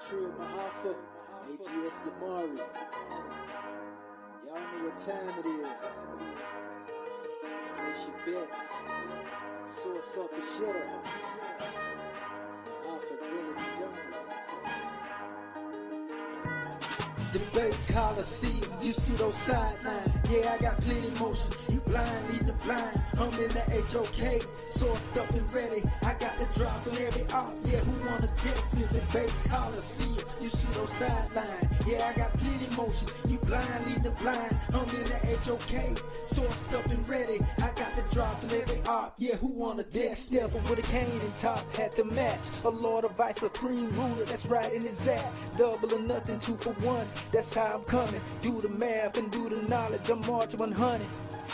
Trill Mahafa, AGS Damari. Y'all know what time it is. Place your bets. Source up and shut up. Alpha Villain Debate Coliseum, you pseudo sideline. Yeah, I got plenty motion. You blind, lead the blind. I'm in the HOK, sourced up and ready. I got the drop on every op. Yeah, who wanna test me? Debate Coliseum, you pseudo sideline. Yeah, I got plenty motion. You blind, lead the blind. I'm in the HOK, sourced up and ready. I got the drop on every op. Yeah, who wanna test? Step with a cane and top had to match. A Lord of Ice, supreme ruler, that's right in his act. Double or nothing, 2 for 1. That's how I'm coming. Do the math and do the knowledge. I'm March 100.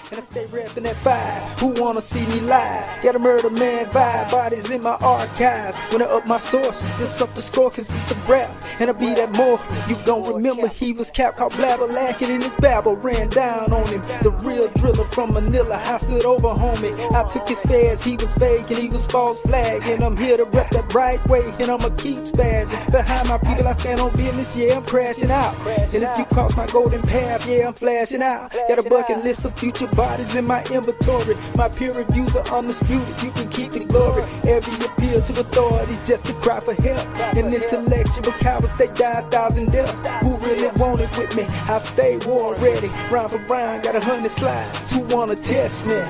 And I stay reppin' that 5. Who wanna see me live? Got a murder man vibe. Bodies in my archives. When I up my source, just up the score cause it's a rap. And I be that more. You gon' remember he was cap called blabber lacking in his babble. Ran down on him. The real driller from Manila. I stood over homie. I took his fares. He was fake and he was false flag. And I'm here to rep that right way. And I'ma keep spazzing. Behind my people I stand on business. Yeah, I'm crashing out. And if you cross my golden path, yeah, I'm flashing out. Got a bucket list of future bodies in my inventory. My peer reviews are undisputed. You can keep the glory. Every appeal to authorities just to cry for help. And intellectual cowards, they die 1,000 deaths. Who really want it with me? I stay war ready. Round for round, got 100 slides. Who wanna test me?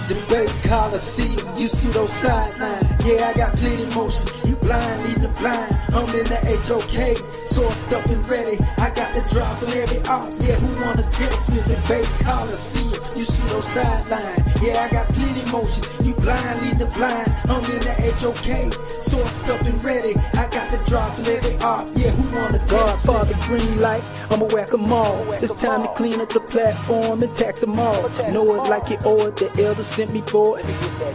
Debate Coliseum, you pseudo sideline. Yeah, I got plenty motion. You blind, lead the blind. I'm in the HOK, sourced up and ready. I got the drop on every op. Yeah, who wanna test me? Debate Coliseum, you pseudo sideline. Yeah, I got plenty motion. You blind, lead the blind. I'm in the HOK, sourced up and ready. I got the drop on every op. Yeah, who wanna test me? Godfather green light, I'ma whack them all. It's time to clean up the platform and tax them all. Know it like you owe it, the elders sent me for it.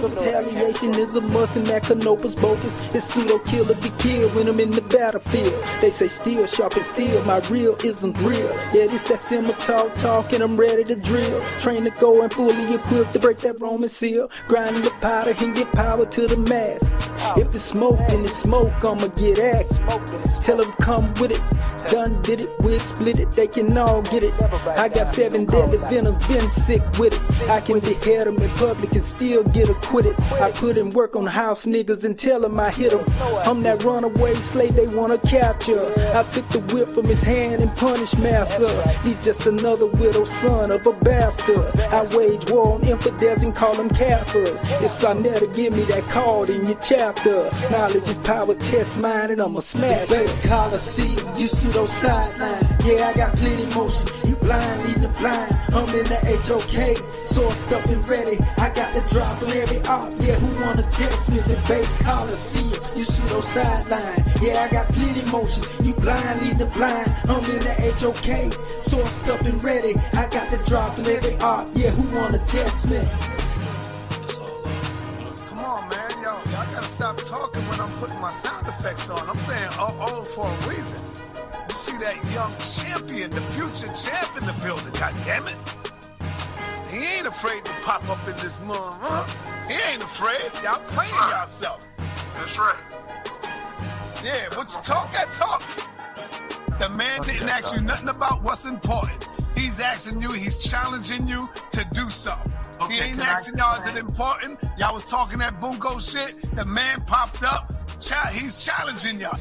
Retaliation is a must and that canopus bogus. It's pseudo killer be killed when I'm in the battlefield. They say steel sharp and steel, my real isn't real. Yeah, this that simmer talk and I'm ready to drill. Train to go and fully equipped to break that Roman seal. Grinding the powder and get power to the masses. If it's smoke, then it's smoke, I'ma get axed. Tell them come with it. Done did it, we split it, they can all get it. I got 7 deadly venoms, been sick with it. I can behead them in public and still get acquitted. I put in work on house niggas and tell them I hit them. I'm that runaway slave they wanna capture. I took the whip from his hand and punished master. He's just another widow son of a bastard. I wage war on infidels and call them Kafirs. It's Sarnetta to give me that card in your chapter. Knowledge is power, test mine and I'ma smash it. Coliseum, you pseudo sideline. Yeah, I got plenty motion. You blind, lead the blind. I'm in the HOK, sourced up and ready. I got the drop on every op. Yeah, who wanna test me? Debate Coliseum, you pseudo sideline. Yeah, I got plenty motion. You blind, lead the blind. I'm in the HOK, sourced up and ready. I got the drop on every op. Yeah, who wanna test me? Come on, man. Y'all gotta stop talking when I'm putting my sound effects on. I'm saying uh-oh for a reason. You see that young champion, the future champ in the building, god damn it. He ain't afraid to pop up in this mud, huh? He ain't afraid. Y'all playing yourself. That's right. Yeah, but you talk that talk. The man didn't ask you nothing about what's important. He's asking you, he's challenging you to do something. Okay, He ain't asking y'all, is it important? Y'all was talking that bungo shit. The man popped up. He's challenging y'all.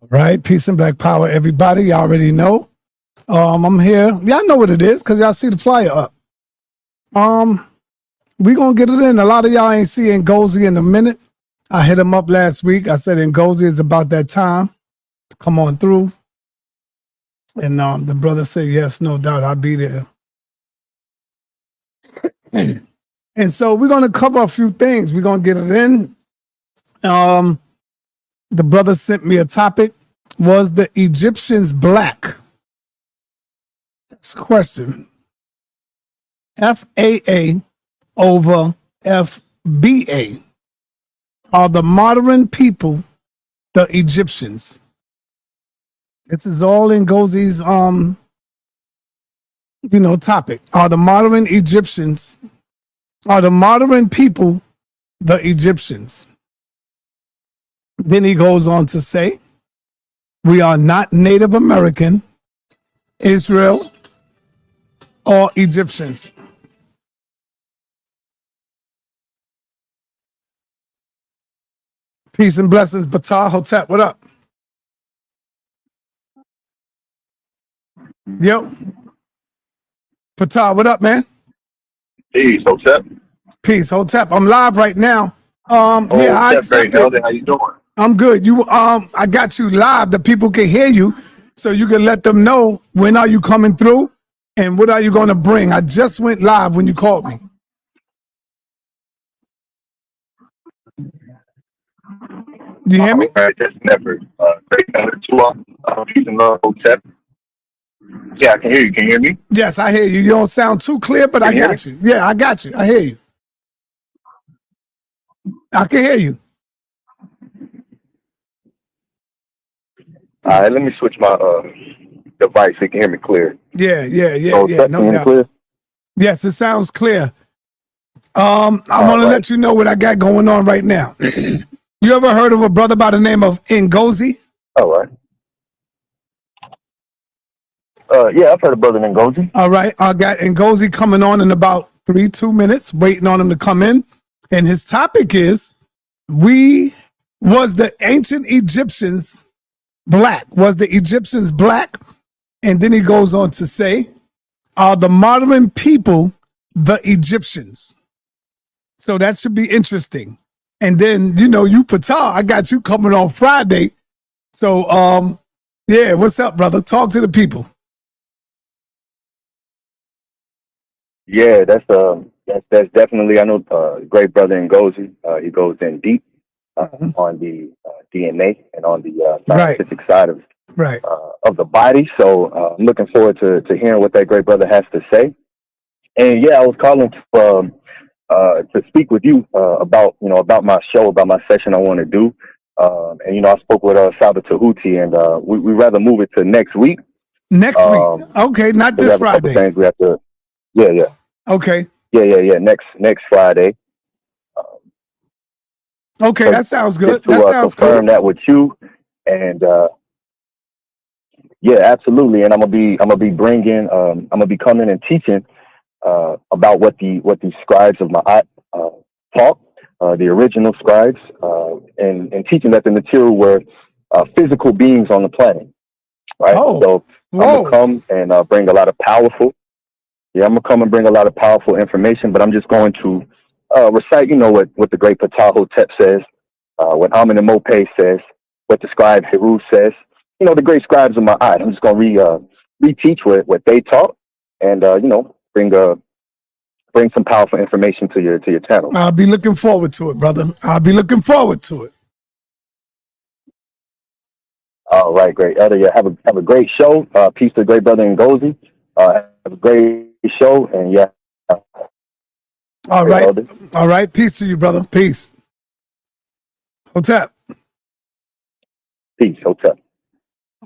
Right, peace and black power, everybody. Y'all already know. I'm here. Y'all know what it is because y'all see the flyer up. We gonna get it in. A lot of y'all ain't seeing Ngozi in a minute. I hit him up last week. I said Ngozi is about that time to come on through. And the brother said, yes, no doubt, I'll be there. And so we're gonna cover a few things. We're gonna get it in. The brother sent me a topic. Was the Egyptians black? That's a question. FAA over FBA. Are the modern people the Egyptians? This is all in Ngozi's topic. Are the modern people the Egyptians? Then he goes on to say, we are not Native American, Israel, or Egyptians. Peace and blessings, Batah Hotep. What up? Yo. Batah, what up, man? Peace, Hotep. Peace, Hotep. I'm live right now. Yeah, I accept it. How you doing? I'm good. I got you live. The people can hear you, so you can let them know when are you coming through and what are you going to bring. I just went live when you called me. You hear me? All right, that's never great peace and love, Hotep. Yeah, I can hear you. Can you hear me? Yes, I hear you. You don't sound too clear, but I got you. Yeah, I got you. I hear you. I can hear you. All right, let me switch my device so you can hear me clear. Yeah. No doubt. Clear? Yes, it sounds clear. I'm going to let you know what I got going on right now. You ever heard of a brother by the name of Ngozi? All right. Yeah, I've heard of brother Ngozi. All right, I got Ngozi coming on in about 2 minutes, waiting on him to come in. And his topic is, was the ancient Egyptians black? Was the Egyptians black? And then he goes on to say, are the modern people the Egyptians? So that should be interesting. And then, you Patah, I got you coming on Friday. So, yeah, what's up, brother? Talk to the people. Yeah, that's definitely, I know, great brother Ngozi. He goes in deep on the DNA and on the scientific side of the body. So I'm looking forward to hearing what that great brother has to say. And yeah, I was calling to speak with you about my show, about my session I want to do. And I spoke with Saba Tahuti, and we rather move it to next week. Next week, okay, not this Friday. Things we have to, yeah. Okay. Yeah. Next Friday. Okay, so that sounds good. To confirm that with you, and yeah, absolutely. And I'm gonna be bringing, I'm gonna be coming and teaching about what the scribes of Ma'at taught, the original scribes, and teaching that the material were physical beings on the planet, right? Oh. So I'm gonna come and bring a lot of powerful. Yeah, I'm gonna come and bring a lot of powerful information, but I'm just going to recite, what the great Patah Hotep says, what Amun and Mopay says, what the scribe Heru says. The great scribes of my eye. I'm just gonna reteach what they taught, and bring some powerful information to your channel. I'll be looking forward to it, brother. I'll be looking forward to it. All right, great. Elder, yeah, have a great show. Peace to the great brother Ngozi. Have a great show, and yeah. All right. Peace to you, brother. Peace. Hotep. Peace, Hotep.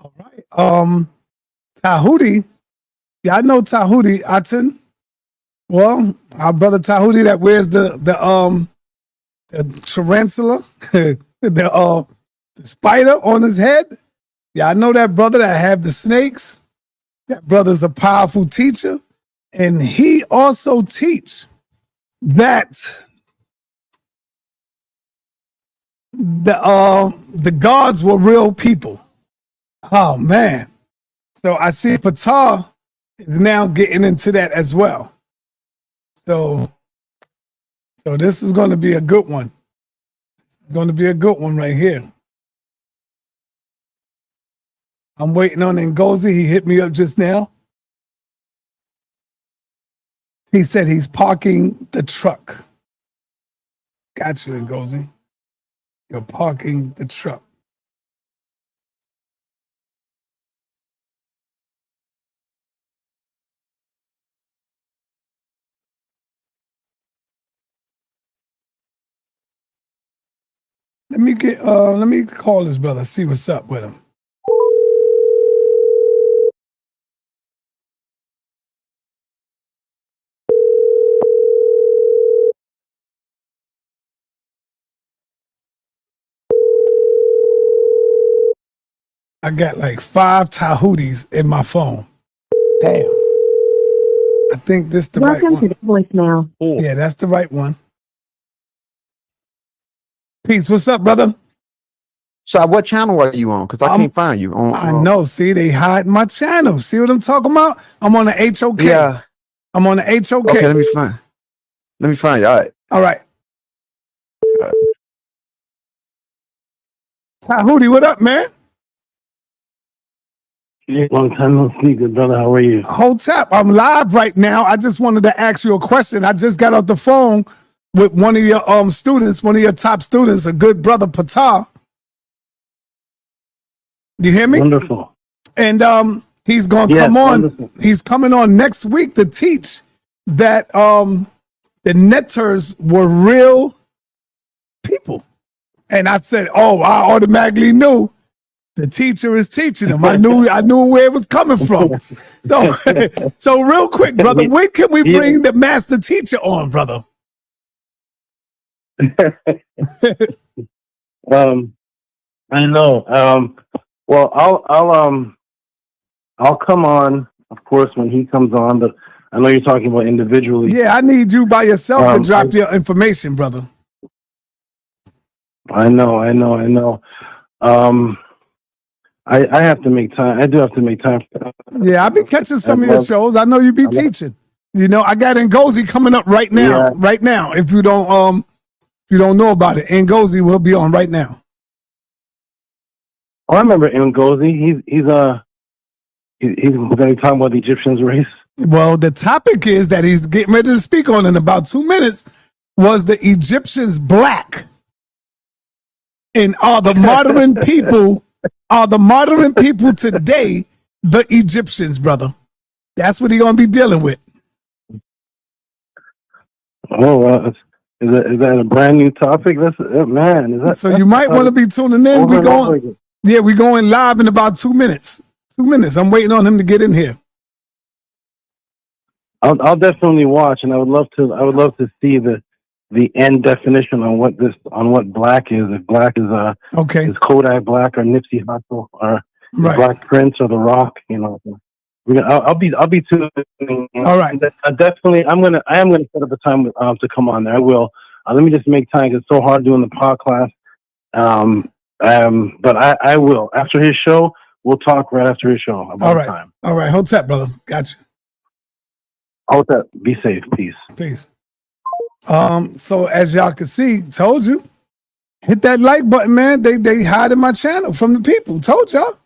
All right. Tahuti. Yeah, I know Tahuti Aten. Well, our brother Tahuti that wears the tarantula, the spider on his head. Yeah, I know that brother that have the snakes. That brother's a powerful teacher, and he also teach that the gods were real people. Oh man! So I see Patah is now getting into that as well. So this is going to be a good one. It's going to be a good one right here. I'm waiting on Ngozi. He hit me up just now. He said he's parking the truck. Got you, Ngozi. You're parking the truck. Let me call this brother, see what's up with him. I got like 5 Tahooties in my phone. Damn. I think this the right one. Welcome to the voicemail. Yeah, that's the right one. Peace. What's up, brother? So what channel are you on? Because I can't find you. I know. See, they hide my channel. See what I'm talking about? I'm on the HOK. Yeah. I'm on the HOK. Okay, let me find you. All right. All right. Tahootie, what up, man? Long time no see, good brother. How are you? Hold tap. I'm live right now. I just wanted to ask you a question. I just got off the phone with one of your students, one of your top students, a good brother, Patar. You hear me? Wonderful. And he's gonna come on. Wonderful. He's coming on next week to teach that the netters were real people. And I said, oh, I automatically knew the teacher is teaching them. I knew where it was coming from. So real quick, brother, when can we bring the master teacher on, brother? I know. Well, I'll come on, of course, when he comes on. But I know you're talking about individually. Yeah, I need you by yourself to drop your information, brother. I know. I have to make time. I do have to make time for that. Yeah, I'll be catching some of your shows. I know you be teaching. You know, I got Ngozi coming up right now. Yeah. Right now. If you don't know about it, Ngozi will be on right now. Oh, I remember Ngozi. He's going to be talking about the Egyptians race. Well, the topic is that he's getting ready to speak on in about 2 minutes. Was the Egyptians black? And are the modern people today the Egyptians, brother? That's what he's gonna be dealing with. Oh, is that a brand new topic? So you might want to be tuning in. We're going live in about 2 minutes. 2 minutes. I'm waiting on him to get in here. I'll definitely watch, and I would love to see the end definition on what black is. If black is is Kodak Black or Nipsey Hussle or the Black Prince or The Rock, you know. I'll be tuning in. All right. I am gonna set up a time to come on there. I will. Let me just make time. It's so hard doing the podcast. But I will. After his show, we'll talk right after his show about time. All right. Hold tight, brother. Gotcha. Hold tight. Be safe. Peace. Peace. So as y'all can see, told you, hit that like button, man. They hiding my channel from the people. Told y'all.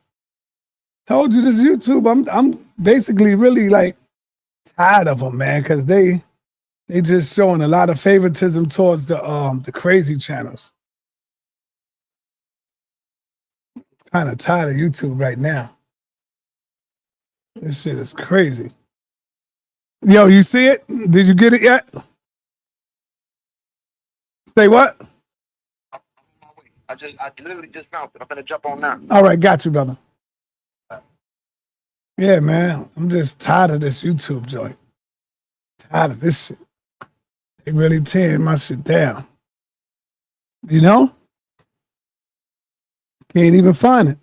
Told you this is YouTube. I'm basically really like tired of them, man, because they just showing a lot of favoritism towards the crazy channels. Kind of tired of YouTube right now. This shit is crazy. Yo, you see it? Did you get it yet? Say what? I literally just found it. I'm gonna jump on now. All right, got you, brother. Yeah, man. I'm just tired of this YouTube joint. Tired of this shit. They really tearing my shit down. You know? Can't even find it.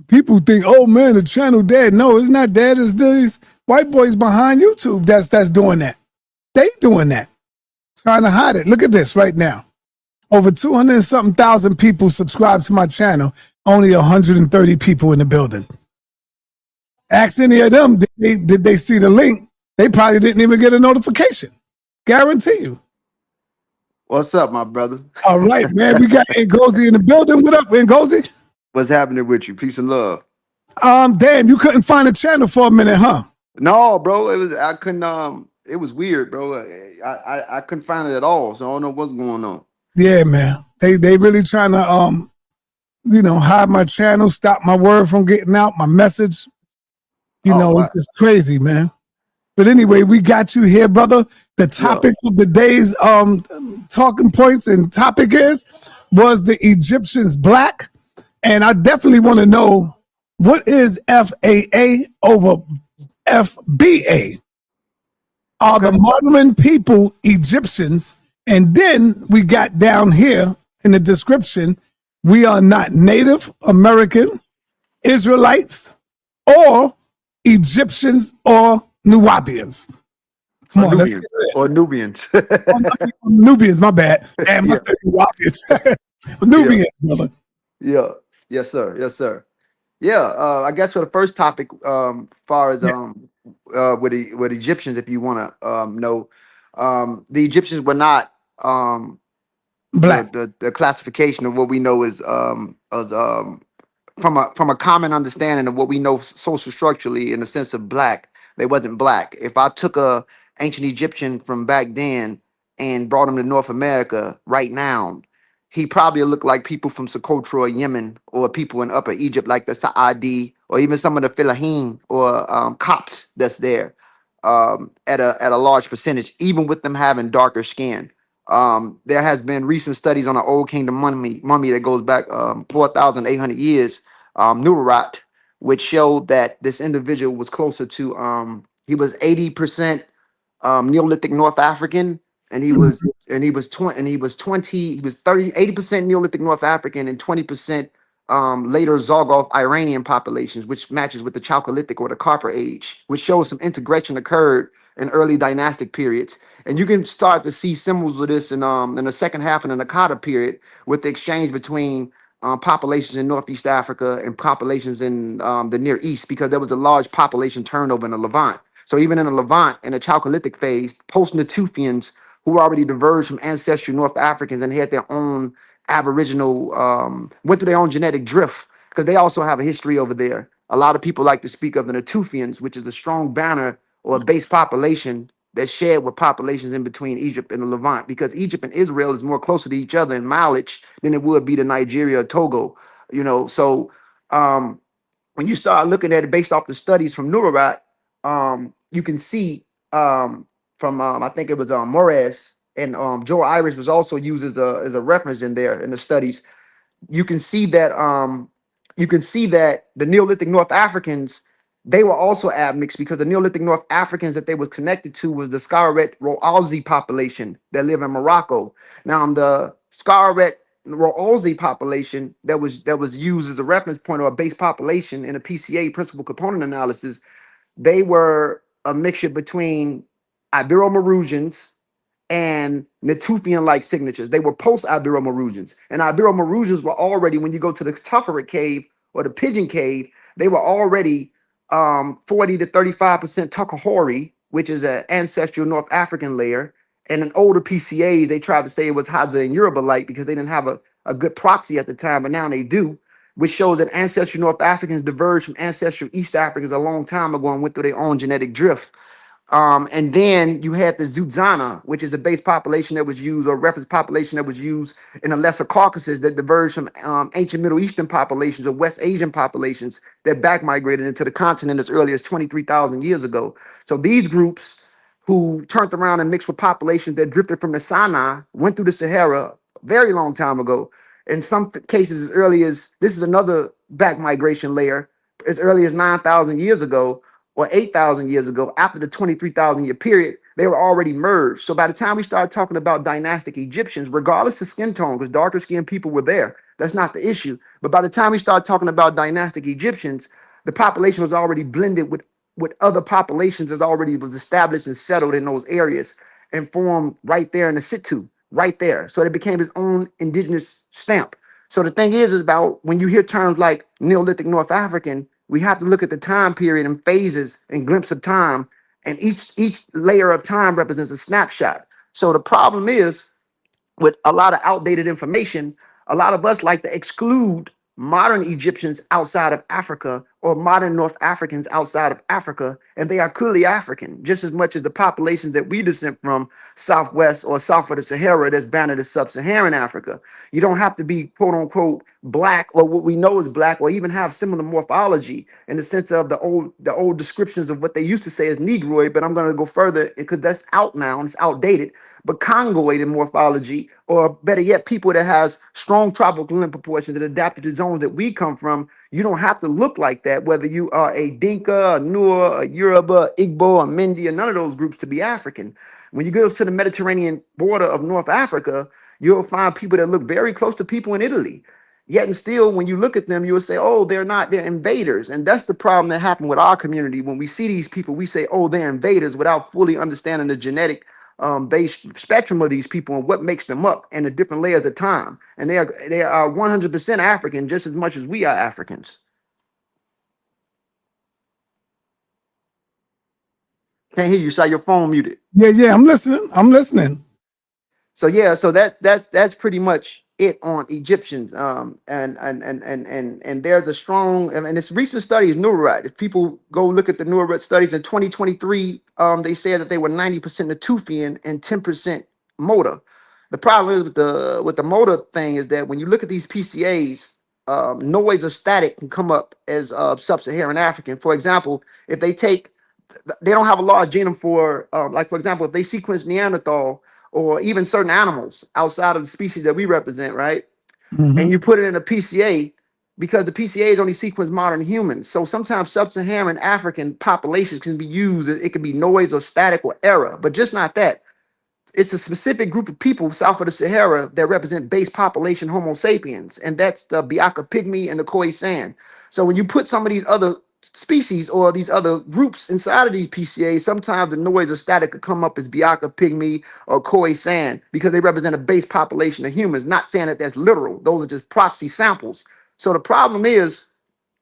People think, oh man, the channel dead. No, it's not dead. It's these white boys behind YouTube that's doing that. They doing that. Trying to hide it. Look at this right now. Over 200 and something thousand people subscribe to my channel. Only 130 people in the building. Ask any of them, did they see the link? They probably didn't even get a notification. Guarantee you. What's up, my brother? All right, man. We got Ngozi in the building. What up, Ngozi? What's happening with you? Peace and love. Damn, you couldn't find a channel for a minute, huh? No, bro. It was weird, bro. I couldn't find it at all, so I don't know what's going on. Yeah, man. They really trying to hide my channel, stop my word from getting out, my message. It's just crazy, man. But anyway, we got you here, brother. The topic of the day's talking points and topic was the Egyptians black? And I definitely want to know, what is FAA over FBA? Are the modern people Egyptians? And then we got down here in the description, we are not Native American Israelites or Egyptians or Nubians? Come on, let's get it. Or Nubians. Nubians, my bad. Damn, I said Nubians. Nubians, brother. Yeah. Yes, sir. Yes, sir. Yeah. I guess for the first topic, far as with Egyptians, if you want to know, the Egyptians were not black. The classification of what we know is from a common understanding of what we know social structurally in the sense of black. They wasn't black. If I took a ancient Egyptian from back then and brought him to North America right now, he probably looked like people from Socotra or Yemen, or people in Upper Egypt like the Saadi, or even some of the Philahim or Copts that's there, at a large percentage, even with them having darker skin. There has been recent studies on an old kingdom mummy that goes back 4,800 years, Nurat, which showed that this individual was closer to he was 80% Neolithic North African, and he was 80% Neolithic North African and 20% later Zaghaw Iranian populations, which matches with the Chalcolithic or the Copper Age, which shows some integration occurred in early dynastic periods. And you can start to see symbols of this in the second half of the Nakata period, with the exchange between populations in Northeast Africa and populations in the Near East, because there was a large population turnover in the Levant. So even in the Levant, in the Chalcolithic phase, post-Natufians, who already diverged from ancestral North Africans and had their own aboriginal, went through their own genetic drift, because they also have a history over there. A lot of people like to speak of the Natufians, which is a strong banner or a base population that shared with populations in between Egypt and the Levant, because Egypt and Israel is more closer to each other in mileage than it would be to Nigeria or Togo. So when you start looking at it based off the studies from Nurat, you can see from I think it was Moraes, and Joe Irish was also used as a reference in there in the studies. You can see that the Neolithic North Africans, they were also admixed, because the Neolithic North Africans that they was connected to was the Skaret Roalzi population that live in Morocco. Now, the Skaret Roalzi population that was used as a reference point or a base population in a PCA, principal component analysis, they were a mixture between Ibero-Maurutians and Natufian-like signatures. They were post-Ibero-Maurutians. And Ibero-Maurutians were already, when you go to the Tufferet Cave or the Pigeon Cave, they were already 40 to 35% Tukahori, which is an ancestral North African layer. And an older PCA, they tried to say it was Hadza and Yoruba-like because they didn't have a good proxy at the time, but now they do, which shows that ancestral North Africans diverged from ancestral East Africans a long time ago and went through their own genetic drift. And then you had the Zuzana, which is a base population that was used, or reference population that was used in the Lesser Caucasus, that diverged from ancient Middle Eastern populations or West Asian populations that back migrated into the continent as early as 23,000 years ago. So these groups who turned around and mixed with populations that drifted from the Sinai, went through the Sahara a very long time ago. In some cases, as early as, this is another back migration layer, as early as 9,000 years ago, or 8,000 years ago, after the 23,000 year period, they were already merged. So by the time we started talking about dynastic Egyptians, regardless of skin tone, because darker skinned people were there, that's not the issue. But by the time we started talking about dynastic Egyptians, the population was already blended with other populations that already was established and settled in those areas and formed right there in the situ, right there. So it became its own indigenous stamp. So the thing is about when you hear terms like Neolithic North African, we have to look at the time period and phases and glimpse of time, and each layer of time represents a snapshot. So the problem is, with a lot of outdated information, a lot of us like to exclude modern Egyptians outside of Africa or modern North Africans outside of Africa, and they are clearly African, just as much as the populations that we descend from, southwest or south of the Sahara, that's banded as sub-Saharan Africa. You don't have to be quote unquote black, or what we know is black, or even have similar morphology in the sense of the old descriptions of what they used to say as Negroid, but I'm going to go further because that's out now and it's outdated. But Congoid in morphology, or better yet, people that has strong tropical limb proportions that adapted to zones that we come from, you don't have to look like that, whether you are a Dinka, a Nuer, a Yoruba, Igbo, a Mindi, or none of those groups to be African. When you go to the Mediterranean border of North Africa, you'll find people that look very close to people in Italy. Yet and still, when you look at them, you will say, oh, they're not, they're invaders. And that's the problem that happened with our community. When we see these people, we say, oh, they're invaders without fully understanding the genetic base spectrum of these people and what makes them up and the different layers of time. And they are 100% African, just as much as we are Africans. Can't hear you, so your phone muted. Yeah, I'm listening. So yeah, so that's pretty much it on Egyptians. And there's a strong and it's recent studies, Nurat. If people go look at the Nurat studies in 2023, they said that they were 90% Natufian and 10% Moda. The problem is with the Moda thing is that when you look at these PCAs, noise or static can come up as sub-Saharan African. For example, if they don't have a large genome for like for example, if they sequence Neanderthal or even certain animals outside of the species that we represent, right? Mm-hmm. And you put it in a PCA, because the PCAs only sequence modern humans. So sometimes sub-Saharan African populations can be used. It can be noise or static or error, but just not that. It's a specific group of people south of the Sahara that represent base population Homo sapiens, and that's the Biaka pygmy and the Khoisan. So when you put some of these other species or these other groups inside of these PCAs, sometimes the noise or static could come up as Biaka pygmy or Khoisan because they represent a base population of humans. Not saying that that's literal; those are just proxy samples. So the problem is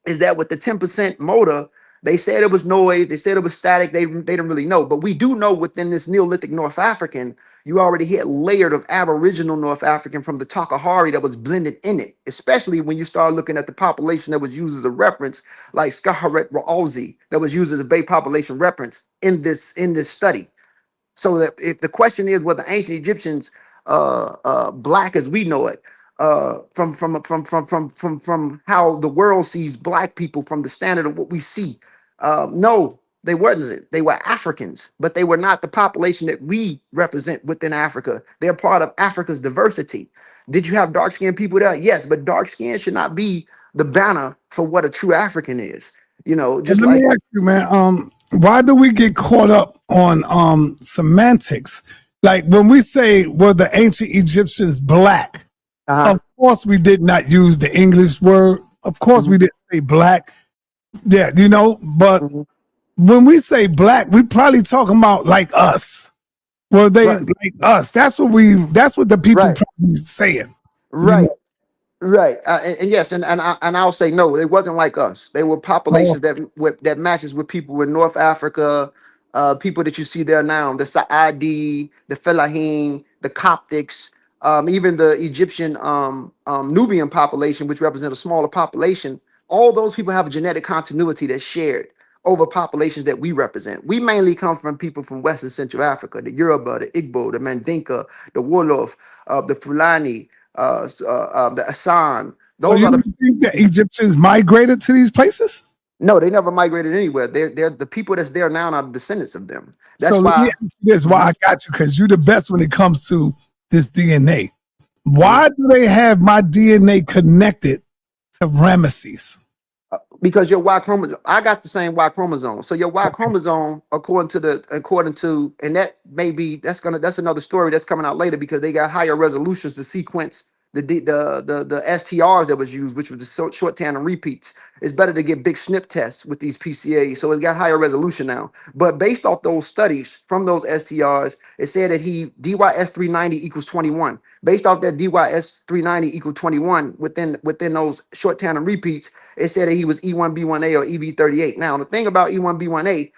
that with the 10% Moda, they said it was noise, they said it was static, they didn't really know. But we do know within this Neolithic North African, you already had layered of Aboriginal North African from the Takahari that was blended in it, especially when you start looking at the population that was used as a reference, like Skaharet Ra'alzi, that was used as a base population reference in this study. So that if the question is whether ancient Egyptians black as we know it, from how the world sees black people from the standard of what we see. No, they weren't. They were Africans, but they were not the population that we represent within Africa. They're part of Africa's diversity. Did you have dark-skinned people there? Yes, but dark skin should not be the banner for what a true African is. You know, just let me ask you, man, why do we get caught up on semantics? Like when we say were the ancient Egyptians black, of course we did not use the English word. Of course we didn't say black. Yeah, you know, but when we say black, we probably talking about like us. Were they like us? That's what the people probably saying. Right. You know? Right, and yes, and I'll say no. It wasn't like us. They were populations that matches with people in North Africa, people that you see there now, the Sa'adi, the Fellahin, the Coptics, even the Egyptian Nubian population, which represent a smaller population. All those people have a genetic continuity that's shared over populations that we represent. We mainly come from people from West and Central Africa, the Yoruba, the Igbo, the Mandinka, the Wolof, the Fulani, the Asan. So you think the Egyptians migrated to these places? No, they never migrated anywhere. They're the people that's there now are descendants of them. That's why I got you, because you're the best when it comes to this DNA. Why do they have my DNA connected to Ramesses? Because your Y chromosome, I got the same Y chromosome. So your Y chromosome, according to, and that may be that's another story that's coming out later, because they got higher resolutions to sequence the STRs that was used, which was the short tandem repeats. It's better to get big SNP tests with these PCAs, so it got higher resolution now. But based off those studies from those STRs, it said that DYS 390 equals 21. Based off that DYS 390 equal 21 within those short tandem repeats, it said that he was E1B1A or EV38. Now, the thing about E1B1A,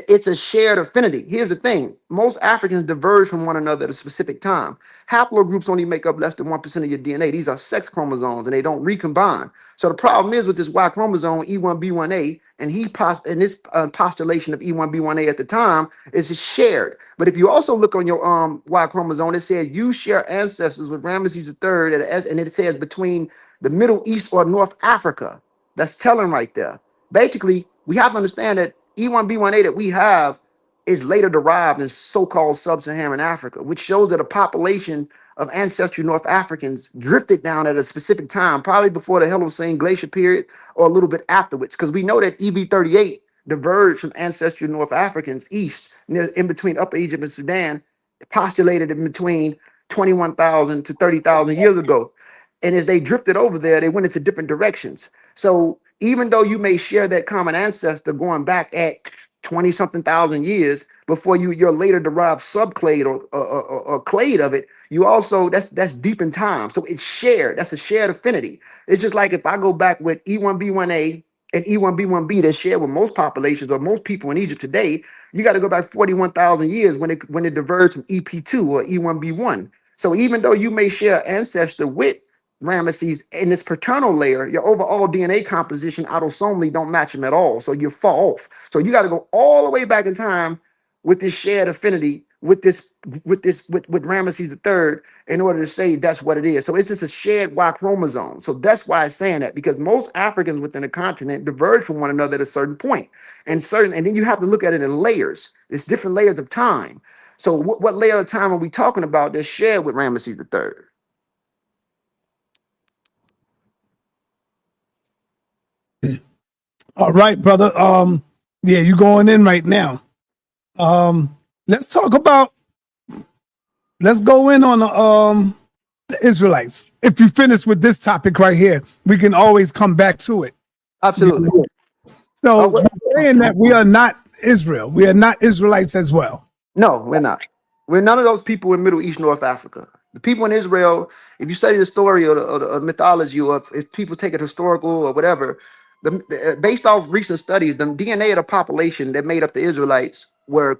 it's a shared affinity. Here's the thing. Most Africans diverge from one another at a specific time. Haplogroups only make up less than 1% of your DNA. These are sex chromosomes, and they don't recombine. So the problem is with this Y chromosome, E1B1A, and this postulation of E1B1A at the time is shared. But if you also look on your Y chromosome, it says you share ancestors with Ramesses III, and it says between the Middle East or North Africa. That's telling right there. Basically, we have to understand that E1B1A that we have is later derived in so-called sub-Saharan Africa, which shows that a population of ancestral North Africans drifted down at a specific time, probably before the Holocene glacier period or a little bit afterwards, because we know that EV38 diverged from ancestral North Africans east, in between Upper Egypt and Sudan, postulated in between 21,000 to 30,000 years ago. And as they drifted over there, they went into different directions. So even though you may share that common ancestor going back at 20 something thousand years before your later derived subclade or clade of it, you also that's deep in time. So it's shared. That's a shared affinity. It's just like if I go back with E1B1A and E1B1B that's shared with most populations or most people in Egypt today, you got to go back 41,000 years when it diverged from EP2 or E1B1. So even though you may share ancestor with Ramesses in this paternal layer, your overall DNA composition autosomally don't match them at all. So you fall off. So you got to go all the way back in time with this shared affinity with Ramesses III in order to say that's what it is. So it's just a shared Y chromosome. So that's why I'm saying that, because most Africans within the continent diverge from one another at a certain point. And then you have to look at it in layers. It's different layers of time. So what layer of time are we talking about that's shared with Ramesses III? All right, brother. Yeah, you going in right now. Let's go in on the Israelites. If you finish with this topic right here, we can always come back to it. Absolutely. So you're saying that we are not Israel. We are not Israelites as well. No, we're not. We're none of those people in Middle East, North Africa. The people in Israel, if you study the story or the mythology, or if people take it historical or whatever, based off recent studies, the DNA of the population that made up the Israelites were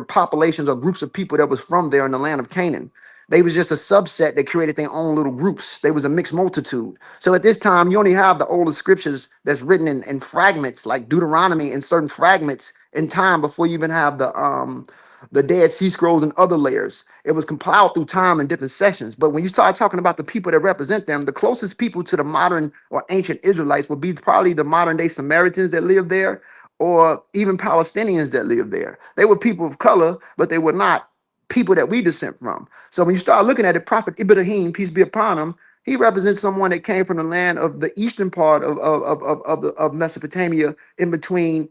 populations or groups of people that was from there in the land of Canaan. They was just a subset that created their own little groups. They was a mixed multitude. So at this time, you only have the oldest scriptures that's written in fragments, like Deuteronomy, and certain fragments in time before you even have the Dead Sea Scrolls and other layers. It was compiled through time in different sessions. But when you start talking about the people that represent them, the closest people to the modern or ancient Israelites would be probably the modern day Samaritans that live there, or even Palestinians that live there. They were people of color, but they were not people that we descend from. So when you start looking at it, Prophet Ibrahim, peace be upon him, he represents someone that came from the land of the eastern part of Mesopotamia, in between.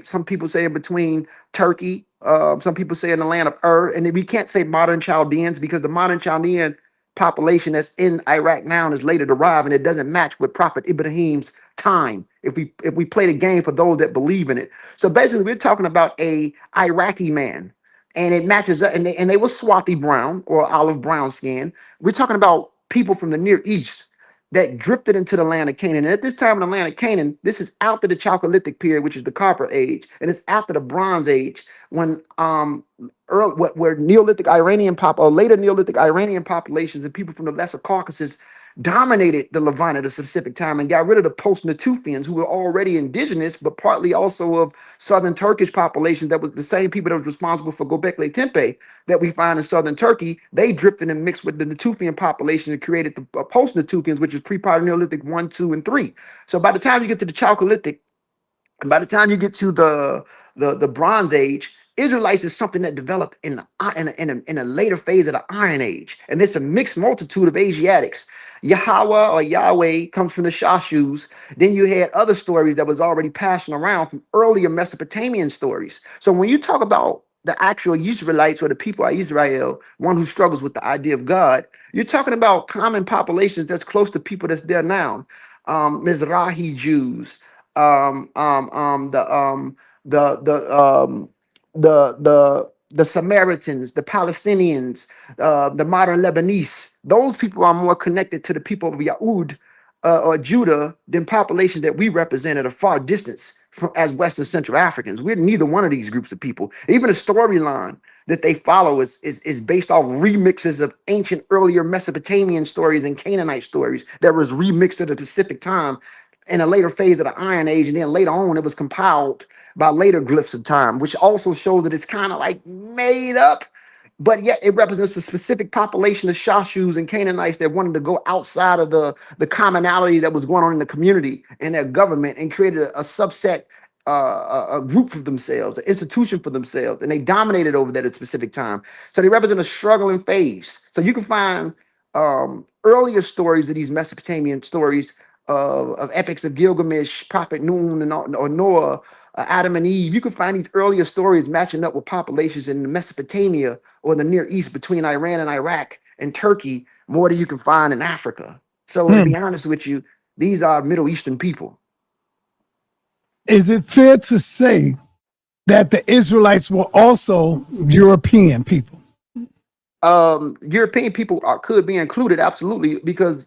Some people say in between Turkey. Some people say in the land of and we can't say modern Chaldeans, because the modern Chaldean population that's in Iraq now is later derived, and it doesn't match with Prophet Ibrahim's time. If we play the game for those that believe in it, so basically we're talking about a Iraqi man, and it matches up, and they were swarthy brown or olive brown skin. We're talking about people from the Near East that drifted into the land of Canaan. And at this time in the land of Canaan, this is after the Chalcolithic period, which is the Copper Age, and it's after the Bronze Age, when where Neolithic Iranian or later Neolithic Iranian populations and people from the Lesser Caucasus dominated the Levant at a specific time and got rid of the post-Natufians, who were already indigenous, but partly also of southern Turkish population that was the same people that was responsible for Göbekli Tepe that we find in southern Turkey. They drifted and mixed with the Natufian population and created the post-Natufians, which is pre-Neolithic 1, 2, and 3. So by the time you get to the Chalcolithic, and by the time you get to the Bronze Age, Israelites is something that developed in a later phase of the Iron Age, and it's a mixed multitude of Asiatics. Yahweh or Yahweh comes from the Shashus. Then you had other stories that was already passing around from earlier Mesopotamian stories. So when you talk about the actual Israelites or the people of Israel, one who struggles with the idea of God, you're talking about common populations that's close to people that's there now. Mizrahi Jews, the Samaritans, the Palestinians, the modern Lebanese. Those people are more connected to the people of Yahud or Judah than populations that we represent at a far distance from, as Western Central Africans. We're neither one of these groups of people. Even the storyline that they follow is based off remixes of ancient earlier Mesopotamian stories and Canaanite stories that was remixed at a specific time in a later phase of the Iron Age, and then later on it was compiled by later glyphs of time, which also shows that it's kind of like made up, but yet it represents a specific population of Shashus and Canaanites that wanted to go outside of the commonality that was going on in the community and their government, and created a subset, a group for themselves, an institution for themselves, and they dominated over that at a specific time. So they represent a struggling phase. So you can find earlier stories of these Mesopotamian stories of epics of Gilgamesh, Prophet Noon, or Noah, Adam and Eve. You can find these earlier stories matching up with populations in Mesopotamia or the Near East between Iran and Iraq and Turkey, more than you can find in Africa. So to be honest with you, these are Middle Eastern people. Is it fair to say that the Israelites were also European people? European people could be included, absolutely, because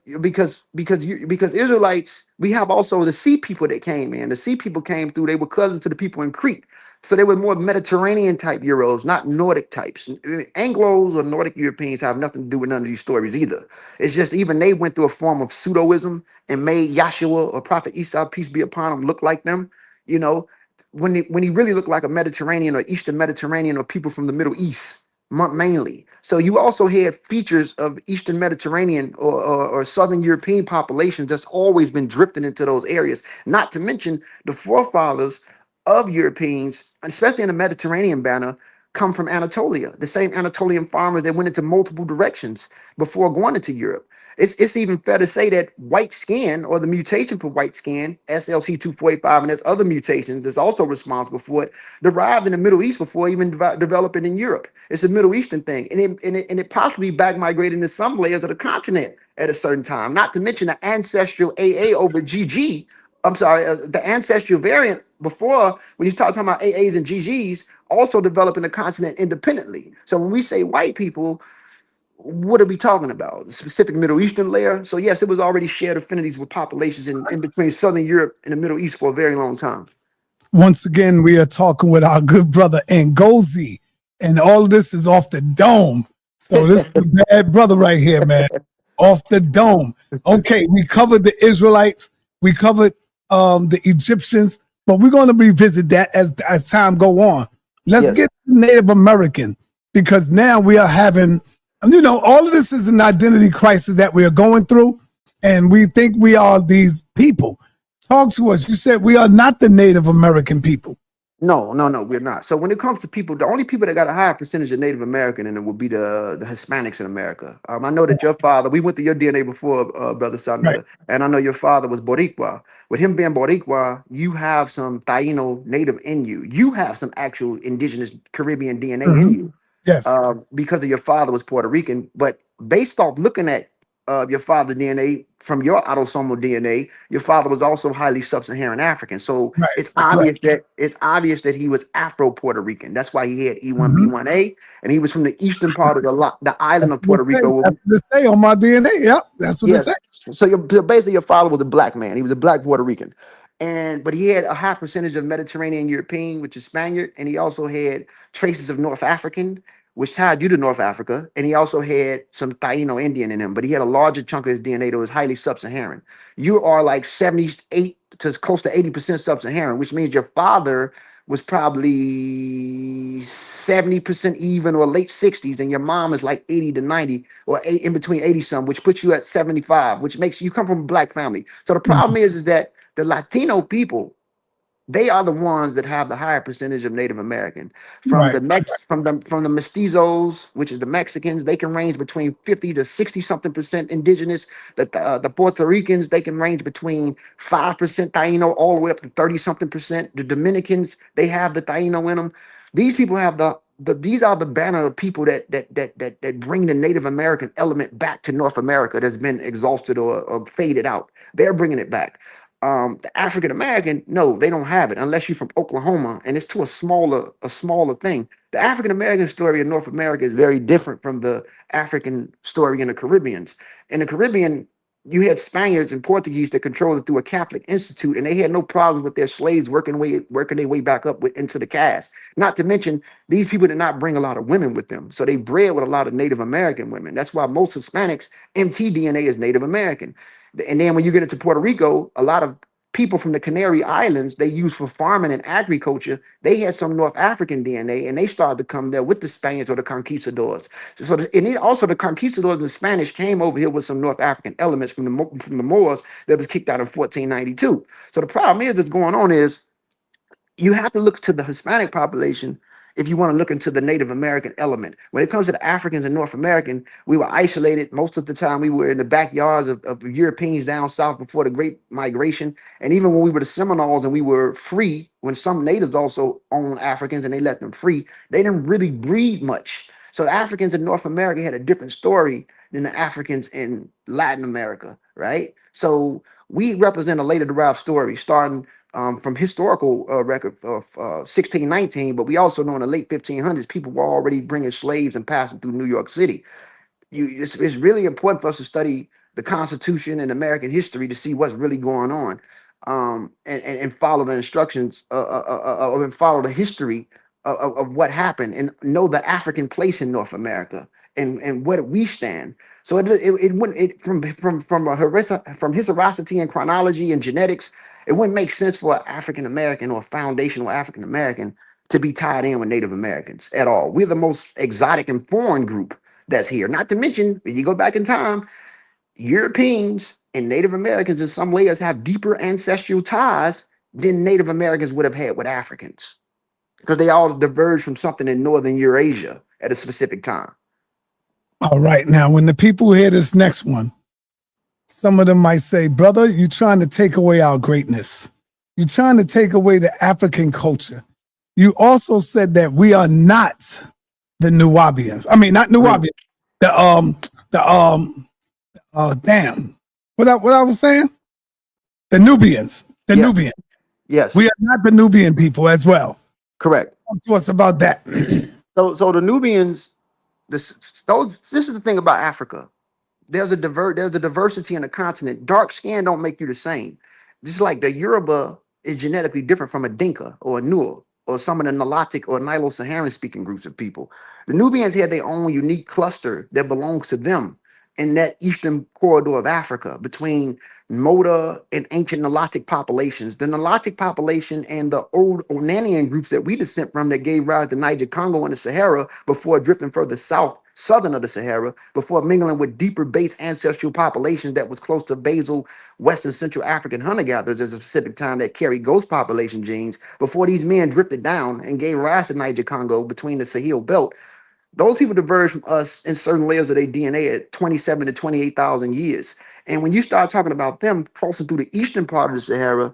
Israelites, we have also the sea people that came in. The sea people came through, they were cousins to the people in Crete. So they were more Mediterranean type Euros, not Nordic types. Anglos or Nordic Europeans have nothing to do with none of these stories either. It's just even they went through a form of pseudoism and made Yahshua or Prophet Esau, peace be upon him, look like them. You know, when he really looked like a Mediterranean or Eastern Mediterranean or people from the Middle East mainly. So you also had features of Eastern Mediterranean or Southern European populations that's always been drifting into those areas. Not to mention the forefathers of Europeans, especially in the Mediterranean banner, come from Anatolia, the same Anatolian farmers that went into multiple directions before going into Europe. It's even fair to say that white skin or the mutation for white skin, SLC2485, and there's other mutations that's also responsible for it, derived in the Middle East before even developing in Europe. It's a Middle Eastern thing, and it possibly back migrated into some layers of the continent at a certain time. Not to mention the ancestral AA over GG. I'm sorry, the ancestral variant before, when you start talking about AAs and GGs, also developing the continent independently. So when we say white people, what are we talking about? The specific Middle Eastern layer. So yes, it was already shared affinities with populations in between Southern Europe and the Middle East for a very long time. Once again, we are talking with our good brother Ngozi, and all of this is off the dome. So this is a bad brother right here, man. Off the dome. Okay, we covered the Israelites, we covered the Egyptians, but we're going to revisit that as time go on. Let's get Native American, because now we are having, all of this is an identity crisis that we are going through, and we think we are these people. Talk to us. You said we are not the Native American people. No, we're not. So when it comes to people, the only people that got a higher percentage of Native American in it would be the Hispanics in America. I know that your father, we went to your DNA before, Brother Sanada, right. And I know your father was Boricua. With him being Boricua, you have some Taino Native in you. You have some actual indigenous Caribbean DNA in you. Yes. Because of your father was Puerto Rican. But based off looking at your father's DNA, from your autosomal DNA, your father was also highly sub-Saharan African. So it's obvious that he was Afro-Puerto Rican. That's why he had E1B1A, and he was from the eastern part of the island of Puerto Rico. That's what they say on my DNA. Yep, that's what they say. So basically your father was a black man. He was a black Puerto Rican. But he had a high percentage of Mediterranean European, which is Spaniard, and he also had traces of North African, which tied you to North Africa, and he also had some Taino Indian in him, but he had a larger chunk of his DNA that was highly sub-Saharan. You are like 78 to close to 80% sub-Saharan, which means your father was probably 70% even or late 60s, and your mom is like 80 to 90 or in between 80 some, which puts you at 75, which makes you come from a black family. So the problem is that the Latino people, they are the ones that have the higher percentage of Native American. From the mestizos, which is the Mexicans, they can range between 50 to 60 something percent indigenous. The Puerto Ricans, they can range between 5% Taino all the way up to 30 something percent. The Dominicans, they have the Taino in them. These people have these are the banner of people that bring the Native American element back to North America that's been exhausted or faded out. They're bringing it back. The African American, no, they don't have it unless you're from Oklahoma, and it's to a smaller thing. The African American story in North America is very different from the African story in the Caribbean. In the Caribbean, you had Spaniards and Portuguese that controlled it through a Catholic institute, and they had no problems with their slaves working their way back up into the caste. Not to mention, these people did not bring a lot of women with them, so they bred with a lot of Native American women. That's why most Hispanics mtDNA is Native American. And then when you get into Puerto Rico, a lot of people from the Canary Islands, they use for farming and agriculture, they had some North African DNA, and they started to come there with the Spaniards or the conquistadors. Also the conquistadors and the Spanish came over here with some North African elements from the Moors that was kicked out in 1492. So the problem that's going on is you have to look to the Hispanic population if you want to look into the Native American element. When it comes to the Africans and North American, we were isolated. Most of the time we were in the backyards of Europeans down south before the Great Migration. And even when we were the Seminoles and we were free, when some natives also owned Africans and they let them free, they didn't really breed much. So the Africans in North America had a different story than the Africans in Latin America, right? So we represent a later derived story starting from historical record of 1619, but we also know in the late 1500s, people were already bringing slaves and passing through New York City. It's really important for us to study the Constitution and American history to see what's really going on, and follow the instructions, and follow the history of what happened, and know the African place in North America and where we stand. So it wouldn't from historicity and chronology and genetics, it wouldn't make sense for an African American or foundational African American to be tied in with Native Americans at all. We're the most exotic and foreign group that's here. Not to mention, when you go back in time, Europeans and Native Americans in some layers have deeper ancestral ties than Native Americans would have had with Africans, because they all diverged from something in Northern Eurasia at a specific time. All right. Now, when the people hear this next one, some of them might say, brother, you're trying to take away our greatness. You're trying to take away the African culture. You also said that we are not the Nubians. I mean, not Nubians. Damn. What I was saying? The Nubians. The Nubians. Yes. We are not the Nubian people as well. Correct. Talk to us about that. So the Nubians, this is the thing about Africa. There's a diversity in the continent. Dark skin don't make you the same. Just like the Yoruba is genetically different from a Dinka or a Nuer or some of the Nilotic or Nilo-Saharan speaking groups of people. The Nubians had their own unique cluster that belongs to them in that eastern corridor of Africa between Moda and ancient Nilotic populations. The Nilotic population and the old Onanian groups that we descend from that gave rise to Niger, Congo, and the Sahara before drifting further southern of the Sahara, before mingling with deeper base ancestral populations that was close to basal Western Central African hunter-gatherers at a specific time that carried ghost population genes, before these men drifted down and gave rise to Niger, Congo between the Sahel belt. Those people diverge from us in certain layers of their DNA at 27 to 28,000 years. And when you start talking about them crossing through the eastern part of the Sahara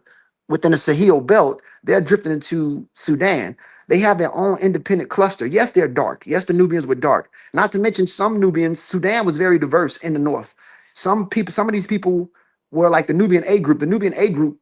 within the Sahel belt, they're drifting into Sudan. They have their own independent cluster. Yes, they're dark. Yes, the Nubians were dark. Not to mention some Nubians, Sudan was very diverse in the north. Some of these people were like the Nubian A group. The Nubian A group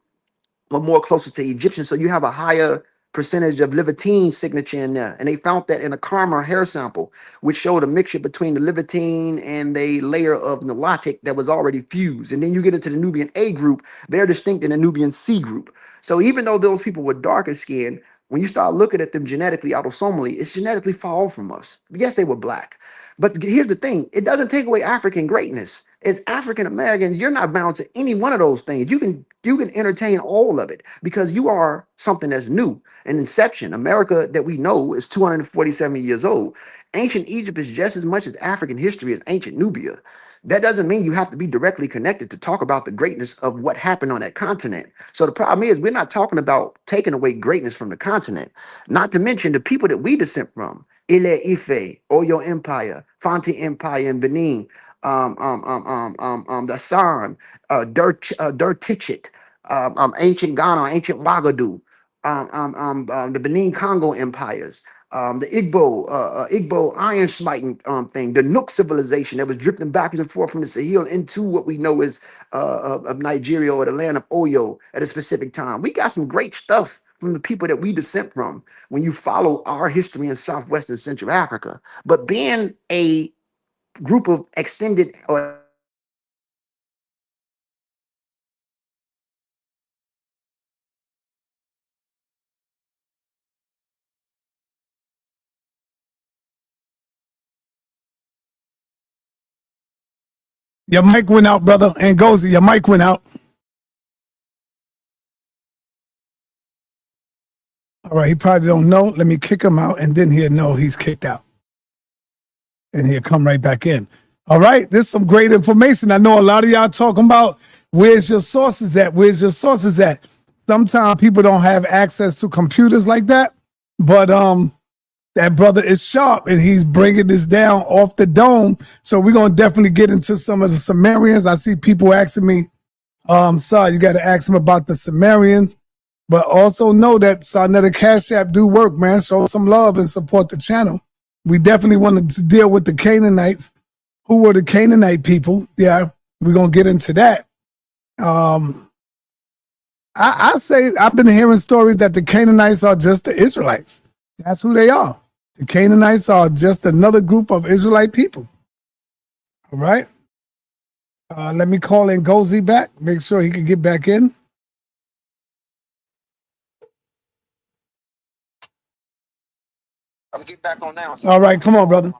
were more closer to Egyptian. So you have a higher percentage of Levantine signature in there. And they found that in a Karma hair sample, which showed a mixture between the Levantine and a layer of Nilotic that was already fused. And then you get into the Nubian A group, they're distinct in the Nubian C group. So even though those people were darker skinned, when you start looking at them genetically, autosomally, it's genetically far off from us. Yes, they were black. But here's the thing, it doesn't take away African greatness. As African Americans, you're not bound to any one of those things. You can entertain all of it because you are something that's new. An inception. America that we know is 247 years old. Ancient Egypt is just as much as African history as ancient Nubia. That doesn't mean you have to be directly connected to talk about the greatness of what happened on that continent. So the problem is we're not talking about taking away greatness from the continent. Not to mention the people that we descend from. Ile Ife, Oyo Empire, Fanti Empire in Benin, the San, Dirtichit, ancient Ghana, ancient Wagadu, the Benin Congo empires, the Igbo iron smiting thing, the Nook civilization that was drifting backwards and forth from the Sahel into what we know as of Nigeria or the land of Oyo at a specific time. We got some great stuff from the people that we descend from when you follow our history in Southwest and Central Africa. But being a group of extended or your mic went out, brother. And Ngozi, your mic went out. All right, he probably don't know. Let me kick him out, and then he'll know he's kicked out. And he'll come right back in. All right, there's some great information. I know a lot of y'all talking about where's your sources at? Where's your sources at? Sometimes people don't have access to computers like that, but that brother is sharp, and he's bringing this down off the dome. So we're going to definitely get into some of the Sumerians. I see people asking me, sir, you got to ask him about the Sumerians. But also know that Sarnetta Cash App do work, man. Show some love and support the channel. We definitely wanted to deal with the Canaanites, who were the Canaanite people. Yeah, we're gonna get into that. I say I've been hearing stories that the Canaanites are just the Israelites. That's who they are. The Canaanites are just another group of Israelite people. All right. Let me call Ngozi back. Make sure he can get back in. I'm getting back on now. All right, come on, brother.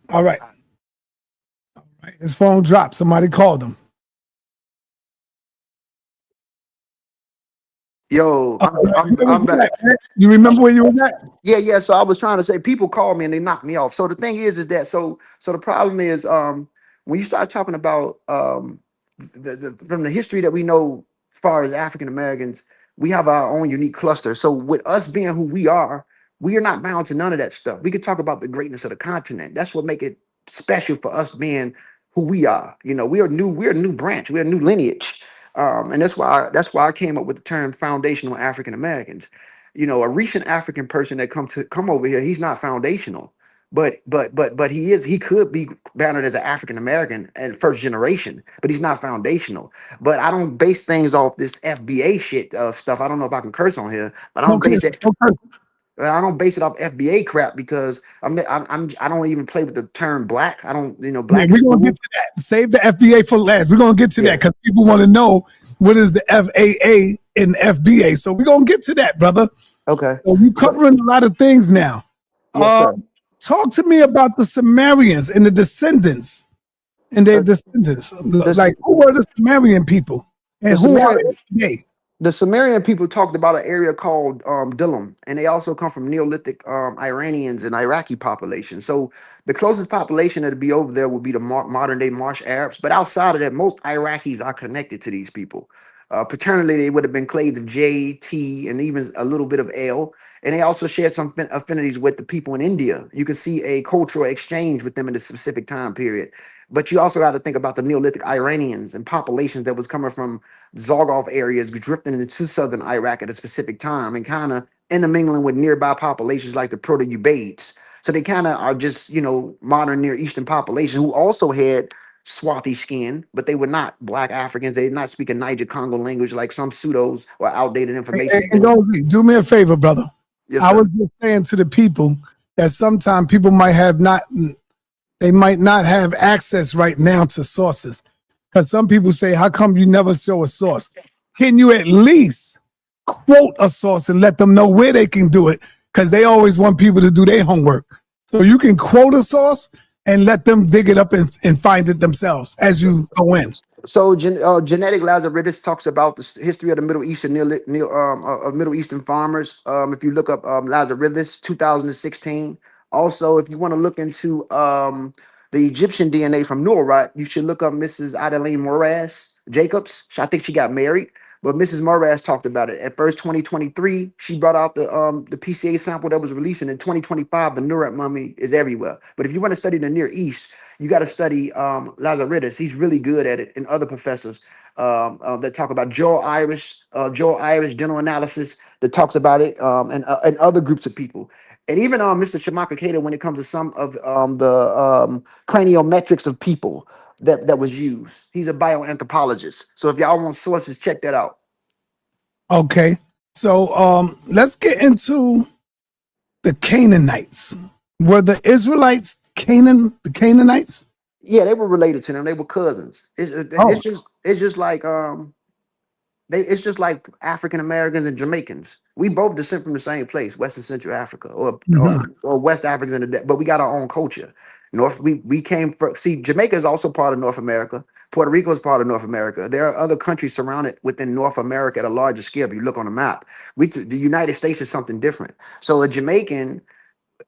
All right. All right. His phone dropped. Somebody called him. Yo, I'm back. You remember where you were at? Yeah. So I was trying to say people call me and they knock me off. So the thing is that so the problem is when you start talking about from the history that we know as far as African Americans, we have our own unique cluster. So with us being who we are not bound to none of that stuff. We could talk about the greatness of the continent. That's what make it special for us being who we are. You know, we're a new branch, we're a new lineage. And that's why I came up with the term foundational African Americans. You know, a recent African person that come over here, he's not foundational, but he could be bannered as an African American and first generation, but he's not foundational. But I don't base things off this FBA shit stuff. I don't know if I can curse on here, but I don't base it. I don't base it off FBA crap because I don't even play with the term black. I don't, black. Yeah, we're gonna get to that. Save the FBA for last. We're gonna get to that because people want to know what is the FAA and FBA. So we're gonna get to that, brother. Okay. So we're covering a lot of things now. Yes, talk to me about the Sumerians and the descendants and their descendants. Like, who were the Sumerian people and who are they today? The Sumerian people talked about an area called Dillim, and they also come from Neolithic Iranians and Iraqi population. So the closest population that'd be over there would be the modern day Marsh Arabs. But outside of that, most Iraqis are connected to these people. Paternally, they would have been clades of J, T, and even a little bit of L. And they also shared some affinities with the people in India. You can see a cultural exchange with them in a specific time period. But you also got to think about the Neolithic Iranians and populations that was coming from Zargov areas, drifting into southern Iraq at a specific time and kind of intermingling with nearby populations like the Proto-Ubaids. So they kind of are just, modern Near Eastern population who also had swarthy skin, but they were not Black Africans. They did not speak a Niger-Congo language like some pseudos or outdated information. Hey, do me a favor, brother. Yes, I was just saying to the people that sometimes people might not have access right now to sources. Because some people say, how come you never show a source? Can you at least quote a source and let them know where they can do it? Because they always want people to do their homework. So you can quote a source and let them dig it up and find it themselves as you go in. So genetic Lazaridis talks about the history of the Middle Eastern Middle Eastern farmers. If you look up Lazaridis 2016. Also, if you want to look into the Egyptian DNA from Nuarat, you should look up Mrs. Adeline Moraz Jacobs. I think she got married, but Mrs. Moraz talked about it. At first, 2023, she brought out the PCA sample that was released, and in 2025, the Nuarat mummy is everywhere. But if you want to study the Near East, you got to study Lazaridis. He's really good at it, and other professors that talk about Joel Irish dental analysis that talks about it, and other groups of people. And even Mr. Shamaka Cater, when it comes to some of the craniometrics of people that was used. He's a bioanthropologist. So if y'all want sources, check that out. Okay. So let's get into the Canaanites. Were the Israelites the Canaanites? Yeah, they were related to them. They were cousins. It's just like it's just like African Americans and Jamaicans. We both descend from the same place, West and Central Africa, or West Africans, but we got our own culture. We came from. See, Jamaica is also part of North America. Puerto Rico is part of North America. There are other countries surrounded within North America at a larger scale. If you look on the map, the United States is something different. So a Jamaican,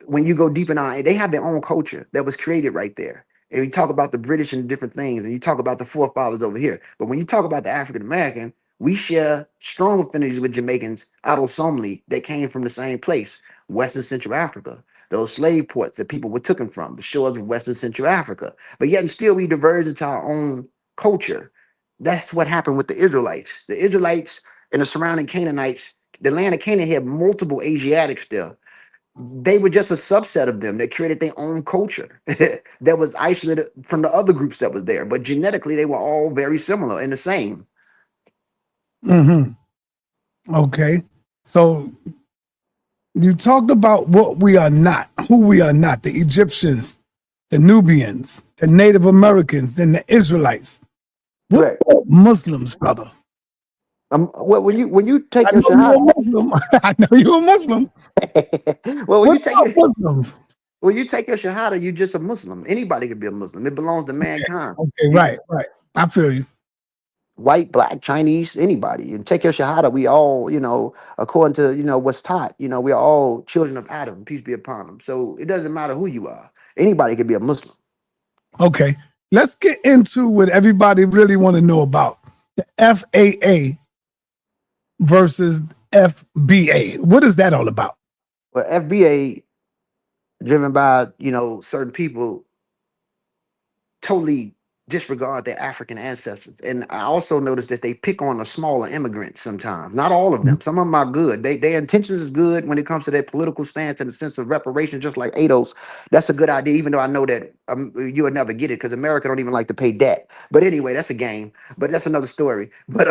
when you go deep in they have their own culture that was created right there. And you talk about the British and different things, and you talk about the forefathers over here. But when you talk about the African American, we share strong affinities with Jamaicans autosomally that came from the same place, Western Central Africa. Those slave ports that people were taken from, the shores of Western Central Africa. But yet and still we diverge into our own culture. That's what happened with the Israelites. The Israelites and the surrounding Canaanites, the land of Canaan had multiple Asiatics there. they were just a subset of them that created their own culture that was isolated from the other groups that was there. But genetically, they were all very similar and the same. Okay. So you talked about what we are not, who we are not, the Egyptians, the Nubians, the Native Americans, and the Israelites. What Right. about Muslims, brother? Well, when you take I your know you're a shahada, Muslim. I know you're a Muslim. well, What about Muslims? when you take your shahada, you're just a Muslim. Anybody can be a Muslim. It belongs to mankind. Okay, right. I feel you. White, black, Chinese, anybody. And take your shahada. We all, according to what's taught, we are all children of Adam. Peace be upon them. So it doesn't matter who you are. Anybody can be a Muslim. Okay, let's get into what everybody really want to know about the FAA versus FBA. What is that all about? Well, FBA, driven by certain people, totally disregard their African ancestors. And I also noticed that they pick on the smaller immigrants sometimes. Not all of them. Some of them are good. Their intentions is good when it comes to their political stance and the sense of reparation, just like ADOS. That's a good idea, even though I know that you would never get it because America don't even like to pay debt. But anyway, that's a game. But that's another story. But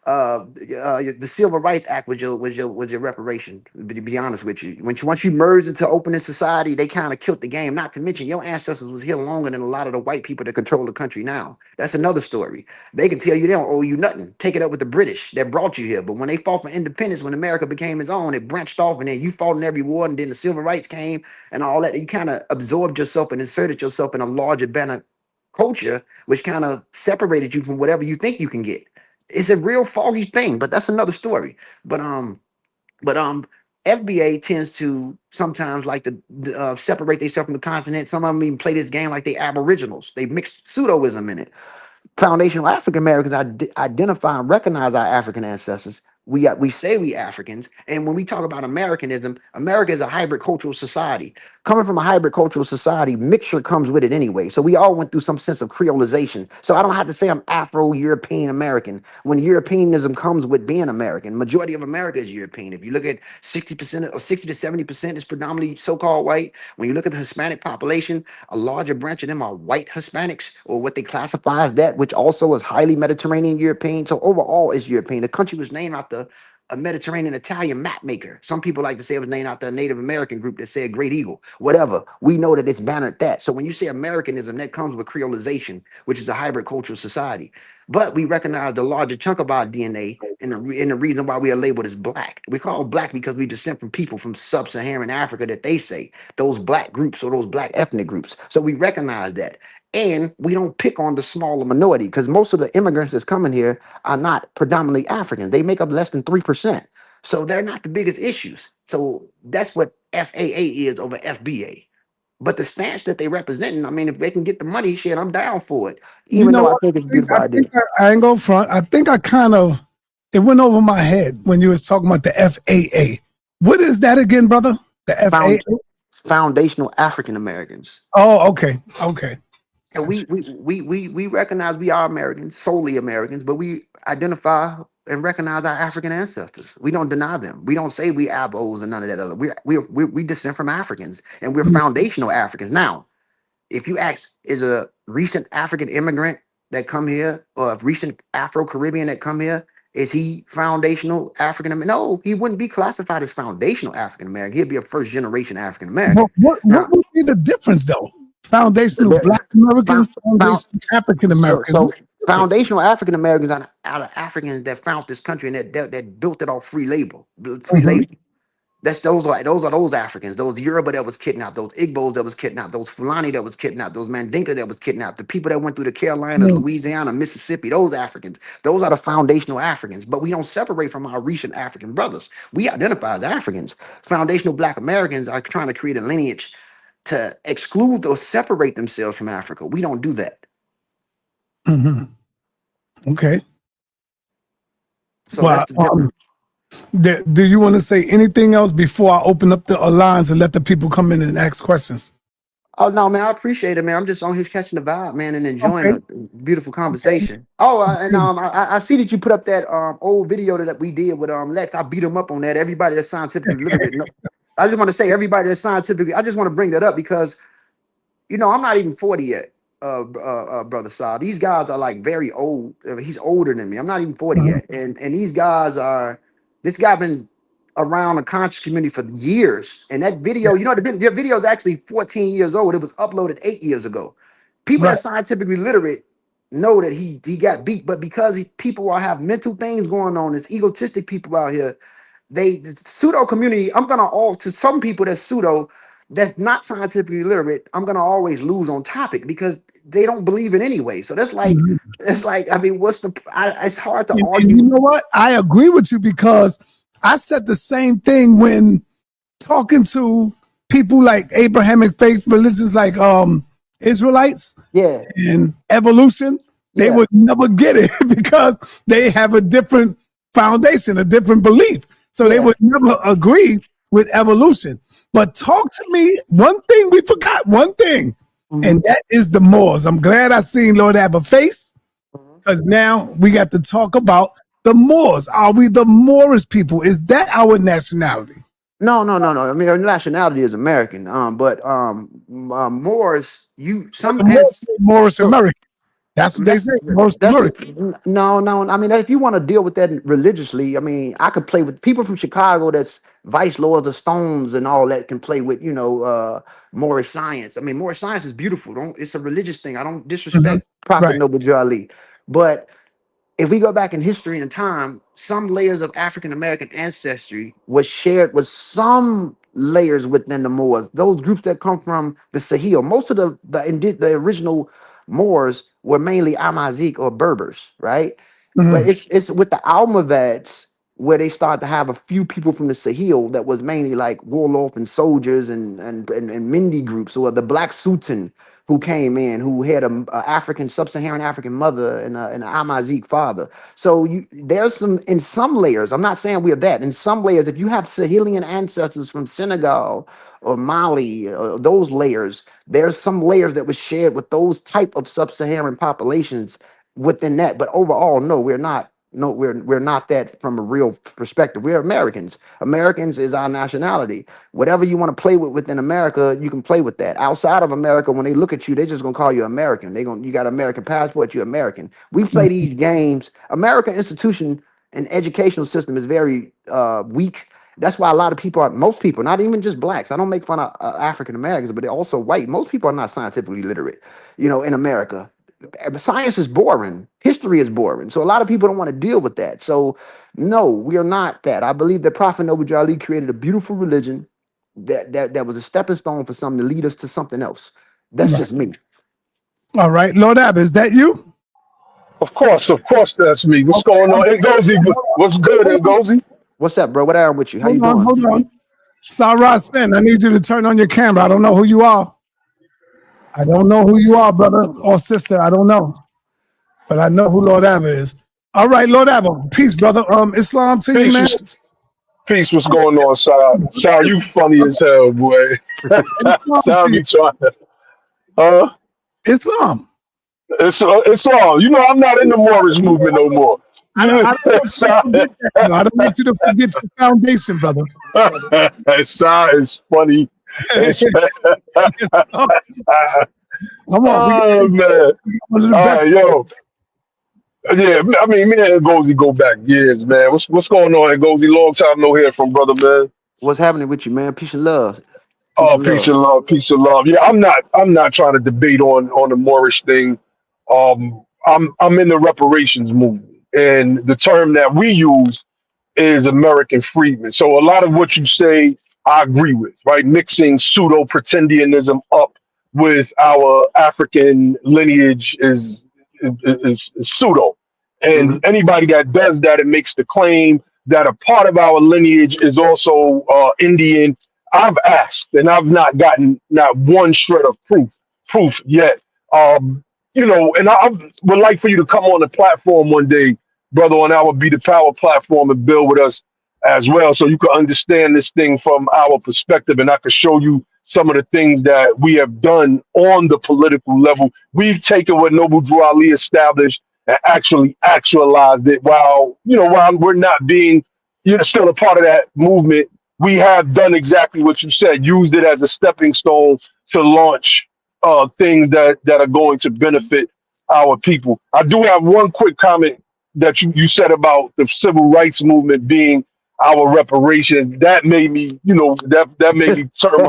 the Civil Rights Act was your reparation. To be honest with you, once you merged into open society, they kind of killed the game. Not to mention your ancestors was here longer than a lot of the white people that control the country now. That's another story. They can tell you they don't owe you nothing. Take it up with the British that brought you here. But when they fought for independence, when America became its own, it branched off, and then you fought in every war, and then the civil rights came and all that. You kind of absorbed yourself and inserted yourself in a larger, better culture, which kind of separated you from whatever you think you can get. It's a real foggy thing, but that's another story. But FBA tends to sometimes like to separate themselves from the continent. Some of them even play this game like they aboriginals. They mix pseudoism in it. Foundational African Americans identify and recognize our African ancestors. We say we Africans, and when we talk about Americanism, America is a hybrid cultural society. Coming from a hybrid cultural society, mixture comes with it anyway. So we all went through some sense of creolization. So I don't have to say I'm Afro-European American when Europeanism comes with being American. Majority of America is European. If you look at 60% or 60 to 70% is predominantly so-called white. When you look at the Hispanic population, a larger branch of them are white Hispanics, or what they classify as that, which also is highly Mediterranean European. So overall is European. The country was named after a Mediterranean Italian map maker. Some people like to say it was named after a Native American group that said Great Eagle. Whatever. We know that it's bannered that. So when you say Americanism, that comes with creolization, which is a hybrid cultural society. But we recognize the larger chunk of our DNA and the reason why we are labeled as black. We call black because we descend from people from sub-Saharan Africa that they say, those black groups or those black ethnic groups. So we recognize that. And we don't pick on the smaller minority because most of the immigrants that's coming here are not predominantly Africans. They make up less than 3%. So they're not the biggest issues. So that's what FAA is over FBA. But the stance that they representing, I mean, if they can get the money, shit, I'm down for it. Even though I think it's a beautiful idea. I ain't go front. I think I kind of, it went over my head when you was talking about the FAA. What is that again, brother? The FAA? Foundational African Americans. Oh, okay. So we recognize we are Americans, solely Americans, but we identify and recognize our African ancestors. We don't deny them. We don't say we Abos and none of that other. We descend from Africans, and we're foundational Africans. Now, if you ask, is a recent African immigrant that come here, or a recent Afro-Caribbean that come here, is he foundational African American? No, he wouldn't be classified as foundational African American. He'd be a first generation African American. What would be the difference though? Foundational Black Americans, foundational African Americans. So foundational African Americans are out of Africans that found this country and that built it off free labor. Labor. Those are Africans, those Yoruba that was kidnapped, those Igbos that was kidnapped, those Fulani that was kidnapped, those Mandinka that was kidnapped, the people that went through the Carolinas, Louisiana, Mississippi, those Africans. Those are the foundational Africans. But we don't separate from our recent African brothers. We identify as Africans. Foundational Black Americans are trying to create a lineage to exclude or separate themselves from Africa. We don't do that. Okay. So that's the difference. Do you want to say anything else before I open up the lines and let the people come in and ask questions? Oh no, man, I appreciate it, man. I'm just on here catching the vibe, man, and enjoying the beautiful conversation. Oh, and I see that you put up that old video that we did with Lex. I beat him up on that. Everybody that's scientifically literate I just want to say everybody that's scientifically. I just want to bring that up because I'm not even 40 yet, brother Saul. These guys are like very old. He's older than me. I'm not even 40 yet, and these guys are. This guy been around the conscious community for years, and that video, the video is actually 14 years old. It was uploaded 8 years ago. People that scientifically literate know that he got beat, but because people have mental things going on, there's egotistic people out here. The pseudo community. To some people that's pseudo. That's not scientifically literate, I'm gonna always lose on topic because they don't believe it anyway. So that's like, it's like, I mean, it's hard to argue. You know what? I agree with you because I said the same thing when talking to people like Abrahamic faith religions like Israelites and evolution. They would never get it because they have a different foundation, a different belief. So they would never agree with evolution. But talk to me, one thing we forgot, and that is the Moors. I'm glad I seen Lord Abba face, because now we got to talk about the Moors. Are we the Moorish people? Is that our nationality? No. I mean, our nationality is American. But Moors, Moorish American. That's what they say. No. I mean, if you want to deal with that religiously, I mean, I could play with people from Chicago that's vice lords of stones and all that can play with, Moorish science. I mean, Moorish science is beautiful. It's a religious thing. I don't disrespect Prophet Noble Ali, but if we go back in history and time, some layers of African American ancestry was shared with some layers within the Moors. Those groups that come from the Sahel, most of the original Moors were mainly Amazigh or Berbers, right? But it's with the Almoravids where they start to have a few people from the Sahel that was mainly like warlords and soldiers and Mindi groups, or the Black Sultan who came in, who had a African, sub-Saharan African mother and an Amazigh father. So there's in some layers, I'm not saying we're that, in some layers, if you have Sahelian ancestors from Senegal or Mali, or those layers, there's some layers that was shared with those type of sub-Saharan populations within that. But overall, no, we're not. No, we're not that from a real perspective. We're Americans. Americans is our nationality. Whatever you want to play with within America, you can play with that. Outside of America, when they look at you, they're just gonna call you American. You got an American passport, you're American. We play these games. American institution and educational system is very weak. That's why a lot of people most people, not even just blacks. I don't make fun of African Americans, but they're also white. Most people are not scientifically literate, in America. Science is boring. History is boring. So a lot of people don't want to deal with that. So no, we are not that. I believe that Prophet Noble Ali created a beautiful religion that was a stepping stone for something to lead us to something else. That's just me. All right. Lord Abba, is that you? Of course, that's me. What's going on? Ngozi, what's good, Ngozi? What's up, bro? What am with you? How you doing? Hold on. Sarah Sen, I need you to turn on your camera. I don't know who you are. I don't know who you are, brother or sister. I don't know. But I know who Lord Abba is. All right, Lord Abba. Peace, brother. Islam to you, man. Peace, what's going on, Sal? Sal, you funny as hell, boy. Sal be trying to. Islam. Islam. You know, I'm not in the Moorish movement no more. I don't want you to forget the foundation, brother. Sal is funny. Come on. Oh, man. All right, yo. Yeah, I mean, me and Ngozi go back years, man. What's going on, Ngozi? Long time no hear from brother, man. What's happening with you, man? Peace and love. Peace and love. Yeah, I'm not trying to debate on the Moorish thing. I'm in the reparations movement, and the term that we use is American freedmen. So a lot of what you say, I agree with, right? Mixing pseudo pretendianism up with our African lineage is pseudo. And anybody that does that and makes the claim that a part of our lineage is also Indian, I've asked and I've not gotten not one shred of proof yet. And I would like for you to come on the platform one day, brother, on our Be the Power platform and build with us as well, so you can understand this thing from our perspective, and I can show you some of the things that we have done on the political level. We've taken what Noble Drew Ali established and actually actualized it while we're not being still a part of that movement we have done exactly what you said, used it as a stepping stone to launch things that are going to benefit our people. I do have one quick comment that you said about the civil rights movement being our reparations. That made me, that made me turn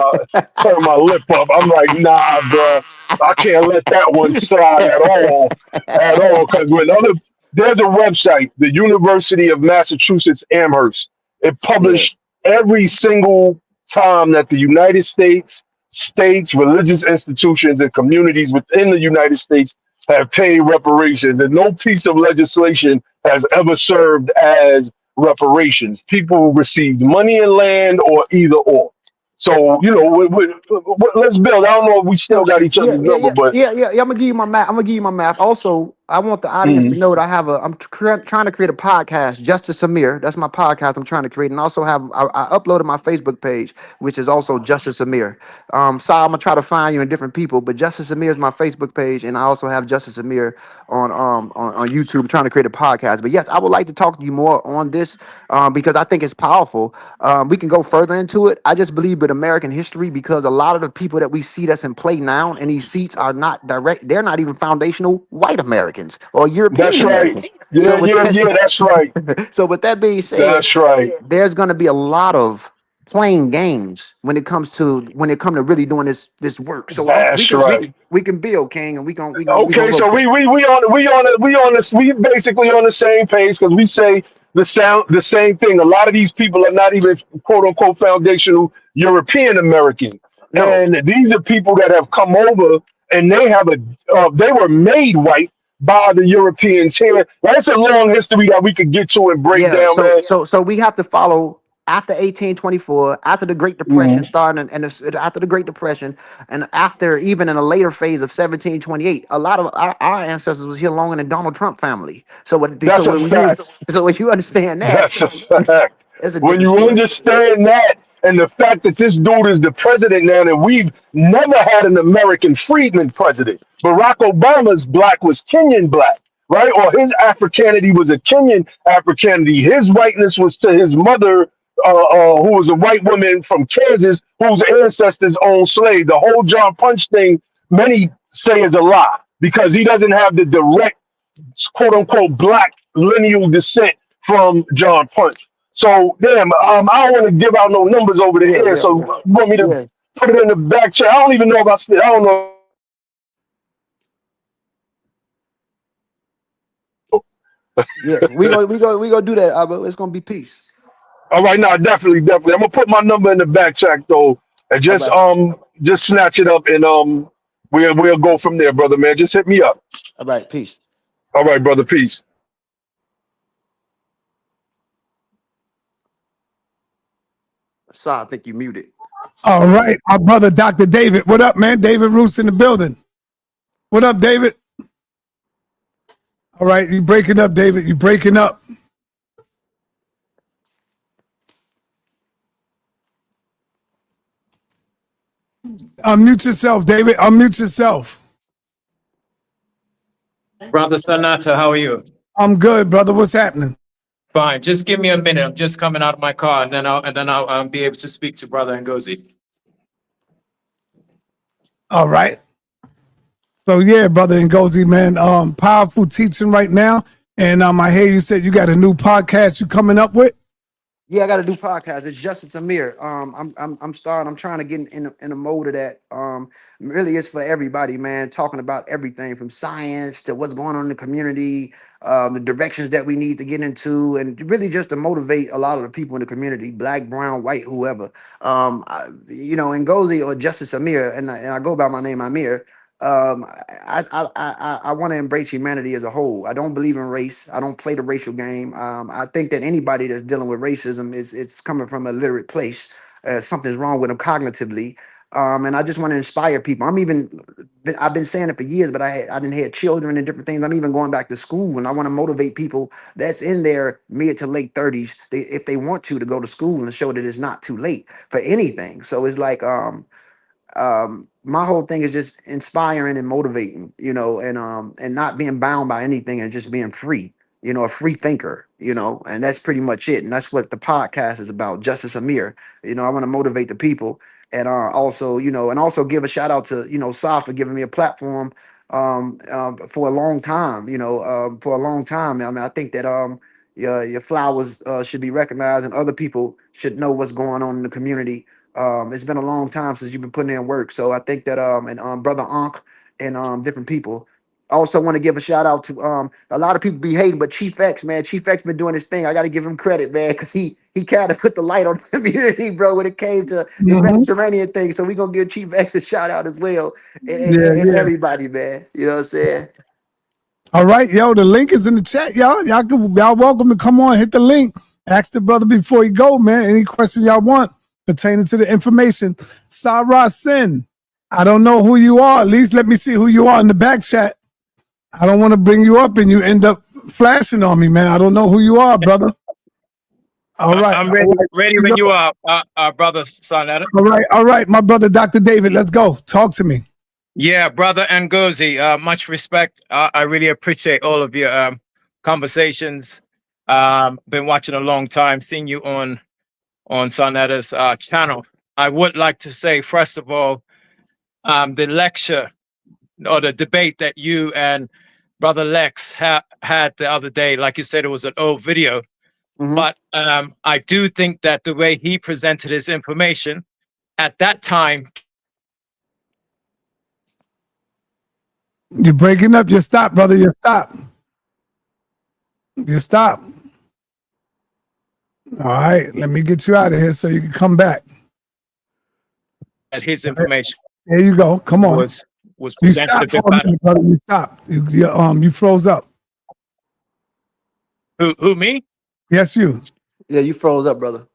my lip up. I'm like, nah, bruh, I can't let that one slide at all. Because there's a website, the University of Massachusetts Amherst. It Yeah. published every single time that the United states, religious institutions, and communities within the United States have paid reparations, and no piece of legislation has ever served as reparations. People received money and land, or either or. So let's build. I don't know if we still So got each yeah, other's yeah, number, yeah, but yeah, yeah. I'm gonna give you my math. I'm gonna give you my math. Also, I want the audience to mhm, know that trying to create a podcast. Justice Amir. That's my podcast. I'm trying to create, and also I uploaded my Facebook page, which is also Justice Amir. So I'm gonna try to find you in different people, but Justice Amir is my Facebook page, and I also have Justice Amir on YouTube. Trying to create a podcast. But yes, I would like to talk to you more on this because I think it's powerful. We can go further into it. I just believe with American history because a lot of the people that we see that's in play now and these seats are not direct. They're not even foundational white Americans or European that's right. Americans. Yeah, So with yeah, yeah. That's right. that, so with that being said, That's right. there's going to be a lot of playing games when it come to really doing this work. So That's right. we can build, King, and we gonna Okay, go. so we basically on the same page because we say the same thing. A lot of these people are not even quote unquote foundational European American, No, and these are people that have come over and they were made white by the Europeans here. That's a long history that we could get to and break yeah, down, man. so we have to follow after 1824, after the Great Depression Mhm. started, after the Great Depression, and after even in a later phase of 1728, a lot of our ancestors was here longer than Donald Trump family. That's a fact. So when you understand that, That's a fact. it's a When different you story. understand that and the fact that this dude is the president now, and we've never had an American freedman president. Barack Obama's black was Kenyan black, right? Or his Africanity was a Kenyan Africanity. His whiteness was to his mother, who was a white woman from Kansas, whose ancestors owned slaves. The whole John Punch thing, many say is a lie because he doesn't have the direct quote unquote black lineal descent from John Punch. So damn, I don't want to give out no numbers over the Yeah, air. yeah, So yeah, you want me to yeah, put it in the back check? I don't even know about. I don't know. yeah. We gonna do that, but it's gonna be peace. All right, now definitely. I'm gonna put my number in the back check though, and All just right, just snatch it up and we'll go from there, brother man. Just hit me up. all right, peace. All right, brother. Peace. So I think you muted. All right, our brother Dr. David. What up, man? David Roos in the building. What up, David? All right, you breaking up, David. You breaking up. Unmute yourself, David. Unmute yourself. Brother Sanata, how are you? I'm good, brother. What's happening? Fine. Just give me a minute. I'm just coming out of my car, and then I'll be able to speak to Brother Ngozi. All right. So yeah, brother Ngozi, man, powerful teaching right now. And I hear you said you got a new podcast you coming up with. Yeah, I got to do podcast. It's Justice Amir. I'm starting. I'm trying to get in a mode of that. Really, it's for everybody, man. Talking about everything from science to what's going on in the community, the directions that we need to get into, and really just to motivate a lot of the people in the community, black, brown, white, whoever. Ngozi or Justice Amir, and I go by my name Amir. I want to embrace humanity as a whole. I don't believe in race. I don't play the racial game. I think that anybody that's dealing with racism is it's coming from a literate place. Something's wrong with them cognitively. And I just want to inspire people. I've been saying it for years, but I didn't have children and different things. I'm even going back to school, and I want to motivate people that's in their mid to late 30s, if they want to go to school and show that it's not too late for anything. So it's like my whole thing is just inspiring and motivating, and not being bound by anything and just being free. you know, a free thinker, you know, and that's pretty much it. And that's what the podcast is about, Justice Amir. You know, I want to motivate the people, and also, you know, and also give a shout out to, you know, Sa for giving me a platform for a long time, you know, for a long time. I mean, I think that your flowers should be recognized, and other people should know what's going on in the community. It's been a long time since you've been putting in work, so I think that and brother Ankh and different people. I also want to give a shout out to a lot of people be hating, but Chief X, man, Chief X been doing his thing. I got to give him credit, man, because he kind of put the light on the community, bro, when it came to the Mediterranean thing. So we gonna give Chief X a shout out as well, and everybody, man. You know what I'm saying? All right, yo, the link is in the chat, y'all. Y'all welcome to come on, hit the link. Ask the brother before you go, man. Any questions y'all want pertaining to the information. Sarah Sin, I don't know who you are. At least let me see who you are in the back chat. I don't want to bring you up and you end up flashing on me, man. I don't know who you are, brother. All right. I'm ready when you are, brother Sonetta. All right, my brother, Dr. David, let's go. Talk to me. Yeah, brother Ngozi, much respect. I really appreciate all of your conversations. Been watching a long time, seeing you on Sonetta's channel. I would like to say, first of all, the lecture or the debate that you and Brother Lex had the other day, like you said, it was an old video. But I do think that the way he presented his information at that time. You're breaking up. You stop, brother. You stop. You stop. All right. Let me get you out of here so you can come back. At his information. There you go. Come on. Was presented a bit better. Brother. You stopped. You froze up. Who, me? Yes, you. Yeah, you froze up, brother.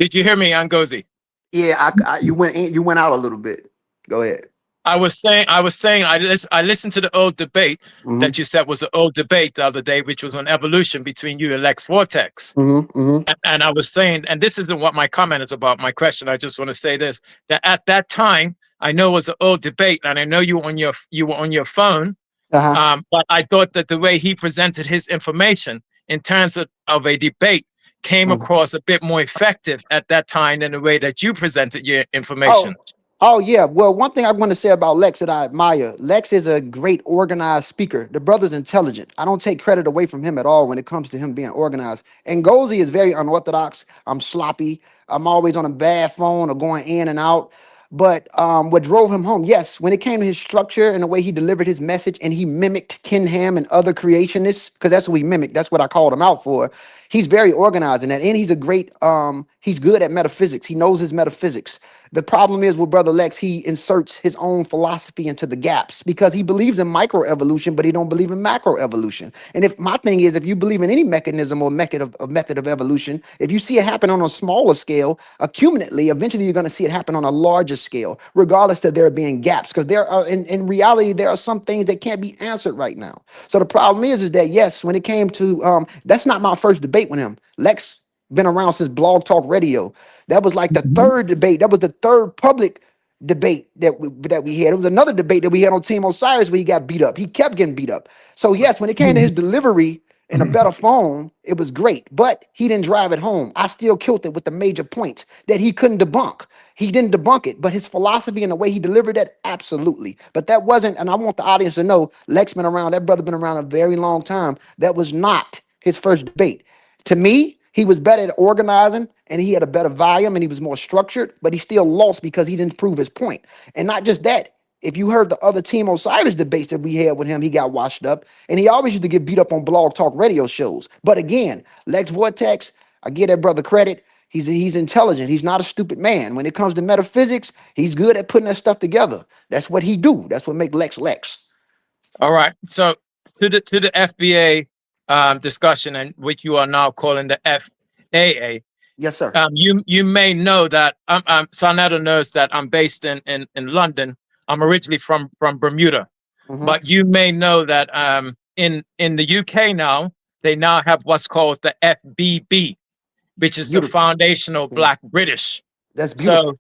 Did you hear me, Ngozi? Yeah, you went out a little bit. Go ahead. I was saying I listened to the old debate that you said was an old debate the other day, which was on evolution between you and Lex Vortex. And I was saying, and this isn't what my comment is about, my question, I just want to say this, that at that time, I know it was an old debate, and I know you were on your phone, but I thought that the way he presented his information in terms of a debate came across a bit more effective at that time than the way that you presented your information. Oh, yeah. Well, one thing I want to say about Lex that I admire, Lex is a great organized speaker. The brother's intelligent. I don't take credit away from him at all when it comes to him being organized. And Ngozi is very unorthodox. I'm sloppy. I'm always on a bad phone or going in and out. But what drove him home, yes, when it came to his structure and the way he delivered his message, and he mimicked Ken Ham and other creationists, because that's what he mimicked. That's what I called him out for. He's very organized in that, and he's a great, he's good at metaphysics. He knows his metaphysics. The problem is with Brother Lex, he inserts his own philosophy into the gaps because he believes in microevolution, but he don't believe in macroevolution. And if my thing is, if you believe in any mechanism or method of evolution, if you see it happen on a smaller scale, accumulatively, eventually you're going to see it happen on a larger scale, regardless of there being gaps. Because there are, in reality, there are some things that can't be answered right now. So the problem is that yes, when it came to that's not my first debate with him. Lex been around since Blog Talk Radio. That was like the third debate. That was the third public debate that we had. It was another debate that we had on Team Osiris where he got beat up. He kept getting beat up. So yes, when it came to his delivery and a better phone, it was great. But he didn't drive it home. I still killed it with the major points that he couldn't debunk. He didn't debunk it, but his philosophy and the way he delivered that, absolutely. But that wasn't, and I want the audience to know, Lex been around, that brother been around a very long time. That was not his first debate. To me, he was better at organizing and he had a better volume and he was more structured, but he still lost because he didn't prove his point. And not just that, if you heard the other Team Osiris debates that we had with him, he got washed up and he always used to get beat up on Blog Talk Radio shows. But again, Lex Vortex, I give that brother credit. He's intelligent. He's not a stupid man. When it comes to metaphysics, he's good at putting that stuff together. That's what he do. That's what make Lex Lex. All right. So to the FBA discussion, and which you are now calling the FAA. Yes, sir. You may know that Sonetta knows that I'm based in London. I'm originally from Bermuda, but you may know that in the UK now they now have what's called the FBB, which is the Foundational Black British. That's beautiful. So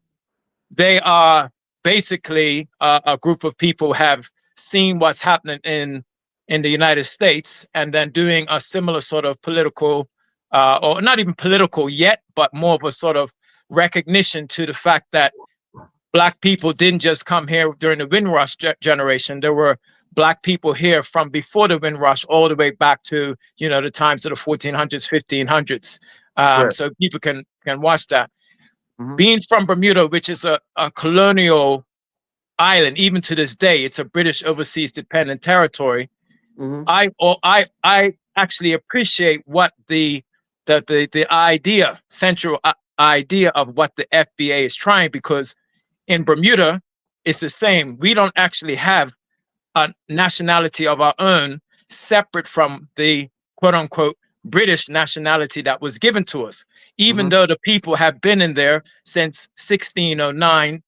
they are basically a group of people have seen what's happening in in the United States, and then doing a similar sort of political, or not even political yet, but more of a sort of recognition to the fact that Black people didn't just come here during the Windrush generation. There were Black people here from before the Windrush all the way back to, you know, the times of the 1400s, 1500s. So people can watch that. Being from Bermuda, which is a colonial island, even to this day, it's a British overseas dependent territory. I actually appreciate what the idea, central idea of what the FBA is trying, because in Bermuda, it's the same. We don't actually have a nationality of our own separate from the quote unquote British nationality that was given to us. Even though the people have been in there since 1609,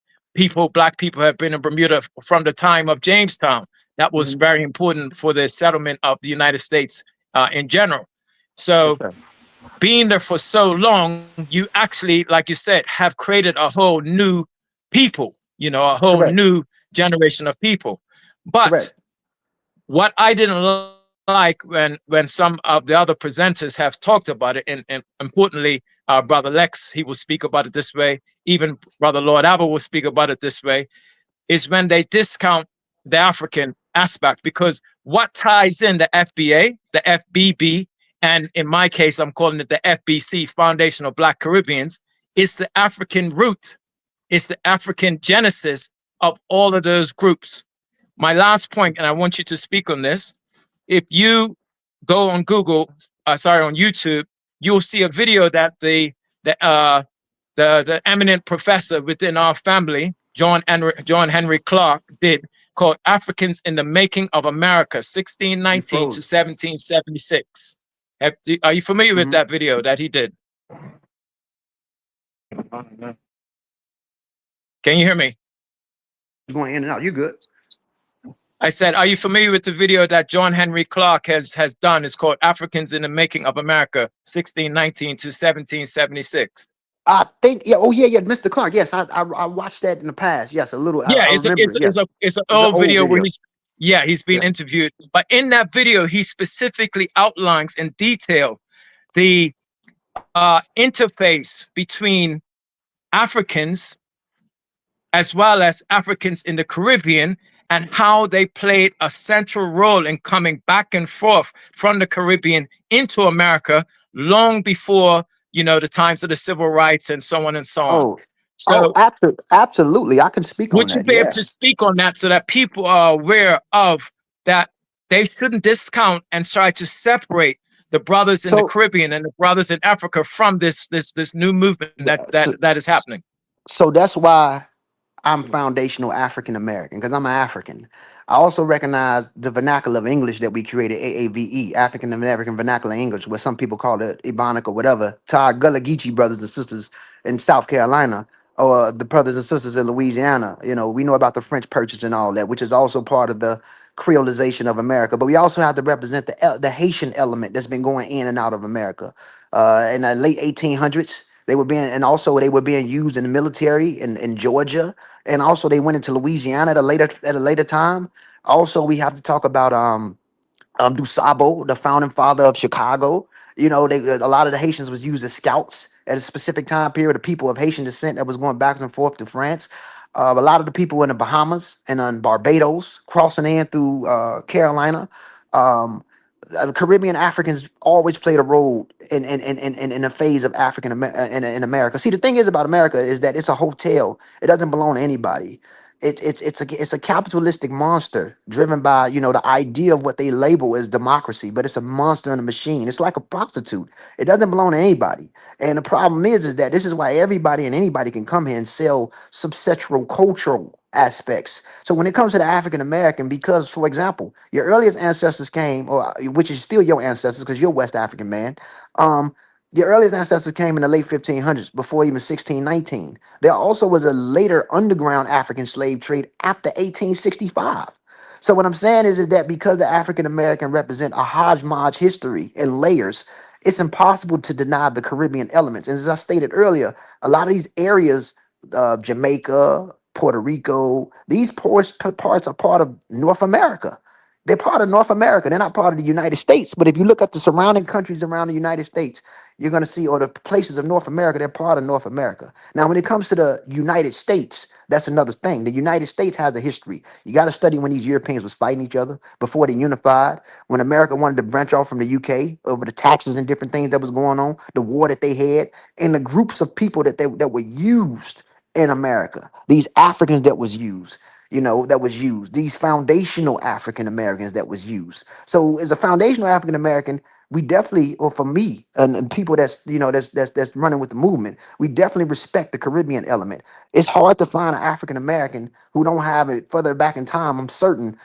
Black people have been in Bermuda from the time of Jamestown. That was very important for the settlement of the United States in general. So being there for so long, you actually, like you said, have created a whole new people, you know, a whole new generation of people. But what I didn't like when some of the other presenters have talked about it, and importantly, Brother Lex, he will speak about it this way, even Brother Lord Abba will speak about it this way, is when they discount the African aspect, because what ties in the FBA, the FBB, and in my case, I'm calling it the FBC, Foundation of Black Caribbeans, is the African root. It's the African genesis of all of those groups. My last point, and I want you to speak on this. If you go on Google, on YouTube, you'll see a video that the eminent professor within our family, John Henry Clark, did, called "Africans in the Making of America, 1619 to 1776." Are you familiar with that video that he did? Can you hear me? You're going in and out. You good? I said, are you familiar with the video that John Henry Clark has done? It's called "Africans in the Making of America, 1619 to 1776." I think, yeah. Oh, yeah, Mr. Clark. Yes, I watched that in the past. Yes, a little. Yeah, I remember. It's an old video where he's being interviewed. But in that video, he specifically outlines in detail the interface between Africans as well as Africans in the Caribbean, and how they played a central role in coming back and forth from the Caribbean into America long before, you know, the times of the civil rights and so on and so on. Absolutely. I can speak on that. Would you be able to speak on that so that people are aware of that? They shouldn't discount and try to separate the brothers in the Caribbean and the brothers in Africa from this new movement that is happening. So that's why I'm foundational African American, because I'm an African. I also recognize the vernacular of English that we created, AAVE, African American Vernacular English, where some people call it Ebonic or whatever, to our Gullah Geechee brothers and sisters in South Carolina, or the brothers and sisters in Louisiana. You know, we know about the French Purchase and all that, which is also part of the creolization of America. But we also have to represent the Haitian element that's been going in and out of America. In the late 1800s, they were being used in the military in Georgia, and also they went into Louisiana at a later time. Also, we have to talk about Dusabo, the founding father of Chicago. You know, a lot of the Haitians was used as scouts at a specific time period. The people of Haitian descent that was going back and forth to France. A lot of the people in the Bahamas and on Barbados crossing in through Carolina. The Caribbean Africans always played a role in a phase of African in America. See, the thing is about America is that it's a hotel. It doesn't belong to anybody. It's a capitalistic monster driven by, you know, the idea of what they label as democracy, but it's a monster in a machine. It's like a prostitute. It doesn't belong to anybody. And the problem is that this is why everybody and anybody can come here and sell subsectoral cultural aspects. So when it comes to the African American, because, for example, your earliest ancestors came, or which is still your ancestors because you're West African, man. Your earliest ancestors came in the late 1500s, before even 1619. There also was a later underground African slave trade after 1865. So what I'm saying is that because the African American represent a hodgepodge history and layers, it's impossible to deny the Caribbean elements. And as I stated earlier, a lot of these areas, Jamaica, Puerto Rico, these parts are part of North America. They're part of North America. They're not part of the United States. But if you look at the surrounding countries around the United States, you're going to see, or the places of North America, they're part of North America. Now, when it comes to the United States, that's another thing. The United States has a history. You got to study when these Europeans was fighting each other before they unified. When America wanted to branch off from the UK over the taxes and different things that was going on, the war that they had, and the groups of people that were used in America. These Africans that was used. That was used. These foundational African Americans that was used. So, as a foundational African American, we definitely, or for me and people that's running with the movement, we definitely respect the Caribbean element. It's hard to find an African American who don't have it further back in time. I'm certain,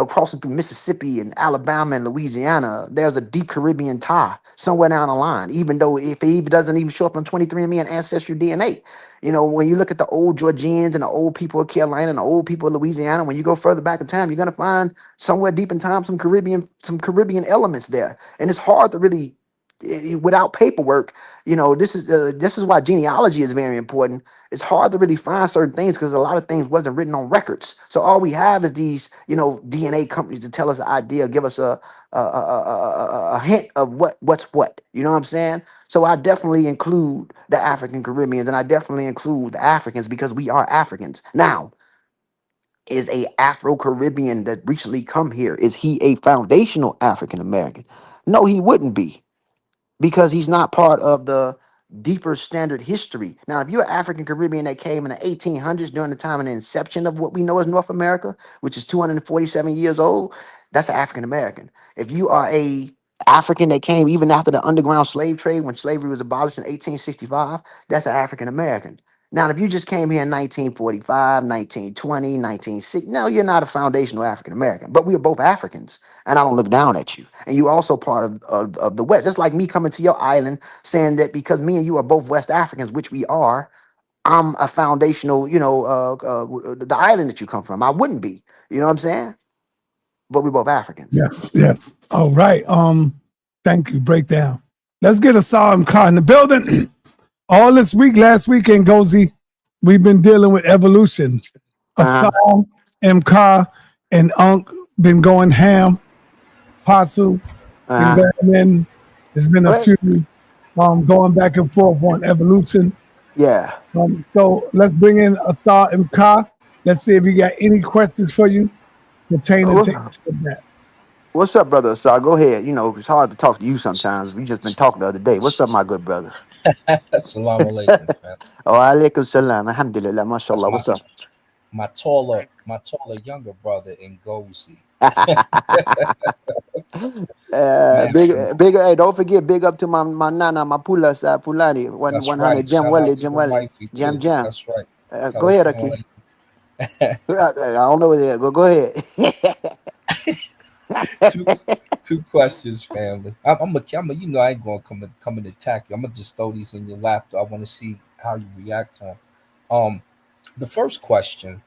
crossing through Mississippi and Alabama and Louisiana, there's a deep Caribbean tie somewhere down the line. Even though if it even doesn't even show up on 23andMe and Ancestry DNA. When you look at the old Georgians and the old people of Carolina and the old people of Louisiana, when you go further back in time, you're gonna find somewhere deep in time some Caribbean elements there. And it's hard to really, without paperwork. This is why genealogy is very important. It's hard to really find certain things because a lot of things wasn't written on records. So all we have is these, DNA companies to tell us an idea, give us a hint of what's what. You know what I'm saying? So I definitely include the African Caribbeans and I definitely include the Africans because we are Africans. Now, is a Afro-Caribbean that recently come here, is he a foundational African American? No, he wouldn't be because he's not part of the deeper standard history. Now, if you're African Caribbean that came in the 1800s during the time of the inception of what we know as North America, which is 247 years old, that's an African American. If you are a African that came even after the underground slave trade when slavery was abolished in 1865, that's an African American. Now, if you just came here in 1945, 1920, 1960, no, you're not a foundational African American, but we are both Africans, and I don't look down at you. And you also part of the West. Just like me coming to your island saying that because me and you are both West Africans, which we are, I'm a foundational, the island that you come from. I wouldn't be. You know what I'm saying? But we're both Africans. Yes, yes. All right. Thank you. Breakdown. Let's get a solemn car in the building. All this week, last weekend, Ngozi, we've been dealing with evolution. Assam, MK, and Unk been going ham. Pasu been going in. There's been a few going back and forth on evolution. Yeah. So let's bring in Asar MK. Let's see if we got any questions for you pertaining to that. What's up, brother? So go ahead. It's hard to talk to you sometimes. We just been talking the other day. What's up, my good brother? Assalamu alaikum, fam. Oh, alaikum salam. Alhamdulillah. MashaAllah. What's up? My taller younger brother Ngozi. Big. Hey, don't forget, big up to my nana, my pula Pulani. 100 Jam. That's right. Go ahead, Akeem. I don't know where. Go ahead. two questions, family. I'm a, I ain't gonna come and attack you. I'm gonna just throw these in your lap. I want to see how you react to them. The first question,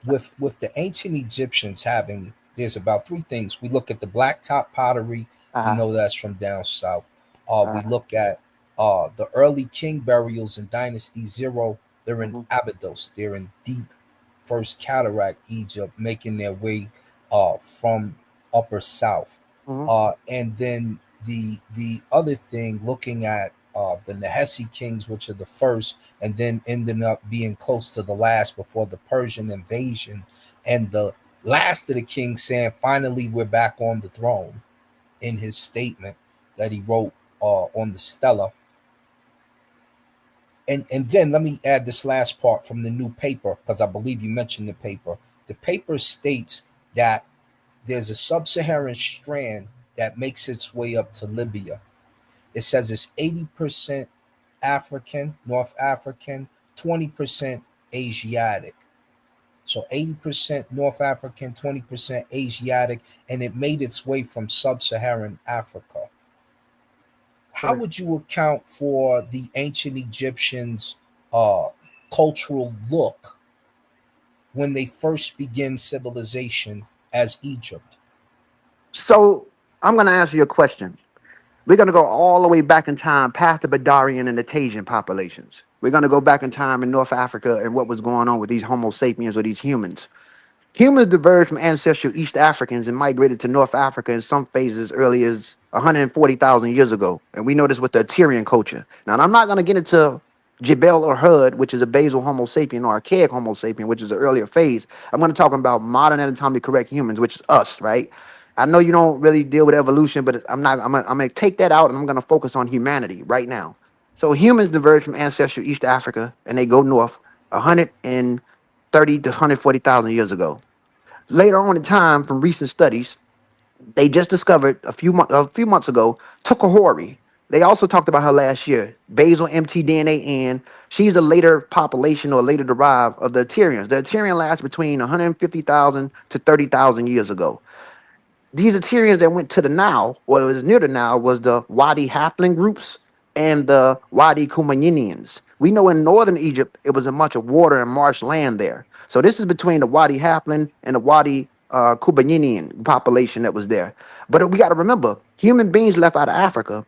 with the ancient Egyptians having, there's about three things. We look at the blacktop pottery. We know that's from down south. We look at the early king burials in Dynasty 0. They're in Abydos. They're in deep First Cataract, Egypt, making their way from upper south. And then the other thing, looking at the Nehesi kings, which are the first, and then ending up being close to the last before the Persian invasion, and the last of the kings saying, finally, we're back on the throne, in his statement that he wrote on the Stela. And then let me add this last part from the new paper, because I believe you mentioned the paper. The paper states that there's a sub-Saharan strand that makes its way up to Libya. It says it's 80% African, North African, 20% Asiatic. So 80% North African, 20% Asiatic, and it made its way from sub-Saharan Africa. How would you account for the ancient Egyptians' cultural look when they first begin civilization as Egypt? So I'm going to answer your question. We're going to go all the way back in time past the Badarian and the Tajin populations. We're going to go back in time in North Africa and what was going on with these Homo sapiens or these humans. Humans diverged from ancestral East Africans and migrated to North Africa in some phases early as 140,000 years ago. And we know this with the Assyrian culture. Now, I'm not going to get into Jebel or Hud, which is a basal Homo sapien or archaic Homo sapien, which is an earlier phase. I'm going to talk about modern anatomically correct humans, which is us, right? I know you don't really deal with evolution, but I'm going to take that out and I'm going to focus on humanity right now. So humans diverged from ancestral East Africa and they go north 130 to 140,000 years ago. Later on in time, from recent studies, they just discovered a few months ago Tukahori. They also talked about her last year, basal mtDNA, and she's a later population or later derived of the Assyrians. The Assyrian lasts between 150,000 to 30,000 years ago. These Assyrians that went to the Nile, or it was near the Nile, was the Wadi Halfling groups and the Wadi Kumayinians. We know in northern Egypt, it was a much of water and marsh land there. So this is between the Wadi Halfling and the Wadi Kubayinian population that was there. But we got to remember, human beings left out of Africa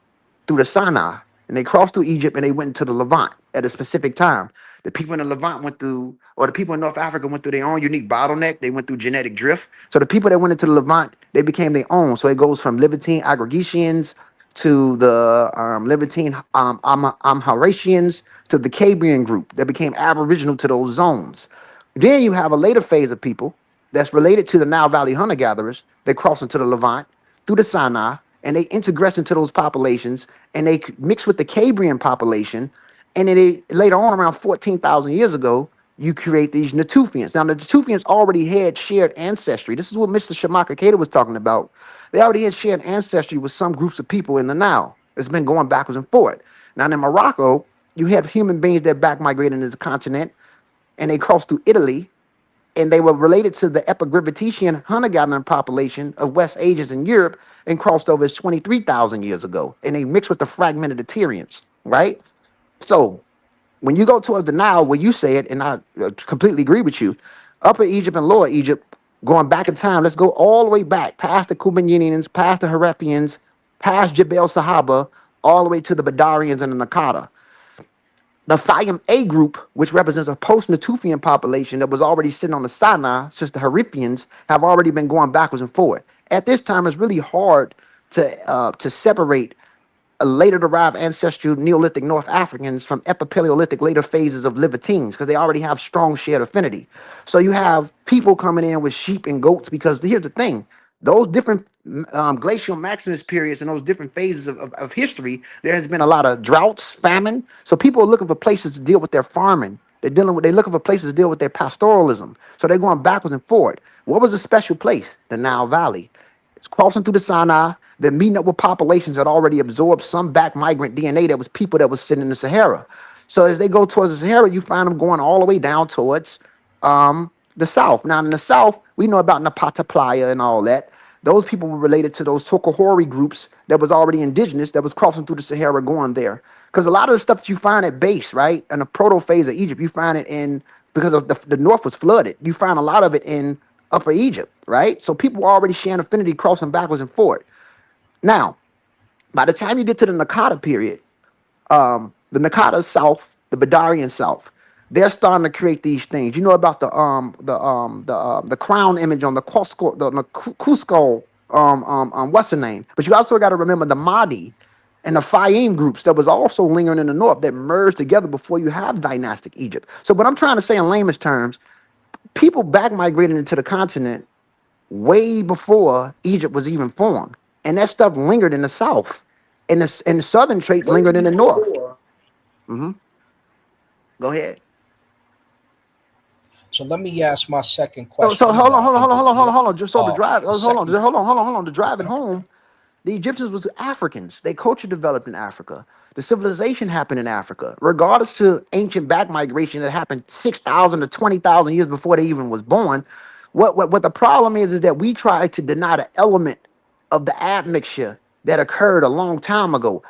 through the Sinai, and they crossed through Egypt and they went into the Levant at a specific time. The people in the Levant went through, or the people in North Africa went through their own unique bottleneck. They went through genetic drift. So the people that went into the Levant, they became their own. So it goes from Levantine Agrigetians to the Levantine Amharatians to the Cambrian group that became aboriginal to those zones. Then you have a later phase of people that's related to the Nile Valley hunter-gatherers. They cross into the Levant through the Sinai, and they integrate into those populations, and they mix with the Cambrian population, and then they, later on, around 14,000 years ago, you create these Natufians. Now, the Natufians already had shared ancestry. This is what Mr. Shamaka Keita was talking about. They already had shared ancestry with some groups of people in the Nile. It's been going backwards and forward. Now, in Morocco, you have human beings that back migrated into the continent, and they crossed through Italy, and they were related to the Epigravitetian hunter-gathering population of West Asia and Europe and crossed over as 23,000 years ago. And they mixed with the fragmented Assyrians, right? So when you go towards the Nile, where you say it, and I completely agree with you, Upper Egypt and Lower Egypt, going back in time, let's go all the way back, past the Kubayinians, past the Harefians, past Jebel Sahaba, all the way to the Badarians and the Nakata. The Fayum A group, which represents a post-Natufian population that was already sitting on the Sinai since the Harifians, have already been going backwards and forward. At this time, it's really hard to separate a later derived ancestral Neolithic North Africans from Epipaleolithic later phases of Levantines because they already have strong shared affinity. So you have people coming in with sheep and goats because here's the thing. Those different glacial maximus periods and those different phases of history, there has been a lot of droughts, famine. So people are looking for places to deal with their farming. They're looking for places to deal with their pastoralism. So they're going backwards and forward. What was a special place? The Nile Valley. It's crossing through the Sinai. They're meeting up with populations that already absorbed some back migrant DNA that was people that was sitting in the Sahara. So as they go towards the Sahara, you find them going all the way down towards the south. Now in the south, we know about Napata Playa and all that. Those people were related to those Tukahori groups that was already indigenous that was crossing through the Sahara going there. Because a lot of the stuff that you find at base, right, in the proto phase of Egypt, you find it in, because of the north was flooded, you find a lot of it in Upper Egypt, right? So people were already sharing affinity crossing backwards and forward. Now, by the time you get to the Nakata period, the Nakata South, the Badarian South, they're starting to create these things. You know about the crown image on the Cusco, what's her name? But you also got to remember the Mahdi and the Fayum groups that was also lingering in the north that merged together before you have dynastic Egypt. So what I'm trying to say in layman's terms, people back migrated into the continent way before Egypt was even formed. And that stuff lingered in the south. And the southern traits lingered in the north. Mm-hmm. Go ahead. So let me ask my second question. So hold on. Just so to drive, hold on. To drive it home, the Egyptians was Africans. Their culture developed in Africa. The civilization happened in Africa. Regardless to ancient back migration that happened 6,000 to 20,000 years before they even was born, what the problem is that we try to deny the element of the admixture that occurred a long time ago.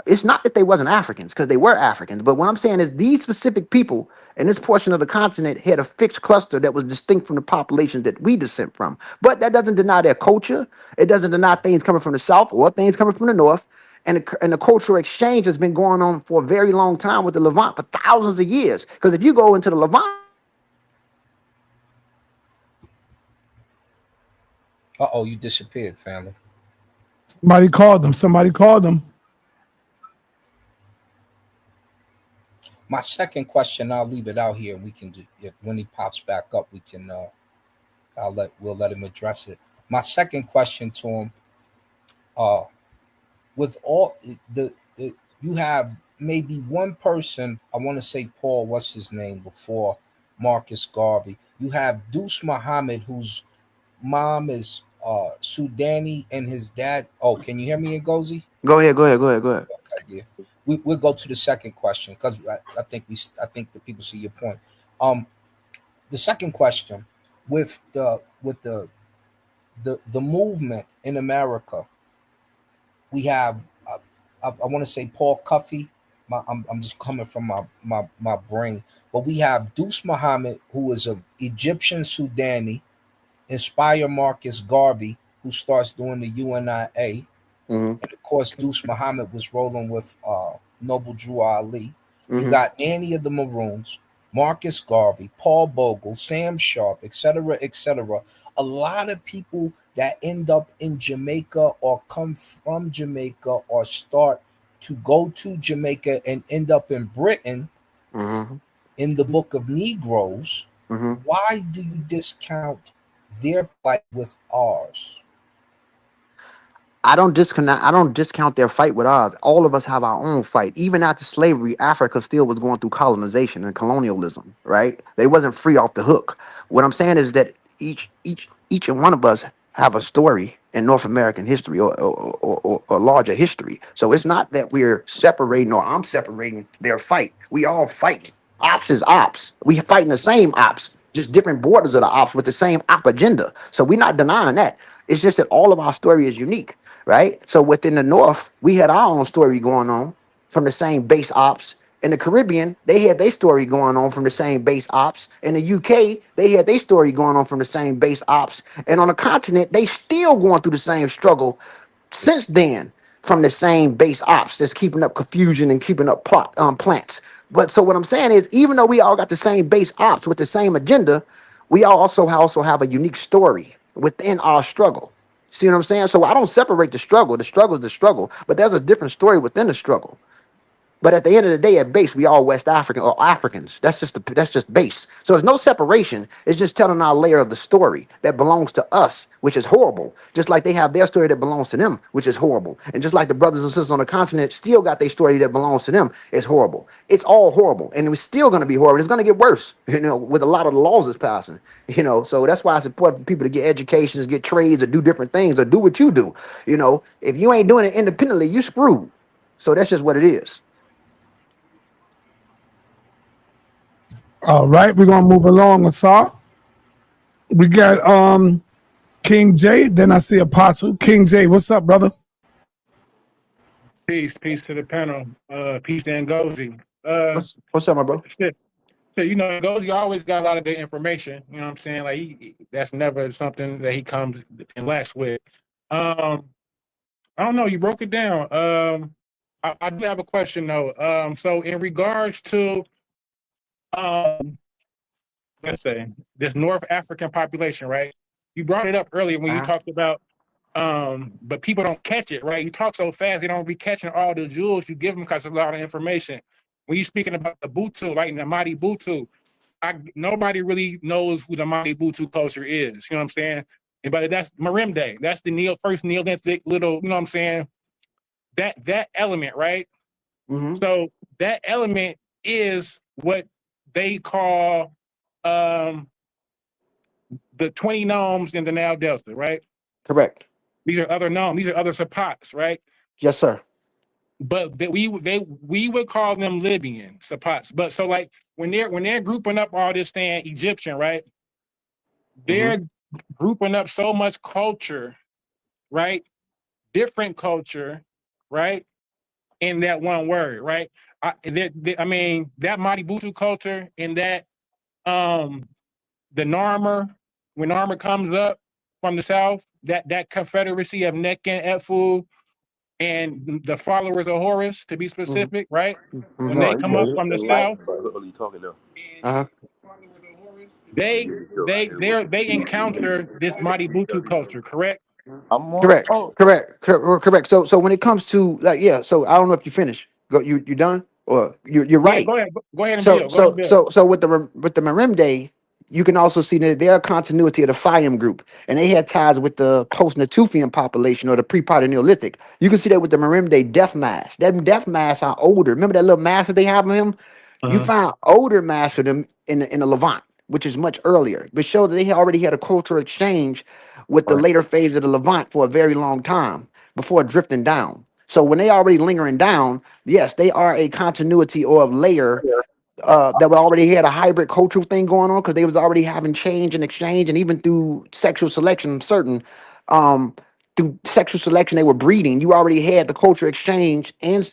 It's not that they wasn't Africans, because they were Africans, but what I'm saying is these specific people in this portion of the continent had a fixed cluster that was distinct from the population that we descend from. But that doesn't deny their culture. It doesn't deny things coming from the south or things coming from the north. And the cultural exchange has been going on for a very long time with the Levant for thousands of years. Because if you go into the Levant, Uh-oh, you disappeared, family. Somebody called them. Somebody called them. My second question, I'll leave it out here, and we can, when he pops back up, we can, we'll let him address it. My second question to him, with all the you have maybe one person, I want to say Paul, what's his name before Marcus Garvey. You have Deuce Muhammad, whose mom is Sudani and his dad. Oh, can you hear me, Ngozi? Go ahead. Okay, yeah. We'll go to the second question because I think the people see your point. The second question with the movement in America, we have I want to say Paul Cuffey. I'm just coming from my brain, but we have Deuce Muhammad, who is an Egyptian Sudani, Inspire Marcus Garvey, who starts doing the UNIA. And of course, Deuce Muhammad was rolling with Noble Drew Ali. You got Annie of the Maroons, Marcus Garvey, Paul Bogle, Sam Sharp, etc., etc. A lot of people that end up in Jamaica or come from Jamaica or start to go to Jamaica and end up in Britain in the Book of Negroes. Why do you discount their plight with ours? I don't discount their fight with ours. All of us have our own fight. Even after slavery, Africa still was going through colonization and colonialism, right? They wasn't free off the hook. What I'm saying is that each and one of us have a story in North American history or larger history. So it's not that we're separating or I'm separating their fight. We all fight. Ops is ops. We fighting the same ops, just different borders of the ops with the same op agenda. So we're not denying that. It's just that all of our story is unique, right? So within the North, we had our own story going on from the same base ops. In the Caribbean, they had their story going on from the same base ops. In the UK, they had their story going on from the same base ops. And on the continent, they still going through the same struggle since then from the same base ops that's keeping up confusion and keeping up plants. But so what I'm saying is, even though we all got the same base ops with the same agenda, we all also have a unique story within our struggle. See what I'm saying? So I don't separate the struggle. The struggle is the struggle, but there's a different story within the struggle. But at the end of the day, at base, we all West African or Africans. That's just base. So there's no separation. It's just telling our layer of the story that belongs to us, which is horrible. Just like they have their story that belongs to them, which is horrible. And just like the brothers and sisters on the continent still got their story that belongs to them, it's horrible. It's all horrible, and it's still going to be horrible. It's going to get worse, with a lot of the laws that's passing. So that's why it's important for people to get educations, get trades, or do different things, or do what you do. If you ain't doing it independently, you screwed. So that's just what it is. All right, we're gonna move along, Asar. We got King J, then I see Apostle. King J, what's up, brother? Peace to the panel. Peace to Ngozi. What's up, my bro? So Ngozi always got a lot of good information. You know what I'm saying? Like that's never something that he comes and lacks with. I don't know. You broke it down. I do have a question though. So in regards to let's say this North African population, right? You brought it up earlier when you talked about but people don't catch it, right? You talk so fast, they don't be catching all the jewels you give them because of a lot of information. When you're speaking about the Butu, right, and the Madi Butu, nobody really knows who the Madi Butu culture is. You know what I'm saying? But that's Marimde. That's the first Neolithic little, you know what I'm saying? That element, right? So that element is what they call the 20 nomes in the Nile Delta, right? Correct. These are other nomes. These are other Sapats, right? Yes, sir. But we would call them Libyan Sapats. But so like when they're grouping up all this thing Egyptian, right? They're grouping up so much culture, right? Different culture, right? In that one word, right? I mean that Madi Butu culture and that the Narmer, when Narmer comes up from the south, that confederacy of Nek and Etfu and the followers of Horus, to be specific, right? When they come up from the south, What are you talking now? followers of Horus, They encounter this mighty Butu culture, correct? Correct. So when it comes to like, yeah, so I don't know if you finished. You done? Or you're Yeah, right. go ahead. Go ahead and So build. Go ahead and so build. so so with the Merimde, you can also see that their continuity of the Fayum group, and they had ties with the post-Natufian population or the pre-part Neolithic. You can see that with the Merimde death mask. Them death masks are older. Remember that little mask that they have of him? You find older masks of them in the Levant, which is much earlier, but show that they already had a cultural exchange with the later phase of the Levant for a very long time before drifting down. So when they already lingering down, yes, they are a continuity or a layer that we already had a hybrid cultural thing going on because they was already having change and exchange, and even through sexual selection, um through sexual selection they were breeding. You already had the culture exchange and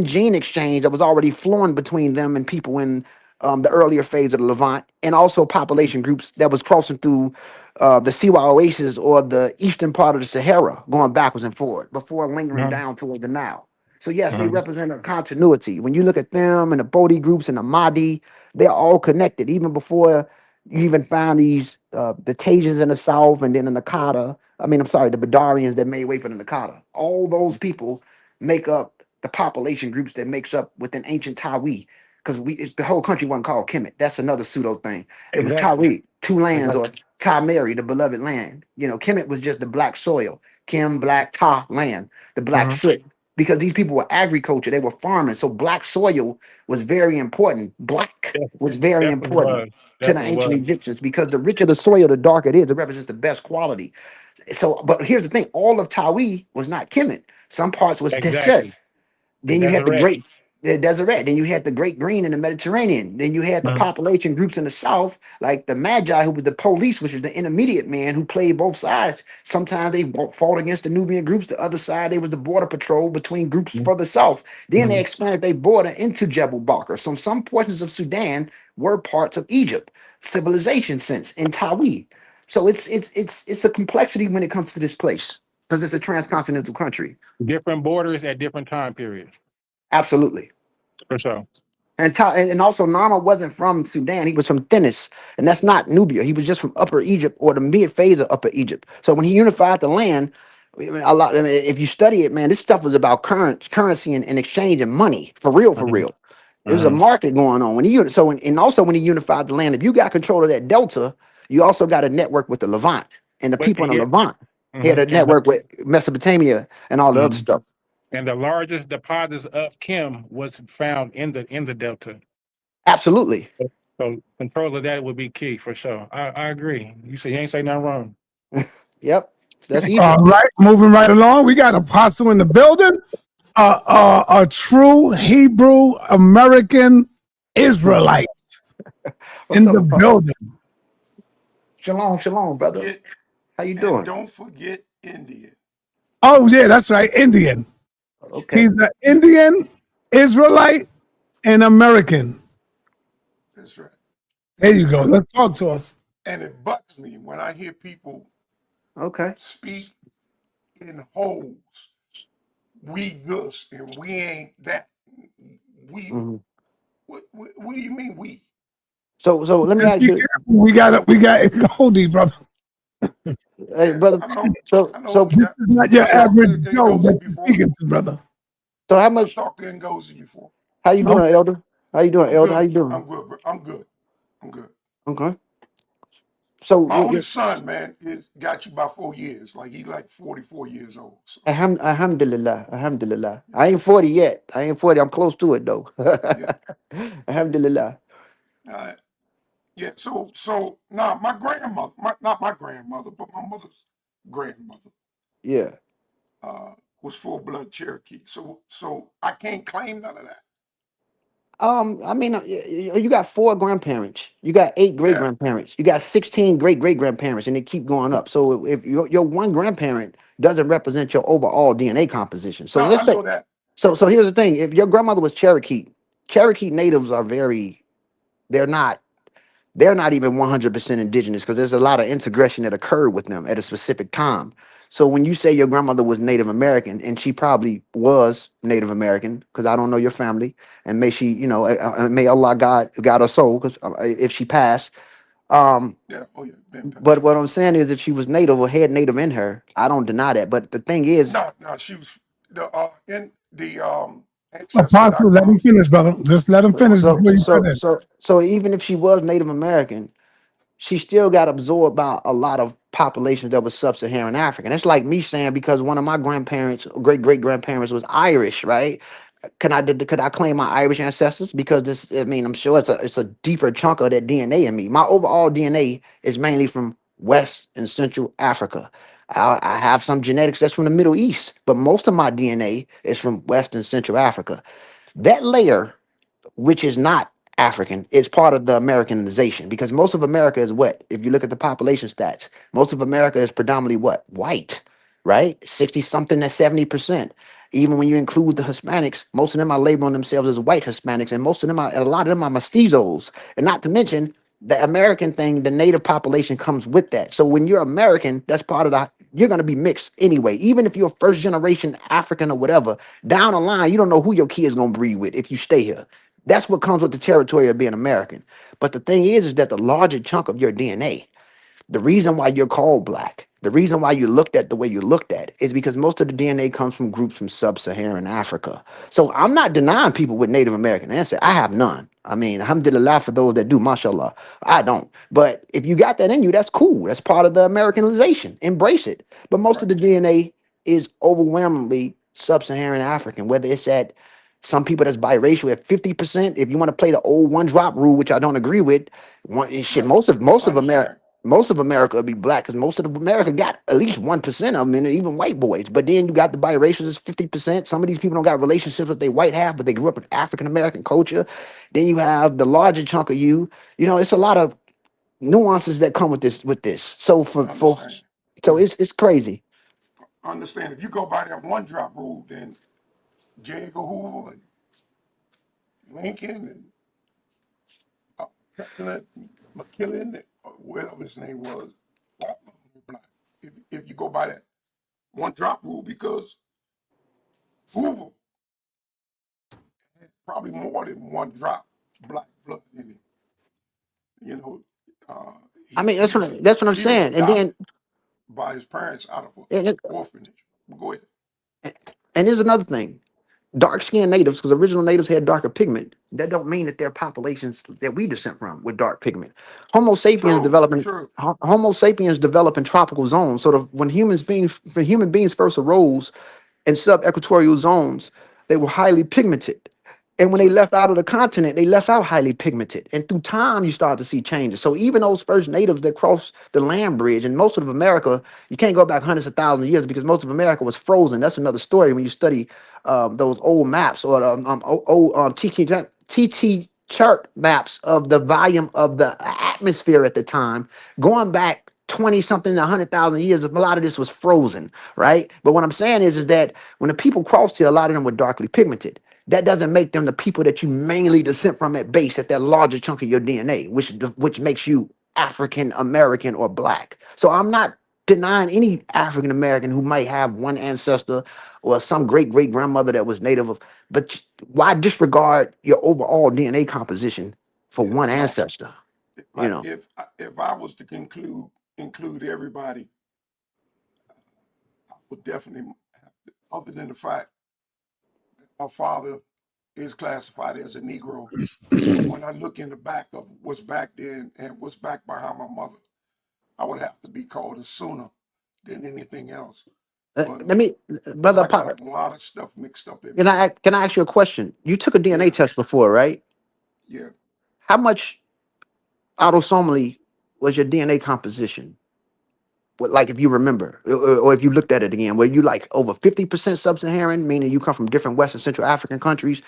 gene exchange that was already flowing between them and people in the earlier phase of the Levant, and also population groups that was crossing through the Siwa Oasis or the eastern part of the Sahara, going backwards and forward before lingering down toward the Nile. So yes, they represent a continuity. When you look at them and the Bodhi groups and the Mahdi, they're all connected. Even before you even find these the Tajans in the south, and then the Nakata. I mean, I'm sorry, the Badarians that made way for the Nakata. All those people make up the population groups that makes up within ancient Tawi. Because the whole country wasn't called Kemet. That's another pseudo thing. It was Tawi, two lands, or Ta Mary, the beloved land. You know, Kemet was just the black soil. Kim, black, Ta, land, the black soot, because these people were agriculture, they were farming. So black soil was very important. Black was very Definitely important was. to the Definitely ancient was. Egyptians, because the richer the soil, the darker it is. It represents the best quality. So, but here's the thing: all of Tawi was not Kemet. Some parts was Deset. Exactly. The Then you had Deseret. the Deseret. Then you had the Great Green in the Mediterranean. Then you had the population groups in the south, like the Magi, who was the police, which is the intermediate man who played both sides. Sometimes they fought against the Nubian groups. The other side, they was the border patrol between groups further south. Then they expanded their border into Jebel Bakr. So some portions of Sudan were parts of Egypt, civilization sense in Tawi. So it's a complexity when it comes to this place because it's a transcontinental country. Different borders at different time periods. Absolutely. For sure. And also Nama wasn't from Sudan. He was from Thinis, and that's not Nubia. He was just from Upper Egypt or the mid phase of Upper Egypt. So when he unified the land, a lot. I mean, if you study it, man, this stuff was about currency and exchange and money for real, for real. There was a market going on when and also when he unified the land. If you got control of that delta, you also got a network with the Levant, and the people in the Levant had a network with Mesopotamia and all the other stuff. And the largest deposits of Kim was found in the Delta. Absolutely. So control of that would be key for sure. I agree. You ain't say nothing wrong. Yep. That's easy. All right, moving right along. We got Apostle in the building. A true Hebrew American Israelite in the building. Shalom, brother. How you doing? And don't forget Indian. Oh yeah, that's right, Indian. Okay. He's an Indian, Israelite, and American. That's right. There you go. Let's talk to us. And it bugs me when I hear people speak in holes. We Gus and we ain't that. We what do you mean we? So let me ask you. We got Ngozi, brother. Hey, brother. So this is not your average Joe that you're speaking to, brother. So how much? I've talked to Ngozi before. How you doing, Elder? How you doing, Elder? How you doing? I'm good. I'm good. Okay. So my only son, man, got you by 4 years. Like he like 44 years old. So. Alhamdulillah. Yeah. I ain't 40 yet. I'm close to it though. Yeah. Alhamdulillah. All right. Yeah. So now my grandmother, not my grandmother, but my mother's grandmother. Yeah. Was full blood Cherokee. So I can't claim none of that. I mean, you got 4 grandparents, you got 8 great grandparents, you got 16 great grandparents, and they keep going up. So if your one grandparent doesn't represent your overall DNA composition, so let's say, that. So here's the thing: if your grandmother was Cherokee natives are they're not even 100% indigenous because there's a lot of integration that occurred with them at a specific time. So when you say your grandmother was Native American, and she probably was Native American, because I don't know your family, and may she, may Allah God her soul, because if she passed, Yeah. Oh yeah. But what I'm saying is, if she was native or had native in her, I don't deny that. But the thing is, No, she was in the ancestry that I Apostle, let come him finish, brother. Just let him finish so before you so finish. so so even if she was Native American, she still got absorbed by a lot of populations that was sub-Saharan African. It's like me saying because one of my grandparents, great grandparents, was Irish, right? Could I claim my Irish ancestors? Because this, I mean, I'm sure it's a deeper chunk of that DNA in me. My overall DNA is mainly from West and Central Africa. I have some genetics that's from the Middle East, but most of my DNA is from West and Central Africa. That layer, which is not African, is part of the Americanization because most of America is what? If you look at the population stats, most of America is predominantly what? White, right? 60 something to 70%. Even when you include the Hispanics, most of them are labeling themselves as white Hispanics, and most of them are, a lot of them are mestizos. And not to mention the American thing, the native population comes with that. So when you're American, that's part of the, you're going to be mixed anyway. Even if you're first generation African or whatever, down the line, you don't know who your kid's going to breed with if you stay here. That's what comes with the territory of being American. But the thing is that the larger chunk of your DNA, the reason why you're called black, the reason why you looked at the way you looked at is because most of the DNA comes from groups from sub-Saharan Africa. So I'm not denying people with Native American ancestry. I have none. I mean, alhamdulillah for those that do, mashallah. I don't. But if you got that in you, that's cool. That's part of the Americanization. Embrace it. But most of the DNA is overwhelmingly sub-Saharan African, whether it's at some people that's biracial at 50%. If you want to play the old one drop rule, which I don't agree with, shit, most of America will be black because most of America got at least 1% of them, and even white boys. But then you got the biracials is 50%. Some of these people don't got relationships with their white half, but they grew up in African American culture. Then you have the larger chunk of you. You know, it's a lot of nuances that come with this. So so it's crazy. Understand if you go by that one drop rule, then J. Edgar Hoover and Lincoln and President McKinley, or whatever his name was, black. If you go by that one drop rule, because Hoover had probably more than one drop black blood in him. You know, I mean, he that's what I'm he was saying. And then adopted by his parents out of and, an orphanage. Go ahead. and here's another thing. Dark-skinned natives, because original natives had darker pigment. That don't mean that they're populations that we descend from with dark pigment. Homo sapiens Homo sapiens develop in tropical zones. So when human beings first arose in sub-equatorial zones, they were highly pigmented. And when they left out of the continent, they left out highly pigmented. And through time, you start to see changes. So even those first natives that crossed the land bridge, and most of America, you can't go back hundreds of thousands of years because most of America was frozen. That's another story when you study those old maps or old TT chart maps of the volume of the atmosphere at the time, going back 20 something, 100,000 years, a lot of this was frozen, right? But what I'm saying is that when the people crossed here, a lot of them were darkly pigmented. That doesn't make them the people that you mainly descend from at base, at that larger chunk of your DNA, which makes you African American or black. So I'm not denying any African American who might have one ancestor or some great grandmother that was native of, but why disregard your overall DNA composition for one ancestor? Like if I was to include everybody, I would definitely have to, other than the fact that my father is classified as a Negro. But when I look in the back of what's back then and what's back behind my mother, I would have to be called a sooner than anything else. But Let me, because brother, I got a lot of stuff mixed up in me. can I ask you a question? You took a DNA test before, right? Yeah. How much autosomally was your DNA composition? Like if you remember, or if you looked at it again, were you like over 50% sub-Saharan, meaning you come from different West and Central African countries?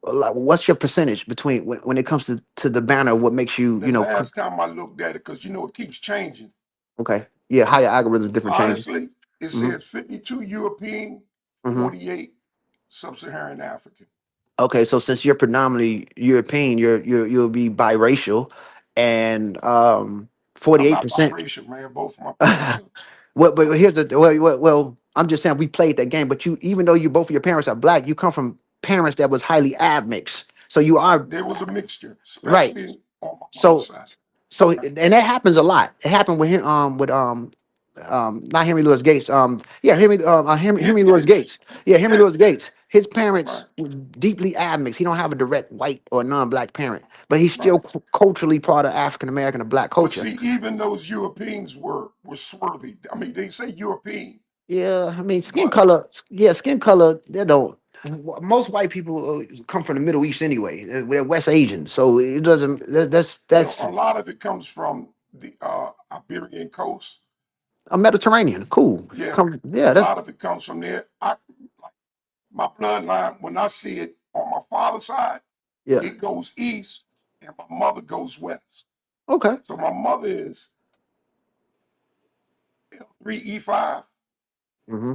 Like, what's your percentage between when it comes to the banner? What makes you, The last time I looked at it, because it keeps changing. Okay. Yeah, how your algorithm different changes. Honestly, it says 52 European, 48 sub-Saharan African. Okay, so since you're predominantly European, you'll be biracial, and 48%. I'm not biracial, man. Both of my parents are. But here's the well, I'm just saying we played that game, but even though both of your parents are black, you come from parents that was highly admixed. So you are. There was a mixture, Right. especially on my So side. So and that happens a lot. It happened with him, not Henry Louis Gates. Yeah, Henry Louis Gates. Yeah, Henry Yeah, Louis Gates. His parents right, was deeply admixed. He don't have a direct white or non-black parent, but he's right. still culturally part of African American or black But culture. see, even those Europeans were swarthy. I mean, they say European, Yeah, I mean skin but color. Yeah, skin color. They don't. Most white people come from the Middle East anyway. They're West Asian, so it doesn't. That's a lot of it comes from the Iberian coast. a Mediterranean. Cool. Yeah, Come. Yeah, a that's lot of it comes from there. My bloodline, when I see it on my father's side, yeah. it goes east, and my mother goes west. Okay. So my mother is L3E5. Mm-hmm.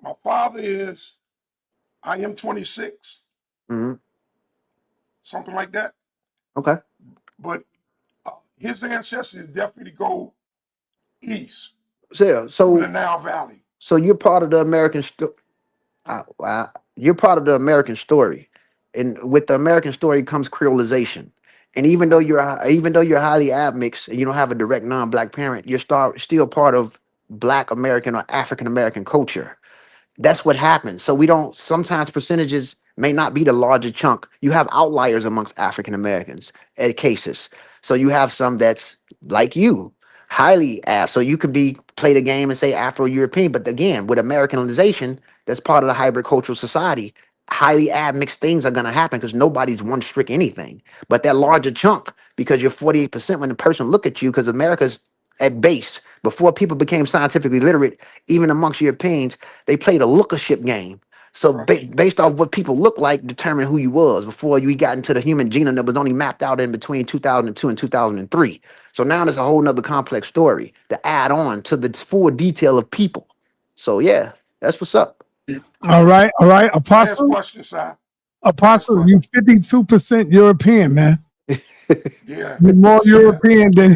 My father is IM26, Mm-hmm. something like that. Okay. But his ancestors definitely go east So yeah, through the so Nile Valley. so you're part of the American you're part of the American story, and with the American story comes creolization. And Right, even though you're highly admixed and you don't have a direct non-black parent, still part of Black American or African American culture. That's what happens. So we don't sometimes percentages may not be the larger chunk. You have outliers amongst African Americans at cases. So you have some that's like you, highly af. So you could be play the game and say Afro-European, but again, with Americanization, that's part of the hybrid cultural society. Highly admixed things are gonna happen because nobody's one strict anything. But that right, larger chunk, because you're 48% when the person look at you, because America's at base, before people became scientifically literate, even amongst Europeans, they played a lookership game. So right. based off what people look like, determine who you was before you got into the human genome that was only mapped out in between 2002 and 2003. So now there's a whole nother complex story to add on to the full detail of people. So yeah, that's what's up. All right. Last Apostle, question, Si. Last Apostle, you question. 52% European, man. Yeah, You're I more see that. European than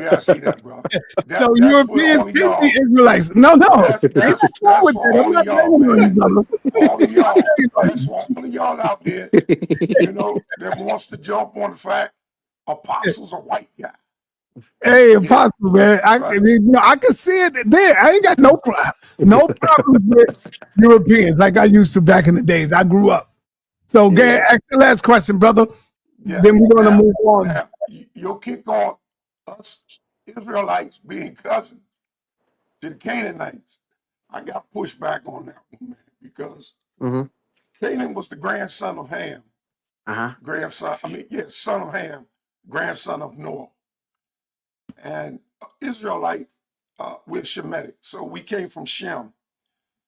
Yeah, I see that, bro. so That's for Europeans all of can be y'all. Israelites. No, ain't nothing wrong That's with for that. I'm all of not y'all, blaming on you, man. brother. All of y'all. That's Everybody. for all of y'all out there, that wants to jump on the fact apostles a white guy. Hey, Yeah, Apostle, man, right. I can see it there. I ain't got no problems with Europeans like I used to back in the days. I grew up. So, Yeah. ask the last question, brother. Yeah. Then we're gonna Now, move on. you'll kick on us Israelites being cousins to the Canaanites. I got pushback on that one, man, because Mm-hmm. Canaan was the grandson of Ham. Uh-huh. Son of Ham, grandson of Noah. And Israelite, we're Shemitic. So we came from Shem.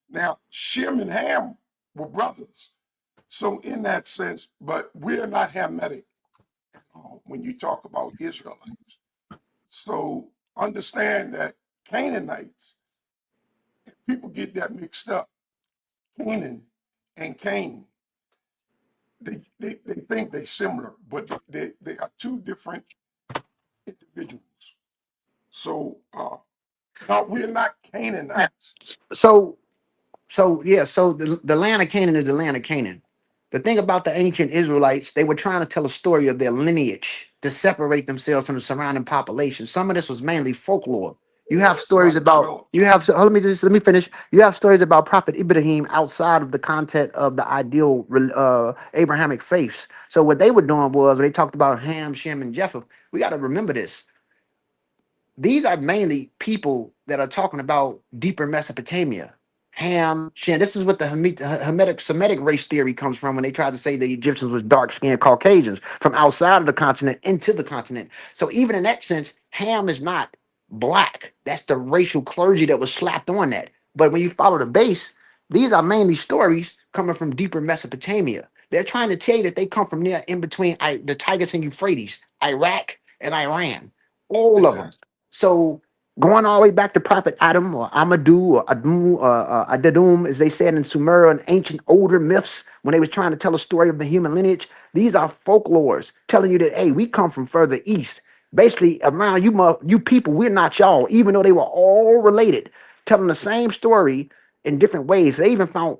Now, Shem and Ham were brothers. So in that sense, but we're not Hamitic when you talk about Israelites. So understand that Canaanites, people get that mixed up. Canaan and Cain, they think they're similar, but they are two different individuals. So no, we're not Canaanites. So so the land of Canaan is the land of Canaan. The thing about the ancient Israelites, they were trying to tell a story of their lineage to separate themselves from the surrounding population. Some of this was mainly folklore. You have stories Right. about Well, let me finish. You have stories about Prophet Ibrahim outside of the content of the ideal Abrahamic faiths. So what they were doing was when they talked about Ham, Shem, and Japheth. We got to remember this. These are mainly people that are talking about deeper Mesopotamia. Ham, Shem. This is what the Hamitic Semitic race theory comes from when they tried to say the Egyptians was dark skinned Caucasians from outside of the continent into the continent. So even in that sense, Ham is not black. That's the racial clergy that was slapped on that. But when you follow the base, these are mainly stories coming from deeper Mesopotamia. They're trying to tell you that they come from near in between the Tigris and Euphrates, Iraq and Iran, all of them. exactly. So going all the way back to Prophet Adam or Amadou or Adum or Adadum, as they said in Sumer and ancient older myths, when they was trying to tell a story of the human lineage, these are folklores telling you that hey, we come from further east. Basically, around you people, we're not y'all, even though they were all related, telling the same story in different ways. They even found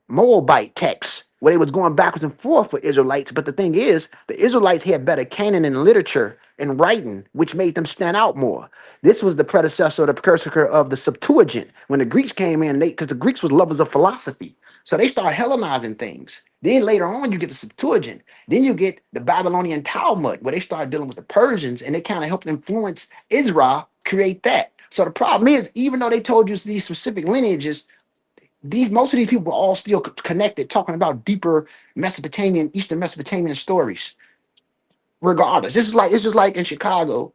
Moabite texts where they was going backwards and forth for Israelites. But the thing is, the Israelites had better canon and literature and writing, which made them stand out more. This was the predecessor, the precursor of the Septuagint. When the Greeks came in, because the Greeks was lovers of philosophy, so they start Hellenizing things. Then later on, you get the Septuagint. Then you get the Babylonian Talmud, where they start dealing with the Persians, and they kind of helped influence Israel create that. So the problem is, even though they told you these specific lineages, most of these people are all still connected, talking about deeper Mesopotamian, Eastern Mesopotamian stories. Regardless, it's just like in Chicago,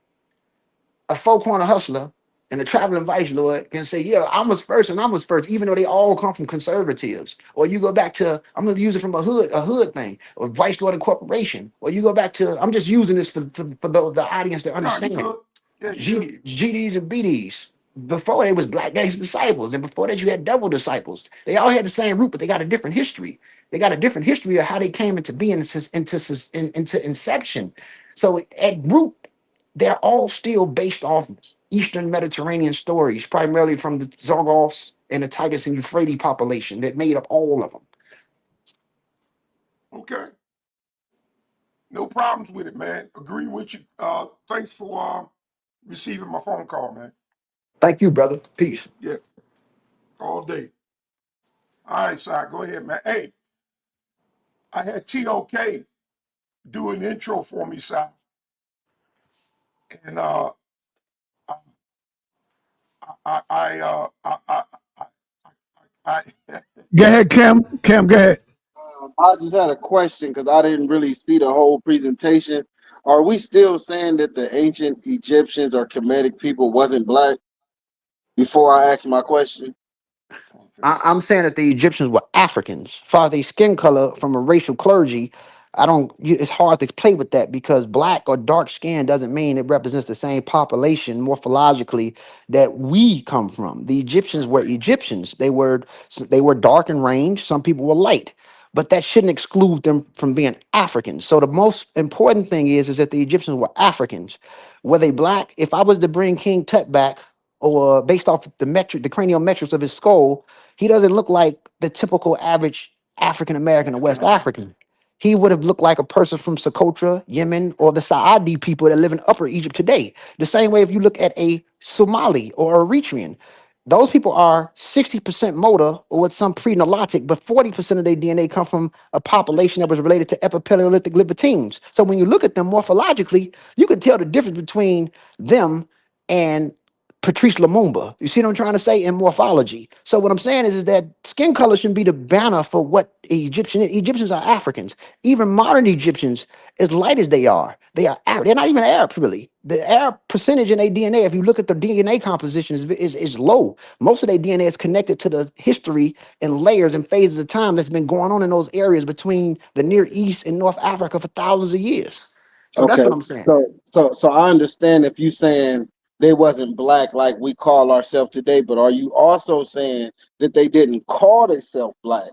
a four-corner hustler and a traveling vice lord can say, "Yeah, I was first, and I was first," even though they all come from conservatives. Or you go back to, I'm going to use it from a hood thing, or vice lord and corporation. Or you go back to, I'm just using this for the audience to No, you understand. good. Yeah, you good. GDs and BDs. Before they was black gangster disciples, and before that you had double disciples. They all had the same root, but they got a different history. They got a different history of how they came into being, into inception. So at root, they're all still based off Eastern Mediterranean stories, primarily from the Zagros and the Tigris and Euphrates population that made up all of them. Okay. No problems with it, man. Agree with you. Thanks for receiving my phone call, man. Thank you, brother. Peace. Yeah. All day. All right, Si, go ahead, man. Hey, I had TOK do an intro for me, Si. And I Go ahead, Kim. Kim, go ahead. I just had a question because I didn't really see the whole presentation. Are we still saying that the ancient Egyptians or Kemetic people wasn't black before I ask my question? I'm saying that the Egyptians were Africans. As far as their skin color from a racial clergy, it's hard to play with that because black or dark skin doesn't mean it represents the same population morphologically that we come from. The Egyptians were Egyptians. They were dark in range. Some people were light, but that shouldn't exclude them from being Africans. So the most important thing is that the Egyptians were Africans. Were they black? If I was to bring King Tut back, or based off the cranial metrics of his skull, he doesn't look like the typical average African American or West African. He would have looked like a person from Socotra, Yemen, or the Saadi people that live in Upper Egypt today. The same way if you look at a Somali or Eritrean, those people are 60% motor or with some pre-Nilotic, but 40% of their DNA come from a population that was related to Epipaleolithic Libertines. So when you look at them morphologically, you can tell the difference between them and Patrice Lumumba. You see what I'm trying to say in morphology? So what I'm saying is that skin color shouldn't be the banner for what Egyptian is. Egyptians are Africans. Even modern Egyptians, as light as they are they're not even Arabs really. The Arab percentage in their DNA, if you look at the DNA composition, is low. Most of their DNA is connected to the history and layers and phases of time that's been going on in those areas between the Near East and North Africa for thousands of years. So that's Okay, what I'm saying. so I understand if you saying they wasn't black like we call ourselves today, but are you also saying that they didn't call themselves black?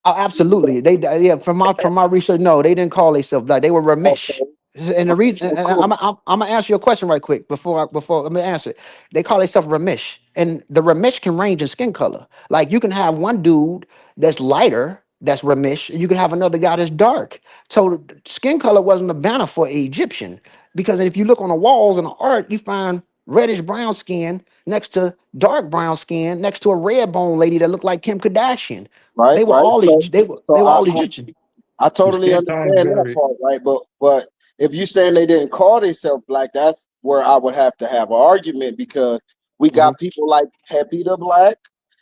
Oh, absolutely. Yeah, from my research, no, they didn't call themselves black. They were Ramesh. Okay, And the okay, reason, so and cool. I'm gonna answer your question right quick before let me answer it. They call themselves Ramesh, and the Ramesh can range in skin color. Like you can have one dude that's lighter, that's Ramesh, and you can have another guy that's dark. So skin color wasn't a banner for an Egyptian because if you look on the walls and the art, you find reddish brown skin next to dark brown skin next to a red bone lady that looked like Kim Kardashian. Right, They were right. all So they so were all Egyptian. I The totally skin tone understand that varied. part, right? But if you saying they didn't call themselves black, that's where I would have to have an argument because we Hmm. got people like Peppy the Black,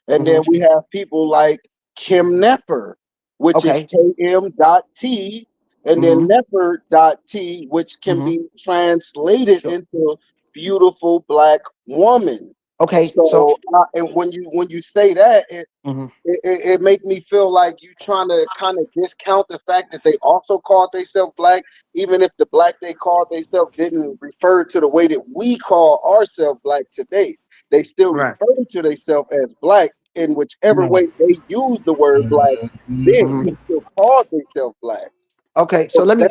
and Hmm. then we have people like Kim Nepper, which is Okay. KM.T, and then Hmm. Nepper.T, which can Hmm. be translated Sure. into beautiful black woman. Okay. So. So, and when you say that, Mhm. it make me feel like you trying to kind of discount the fact that they also called themselves black, even if the black they called themselves didn't refer to the way that we call ourselves black today. They still Right. refer to themselves as black in whichever No. way they use the word black. Then Hmm. they still call themselves black. Okay. So So let me.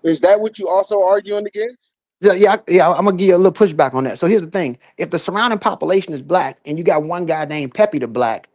is that what you also arguing against? Yeah. I'm gonna give you a little pushback on that. So here's the thing: if the surrounding population is black, and you got one guy named Peppy the Black,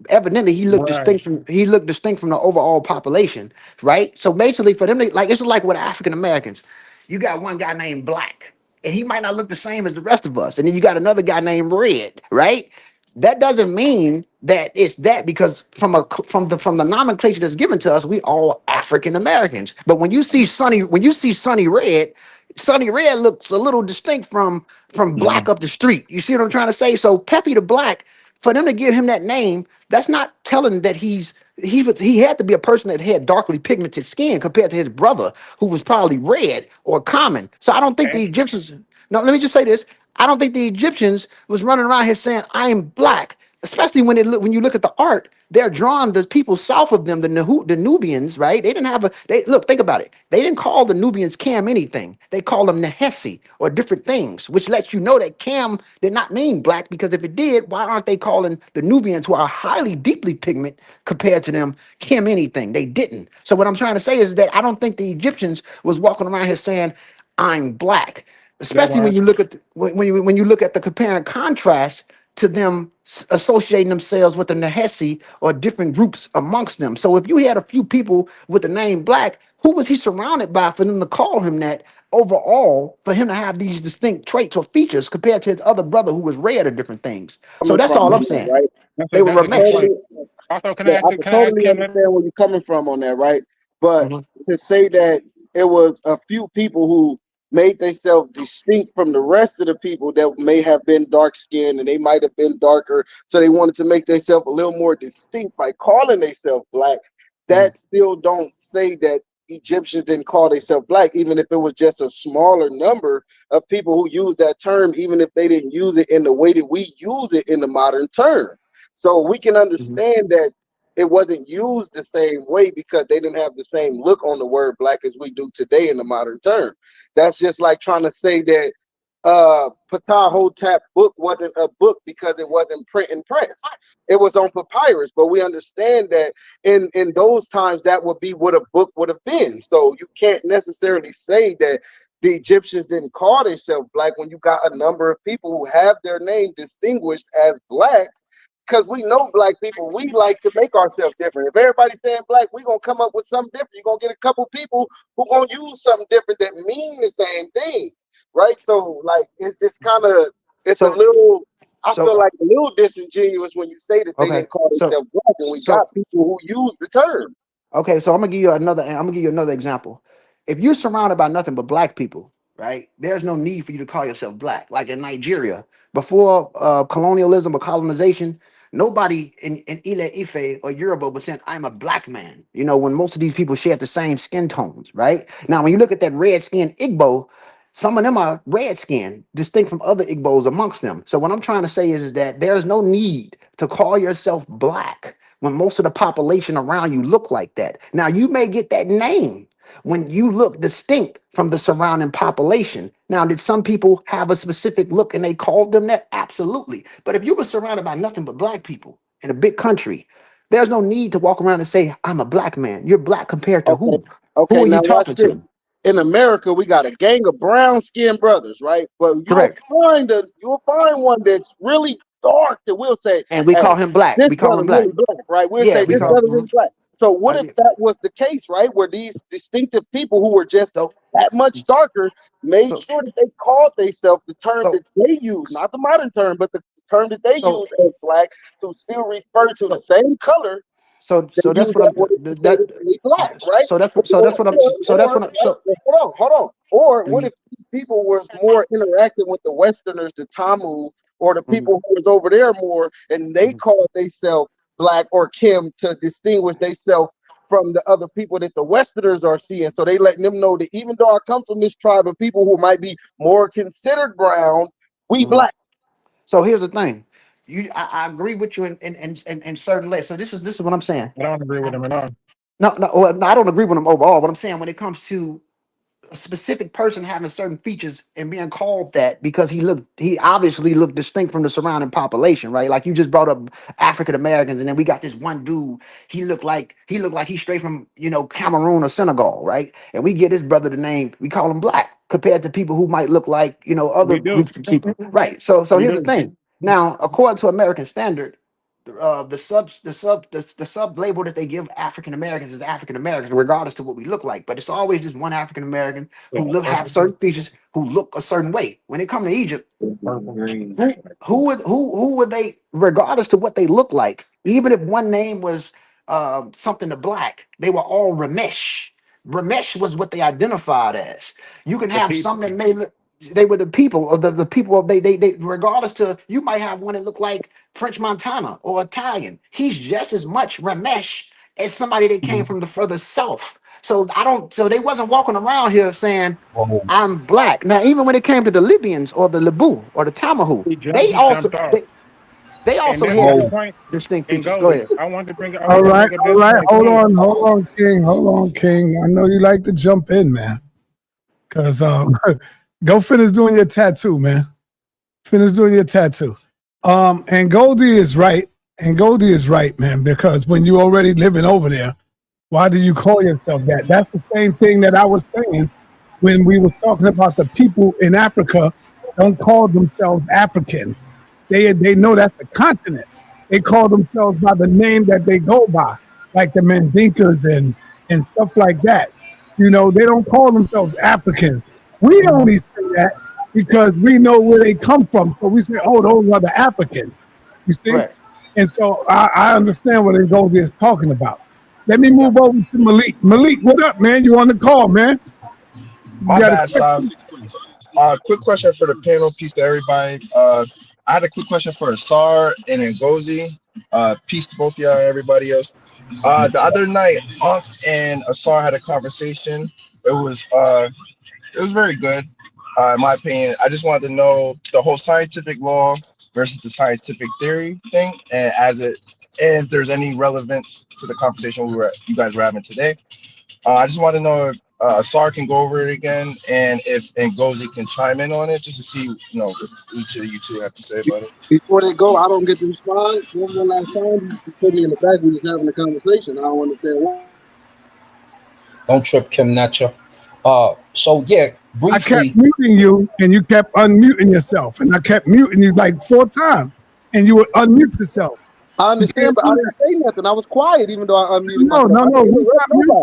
Evidently, he looked distinct from the overall population, right? So basically, for them, like it's like with African Americans, you got one guy named Black, and he might not look the same as the rest of us, and then you got another guy named Red, right? That doesn't mean that it's that, because from the nomenclature that's given to us, we all African Americans. But when you see Sonny Red, Sonny Red looks a little distinct from Black up the street. You see what I'm trying to say? So Peppy the Black, for them to give him that name, that's not telling that he had to be a person that had darkly pigmented skin compared to his brother, who was probably red or common. So I don't think the Egyptians. No, let me just say this. I don't think the Egyptians was running around here saying, I am Black, especially when when you look at the art. They're drawing the people south of them, the Nubians, right? They didn't have think about it. They didn't call the Nubians Cam anything. They called them Nehesi or different things, which lets you know that Cam did not mean Black, because if it did, why aren't they calling the Nubians, who are highly deeply pigment compared to them, Cam anything? They didn't. So what I'm trying to say is that I don't think the Egyptians was walking around here saying, I'm Black. Especially when you look at when you look at the compare and contrast to them associating themselves with the Nehesi or different groups amongst them. So if you had a few people with the name Black, who was he surrounded by for them to call him that overall, for him to have these distinct traits or features compared to his other brother who was red or different things? So that's all I'm saying. Right? They were Ramesh. Also, I can totally understand where you're coming from on that, right? But to say that it was a few people who made themselves distinct from the rest of the people that may have been dark skinned and they might have been darker, so they wanted to make themselves a little more distinct by calling themselves Black, that still don't say that Egyptians didn't call themselves Black, even if it was just a smaller number of people who use that term, even if they didn't use it in the way that we use it in the modern term. So we can understand that it wasn't used the same way because they didn't have the same look on the word Black as we do today in the modern term. That's just like trying to say that Ptah Hotep book wasn't a book because it wasn't print and press. It was on papyrus, but we understand that in those times that would be what a book would have been. So you can't necessarily say that the Egyptians didn't call themselves Black when you got a number of people who have their name distinguished as Black. Because we know Black people, we like to make ourselves different. If everybody's saying Black, we're going to come up with something different. You're going to get a couple people who going to use something different that mean the same thing, right? So, like, it's just kind of, it's a little, I feel like a little disingenuous when you say that they didn't call themselves Black, and we got people who use the term. Okay, so I'm gonna give you another example. If you're surrounded by nothing but Black people, right? There's no need for you to call yourself Black. Like in Nigeria, before colonialism or colonization, nobody in Ile Ife or Yoruba was saying, I'm a Black man. You know, when most of these people share the same skin tones, right? Now, when you look at that red skin Igbo, some of them are red skin, distinct from other Igbos amongst them. So what I'm trying to say is that there's no need to call yourself Black when most of the population around you look like that. Now, you may get that name when you look distinct from the surrounding population. Now, did some people have a specific look and they called them that? Absolutely. But if you were surrounded by nothing but Black people in a big country, there's no need to walk around and say, I'm a Black man. You're Black compared to who? Okay, Who are now you talking to? In America, we got a gang of brown-skinned brothers, right? But you'll find one that's really dark that we'll say, and we call him Black. This We call him brother Black. really Black, right? We'll say this brother really Black. So what if that was the case, right? Where these distinctive people who were just that much darker made sure that they called themselves the term that they use, not the modern term, but the term that they use as Black, to still refer to the same color. So that's what I'm Black, right? Hold on. Or what if these people was more interacting with the Westerners, the Tamu, or the people who was over there more, and they called themselves Black or Kim to distinguish themselves from the other people that the Westerners are seeing. So they letting them know that even though I come from this tribe of people who might be more considered brown, we Black. So here's the thing. I agree with you in certain ways. So this is what I'm saying. I don't agree with him at all. No, I don't agree with him overall. But I'm saying when it comes to a specific person having certain features and being called that because he obviously looked distinct from the surrounding population, right? Like you just brought up African Americans, and then we got this one dude. He looked like he's straight from Cameroon or Senegal, right? And we get his brother the name, we call him Black compared to people who might look like other groups of people, right? So here's the thing. Now, according to American standard, the sub label that they give African Americans is African Americans, regardless to what we look like. But it's always just one African American who have certain features, who look a certain way. When they come to Egypt, who would they, regardless to what they look like, even if one name was something to black, they were all Ramesh. Ramesh was what they identified as. You can have some that may look, they were the people, or the people of they regardless to, you might have one that looked like French Montana or Italian. He's just as much Ramesh as somebody that came from the further south. So so they wasn't walking around here saying I'm black. Now, even when it came to the Libyans or the Lebu or the Tamahu, they also had distinct features. Go ahead. I want to bring. All right. Hold on, King. I know you like to jump in, man. Cause go finish doing your tattoo, man. Finish doing your tattoo. And Ngozi is right, man. Because when you already living over there, why do you call yourself that? That's the same thing that I was saying when we was talking about the people in Africa don't call themselves Africans. They know that's a continent. They call themselves by the name that they go by, like the Mandinkas and stuff like that. You know, they don't call themselves Africans. We only say that because we know where they come from. So we say, oh, those are the Africans. You see? Right. And so I understand what Ngozi is talking about. Let me move over to Malik. Malik, what up, man? You on the call, man? My bad, Sam. Quick question for the panel, peace to everybody. I had a quick question for Asar and Ngozi. Peace to both of y'all and everybody else. The other night, and Asar had a conversation. It was very good, in my opinion. I just wanted to know the whole scientific law versus the scientific theory thing, and if there's any relevance to the conversation you guys were having today. I just want to know if Asar can go over it again, and if Ngozi can chime in on it, just to see, what each of you two have to say about it. Before they go, I don't get to respond. One last time, you put me in the back. We just having a conversation. I don't understand why. Don't trip, Kim Netcha. So yeah, briefly. I kept muting you, and you kept unmuting yourself, and I kept muting you like 4 times, and you would unmute yourself. I understand, but I didn't say nothing. I was quiet, even though I unmuted myself. No.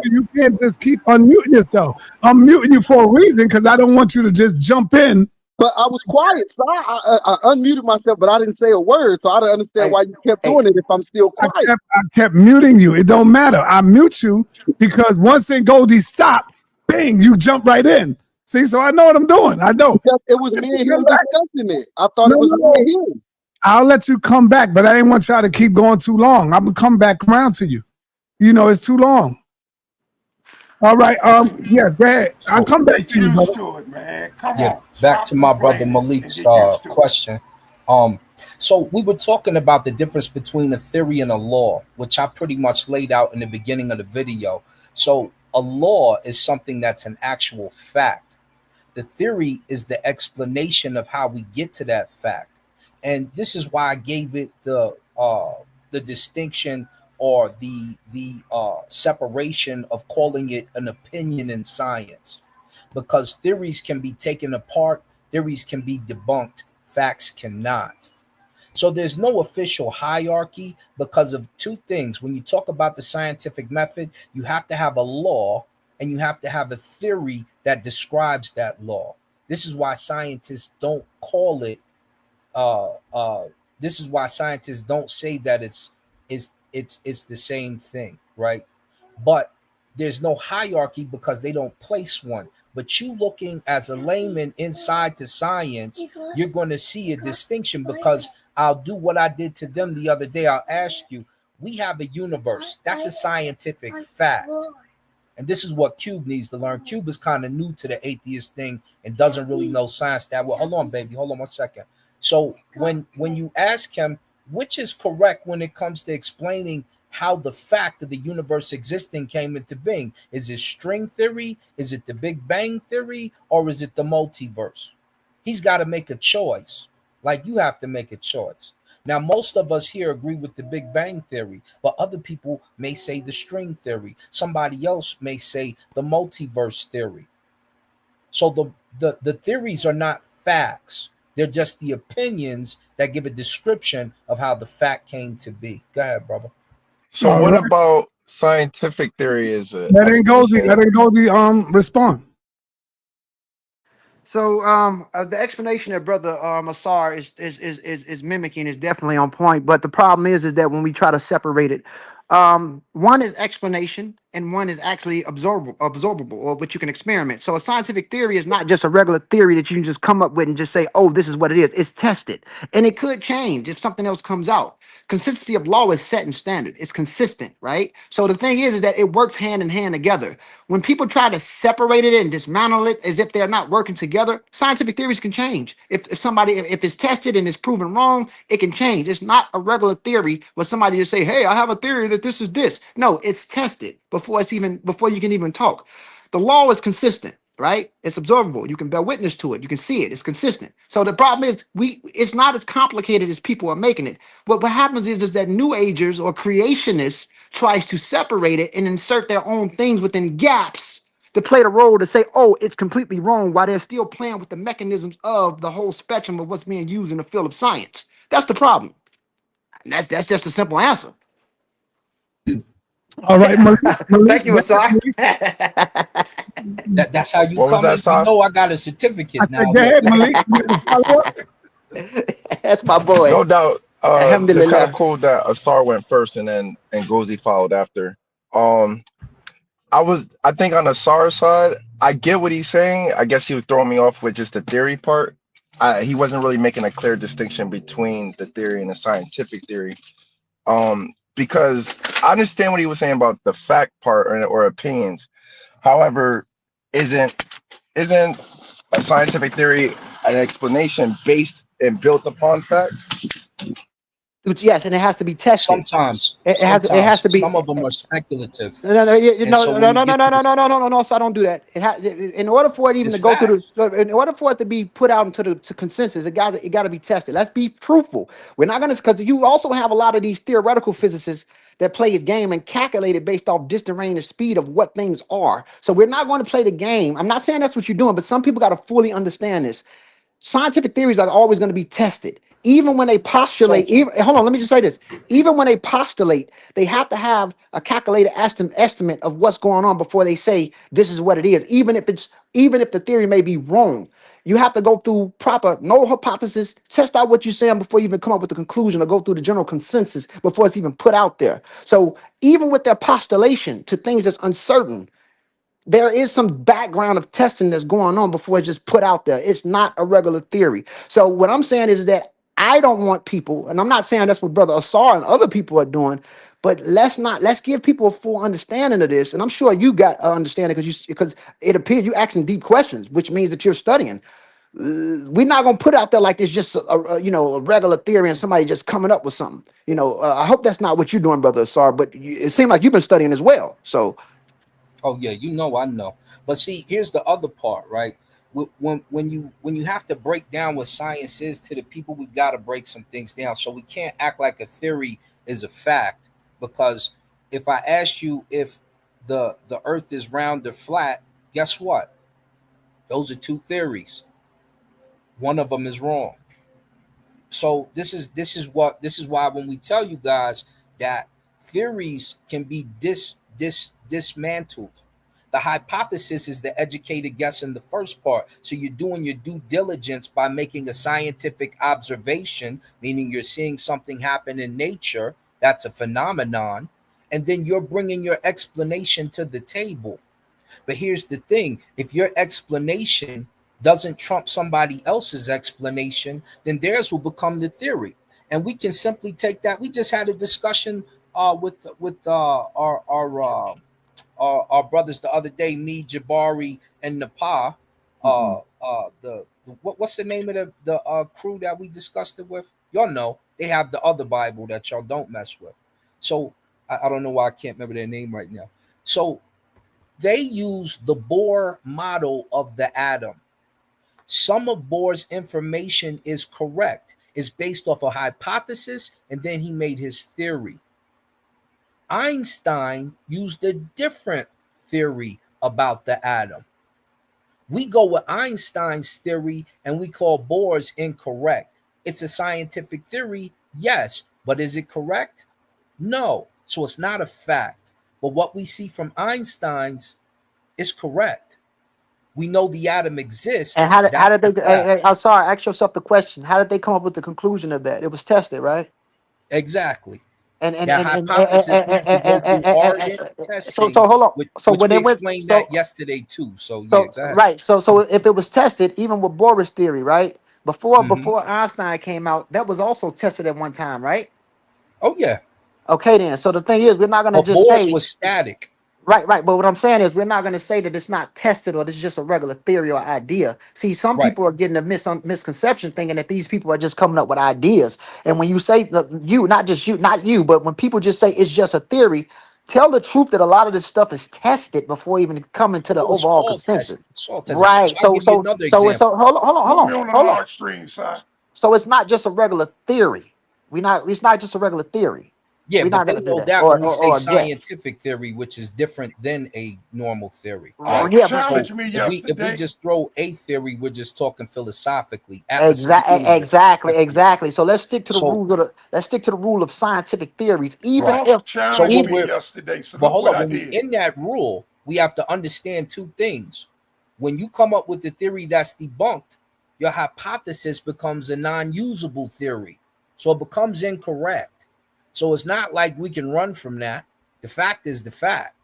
You can't just keep unmuting yourself. I'm muting you for a reason, because I don't want you to just jump in. But I was quiet, so I unmuted myself, but I didn't say a word, so I don't understand why you kept doing it if I'm still quiet. I kept muting you. It don't matter. I mute you because once Ngozi stopped, bang, you jump right in. See, so I know what I'm doing. I know. Because it was me and him discussing it. I thought it was me and him. I'll let you come back, but I didn't want y'all to keep going too long. I'm gonna come back around to you. It's too long. All right. Yes, go ahead. I'll come back to you, brother. Man. Come on. Back to my brother Malik's question. So we were talking about the difference between a theory and a law, which I pretty much laid out in the beginning of the video. So a law is something that's an actual fact. The theory is the explanation of how we get to that fact. And this is why I gave it the distinction or the separation of calling it an opinion in science, because theories can be taken apart, theories can be debunked, facts cannot. So there's no official hierarchy because of 2 things. When you talk about the scientific method, you have to have a law and you have to have a theory that describes that law. This is why scientists don't call it. This is why scientists don't say that it's the same thing, right? But there's no hierarchy because they don't place one. But you looking as a layman inside the science, you're going to see a distinction, because I'll do what I did to them the other day. I'll ask you, we have a universe. That's a scientific fact. And this is what Cube needs to learn. Cube is kind of new to the atheist thing and doesn't really know science that well. Hold on, baby. Hold on 1 second. So when you ask him which is correct when it comes to explaining how the fact of the universe existing came into being, is it string theory, is it the Big Bang theory, or is it the multiverse? He's got to make a choice, like you have to make a choice. Now, most of us here agree with the Big Bang theory, but other people may say the string theory. Somebody else may say the multiverse theory. So the theories are not facts. They're just the opinions that give a description of how the fact came to be. Go ahead, brother. So what about scientific theory as an explanation? Let Ngozi respond. So the explanation that Brother Asar is mimicking is definitely on point. But the problem is that when we try to separate it, one is explanation and one is actually absorbable, or what you can experiment. So a scientific theory is not just a regular theory that you can just come up with and just say, oh, this is what it is. It's tested. And it could change if something else comes out. Consistency of law is set in standard. It's consistent, right? So the thing is that it works hand in hand together. When people try to separate it and dismantle it as if they're not working together, scientific theories can change. If it's tested and it's proven wrong, it can change. It's not a regular theory where somebody just say, hey, I have a theory that this is this. No, it's tested before you can even talk. The law is consistent, right? It's observable. You can bear witness to it. You can see it. It's consistent. So the problem is it's not as complicated as people are making it. What happens is that New Agers or creationists tries to separate it and insert their own things within gaps to play the role to say, oh, it's completely wrong, while they're still playing with the mechanisms of the whole spectrum of what's being used in the field of science. That's the problem. And that's just a simple answer. All right, Malik. Thank you, Asar. That's how you what come in. You know I got a certificate now. Go ahead, Malik. That's my boy. No doubt. It's kind of Alhamdulillah. cool that Asar went first and then Ngozi followed after. I think on Asar's side, I get what he's saying. I guess he was throwing me off with just the theory part. He wasn't really making a clear distinction between the theory and the scientific theory. Because I understand what he was saying about the fact part or opinions. However, isn't a scientific theory an explanation based and built upon facts? Yes, and it has to be tested. Sometimes it has to be. Some of them are speculative. No. So I don't do that. In order for it even to go through in order for it to be put out into to consensus, it got to be tested. Let's be truthful. We're not gonna, because you also have a lot of these theoretical physicists that play his game and calculate it based off distant range and speed of what things are. So we're not going to play the game. I'm not saying that's what you're doing, but some people got to fully understand this. Scientific theories are always going to be tested. Even when they postulate, hold on, let me just say this. Even when they postulate, they have to have a calculated estimate of what's going on before they say this is what it is. Even if the theory may be wrong, you have to go through proper null hypothesis, test out what you're saying before you even come up with the conclusion, or go through the general consensus before it's even put out there. So even with their postulation to things that's uncertain, there is some background of testing that's going on before it's just put out there. It's not a regular theory. So what I'm saying is that I don't want people, and I'm not saying that's what Brother Asar and other people are doing, but let's give people a full understanding of this. And I'm sure you got an understanding because it appears you asking deep questions, which means that you're studying. We're not gonna put out there like it's just a regular theory and somebody just coming up with something. I hope that's not what you're doing, Brother Asar. But it seems like you've been studying as well. So. Oh yeah, I know. But see, here's the other part, right? When you have to break down what science is to the people, we've got to break some things down. So we can't act like a theory is a fact, because if I ask you if the earth is round or flat, guess what? Those are two theories. One of them is wrong. So this is why when we tell you guys that theories can be dismantled. The hypothesis is the educated guess in the first part. So you're doing your due diligence by making a scientific observation, meaning you're seeing something happen in nature. That's a phenomenon. And then you're bringing your explanation to the table. But here's the thing. If your explanation doesn't trump somebody else's explanation, then theirs will become the theory. And we can simply take that. We just had a discussion with our brothers the other day, me, Jabari, and Nepal. What's the name of the crew that we discussed it with? Y'all know they have the other Bible that y'all don't mess with. So I don't know why I can't remember their name right now. So they use the Bohr model of the atom. Some of Bohr's information is correct. It's based off a hypothesis, and then he made his theory. Einstein used a different theory about the atom. We go with Einstein's theory and we call Bohr's incorrect. It's a scientific theory, yes, but is it correct? No. So it's not a fact. But what we see from Einstein's is correct. We know the atom exists. And how That's did the they? fact. I'm sorry, ask yourself the question. How did they come up with the conclusion of that? It was tested, right? Exactly. And That hypothesis needs to go through ardent so testing, hold on. So which when we they went, explained that yesterday too. So yeah, so go ahead. right, so if it was tested, even with Bohr's theory, right? Mm-hmm. Before Einstein came out, that was also tested at one time, right? Oh yeah. Okay, then. So the thing is, we're not gonna But just Bohr's say was static. right. But what I'm saying is, we're not gonna say that it's not tested or this is just a regular theory or idea. See, some Right. people are getting a misconception thinking that these people are just coming up with ideas. And when you say not you, but when people just say it's just a theory, tell the truth that a lot of this stuff is tested before even coming to the Oh, it's overall all consensus. tested. It's all tested. Right. So I'll give you another example. Put me on the large screen, son. So it's not just a regular theory. It's not just a regular theory. Yeah, We're but not they gonna do know that. that when we say Or guess. scientific theory, which is different than a normal theory, Oh, right? yeah, but Challenge me if we yesterday. just throw a theory, we're just talking philosophically at a school exactly. So let's stick to the So rule of scientific theories, even right. if So Challenge when me we're yesterday. So but look hold what on, I when we did. in that rule, we have to understand two things. When you come up with the theory that's debunked, your hypothesis becomes a non-usable theory. So it becomes incorrect. So it's not like we can run from that. The fact is the fact.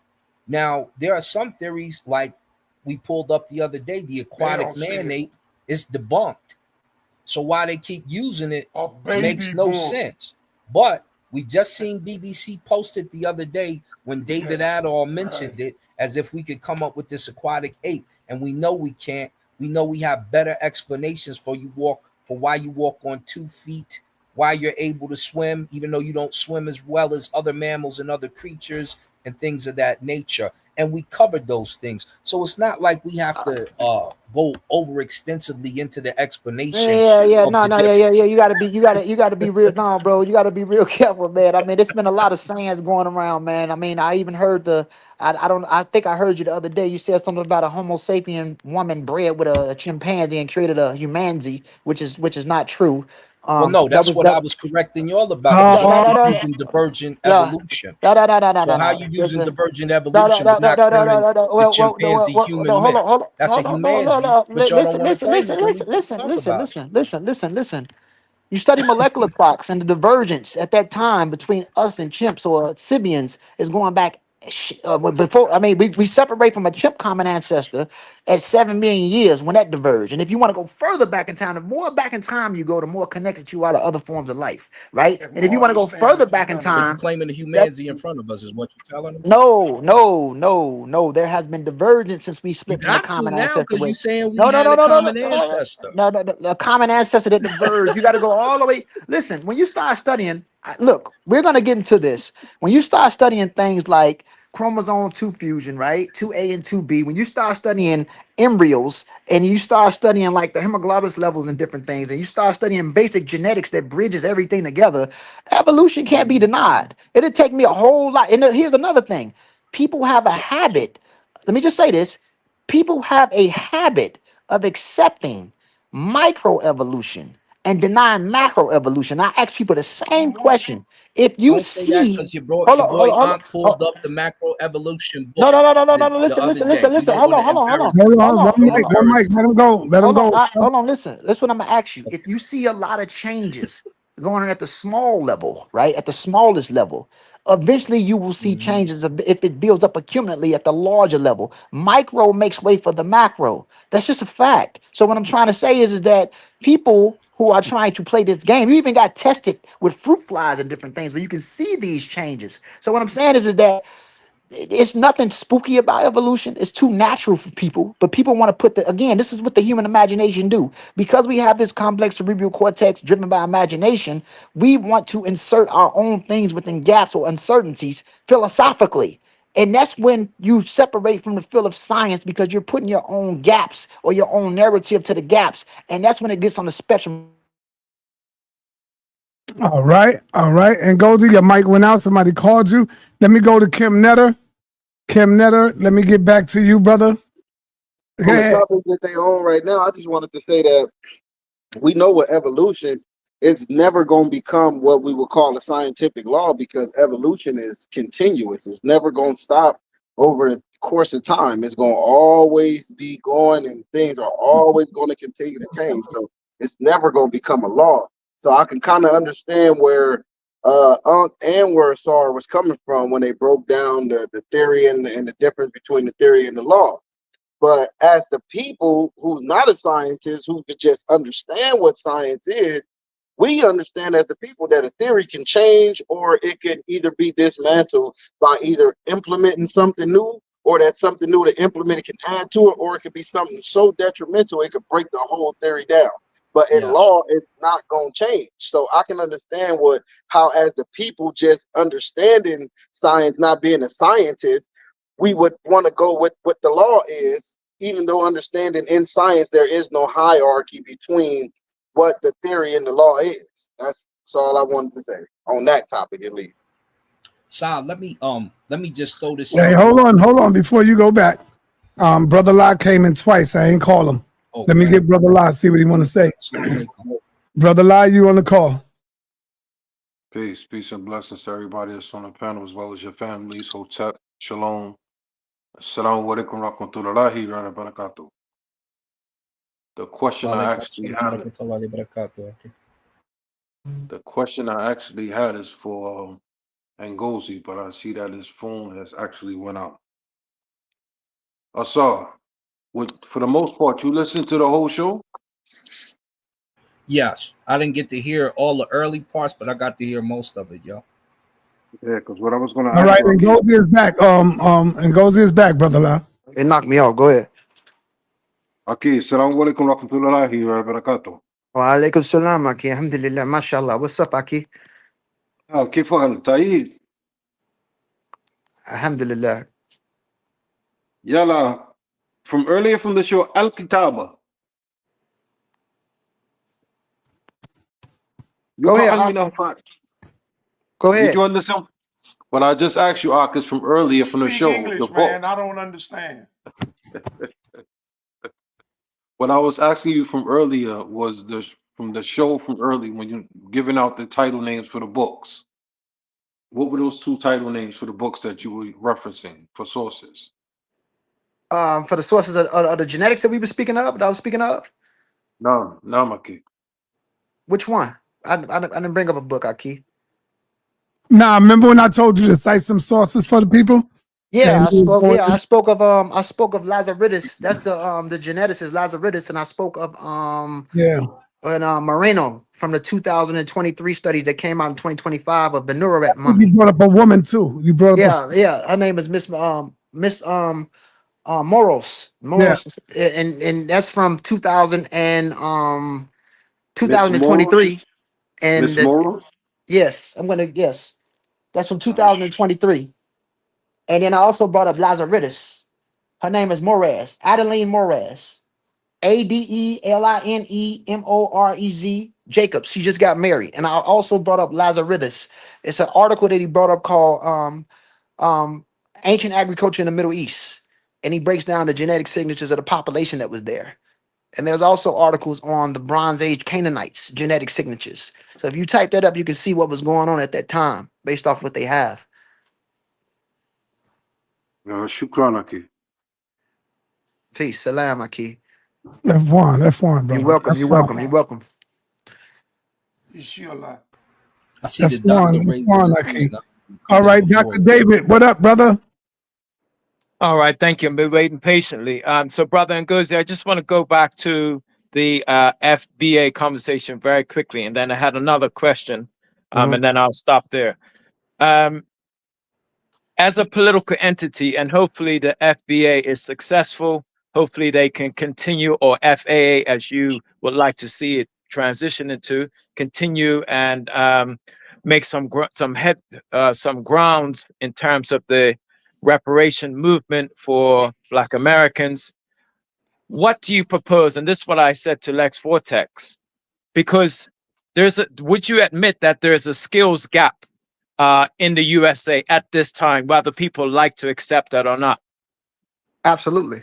Now, there are some theories like we pulled up the other day, the aquatic man ape is debunked. So why they keep using it makes no sense. But we just seen BBC posted the other day when David Adall mentioned it as if we could come up with this aquatic ape. And we know we can't. We know we have better explanations for why you walk on 2 feet, why you're able to swim, even though you don't swim as well as other mammals and other creatures and things of that nature. And we covered those things. So it's not like we have to go over extensively into the explanation. Yeah. Of No, the difference. yeah. You gotta be real. No, bro, you gotta be real careful, man. I mean, it's been a lot of sayings going around, man. I mean, I even heard I think I heard you the other day. You said something about a Homo sapien woman bred with a chimpanzee and created a humanity, which is not true. Well, no, That that's was what I was correcting you all about because y'all keep using divergent evolution. So how you using divergent evolution but not clearing the chimpanzee human mix? That's a humanity, but y'all don't want to claim it when we talk about it. Listen. You study molecular clocks, and the divergence at that time between us and chimps or Sibians is going back before. I mean, we separate from a chimp common ancestor at 7 million years when that diverged. And if you want to go further back in time, the more back in time you go, the more connected you are to other forms of life, right? And if you want to go further back in So you time, claiming the humanity in front of us is what you're telling them? no. There has been divergence since we You split from the got to common now ancestor. because you With saying we had a common ancestor. no, a common ancestor that diverged. You got to go all the way. Listen, when you start studying, look, we're gonna get into this. When you start studying things like chromosome 2 fusion, right? 2A and 2B. When you start studying embryos and you start studying like the hemoglobin levels and different things, and you start studying basic genetics that bridges everything together, evolution can't be denied. It'll take me a whole lot. And here's another thing: people have a habit. Let me just say this: people have a habit of accepting microevolution and denying macroevolution. I ask people the same question. If you Don't say that see, because your boy hold Aunt pulled up the macroevolution no, book listen, the other day. You don't hold want to on, embarrass Hold him. on, one mic, let him go. Let him go. hold on, listen. That's what I'm gonna ask you. If you see a lot of changes going on at the small level, right? At the smallest level, eventually you will see changes if it builds up accumulatively at the larger level. Micro makes way for the macro. That's just a fact. So what I'm trying to say is that people who are trying to play this game, you even got tested with fruit flies and different things where you can see these changes. So what I'm saying is that it's nothing spooky about evolution. It's too natural for people, but people want to put this is what the human imagination do. Because we have this complex cerebral cortex driven by imagination, we want to insert our own things within gaps or uncertainties philosophically. And that's when you separate from the field of science because you're putting your own gaps or your own narrative to the gaps. And that's when it gets on the spectrum. All right. And Ngozi, your mic went out. Somebody called you. Let me go to Kim Netter. Kim Netter, let me get back to you, brother. on the topic that they own right now, I just wanted to say that we know what evolution is never going to become what we would call a scientific law because evolution is continuous. It's never going to stop over the course of time. It's going to always be going and things are always going to continue to change. So it's never going to become a law. So I can kind of understand where Unc and where Sar was coming from when they broke down the theory and the difference between the theory and the law. But as the people who's not a scientist, who could just understand what science is, we understand as the people that a theory can change or it can either be dismantled by either implementing something new or that something new to implement it can add to it, or it could be something so detrimental it could break the whole theory down. But in law, it's not going to change. So I can understand how as the people just understanding science, not being a scientist, we would want to go with what the law is, even though understanding in science there is no hierarchy between what the theory and the law is. That's all I wanted to say on that topic, at least. Sal, let me just throw this. Hey, hold on before you go back. Brother Lai came in twice. I ain't call him. Oh, let me get Brother Lai, see what he want to say. Brother Lai, you on the call? Peace and blessings to everybody that's on the panel, as well as your families. Hotep, Shalom. Assalamu alaikum rahmatullahi wa barakatuh. The question I actually had is for Ngozi, but I see that his phone has actually went out. Asar, for the most part, you listen to the whole show? Yes, I didn't get to hear all the early parts, but I got to hear most of it, yo. Yeah, because what I was going to ask. All right, Ngozi is back. Ngozi is back, Brother La. It knocked me out. Go ahead. Okay, assalamu alaikum rahmatullahi wa barakatuh. Wa alaikum salam, Aki. Alhamdulillah, mashallah. What's up, Aki? كيف حالك طيب؟ Alhamdulillah. Yalla, from earlier from the show, Al-Kitaba. Go ahead. Go ahead. Did you understand? Well, I just asked you, Ak, is from earlier from the show. English, man. I don't understand. What I was asking you from earlier was from the show from early when you giving out the title names for the books. What were those two title names for the books that you were referencing for sources? For the sources of the genetics that we were speaking of, that I was speaking of? No, Maki. Which one? I didn't bring up a book, Aki. Nah, remember when I told you to cite some sources for the people? Yeah, I spoke of Lazaridis. That's the geneticist Lazaridis, and I spoke of Moreno from the 2023 study that came out in 2025 of the Neuroret mummy. You brought up a woman too. You brought up her name is Miss Moros, and that's from 2023. And Miss Moros? Yes, that's from 2023. And then I also brought up Lazaridis. Her name is Morez, Adeline Morez, ADELINEMOREZ Jacobs. She just got married. And I also brought up Lazaridis. It's an article that he brought up called Ancient Agriculture in the Middle East. And he breaks down the genetic signatures of the population that was there. And there's also articles on the Bronze Age Canaanites, genetic signatures. So if you type that up, you can see what was going on at that time based off what they have. Shukran, Aki. Peace. Salam, Aki. F1, bro. You're welcome. Inshallah. I see the doctor raising. All right, Dr. David, what up, brother? All right, thank you. I've been waiting patiently. So, Brother Ngozi, I just want to go back to the FBA conversation very quickly, and then I had another question, and then I'll stop there. As a political entity, and hopefully the FBA is successful, hopefully they can continue, or FAA, as you would like to see it transition into, continue and make some grounds in terms of the reparation movement for Black Americans. What do you propose? And this is what I said to Lex Vortex, because would you admit that there's a skills gap in the USA at this time, whether people like to accept that or not? Absolutely.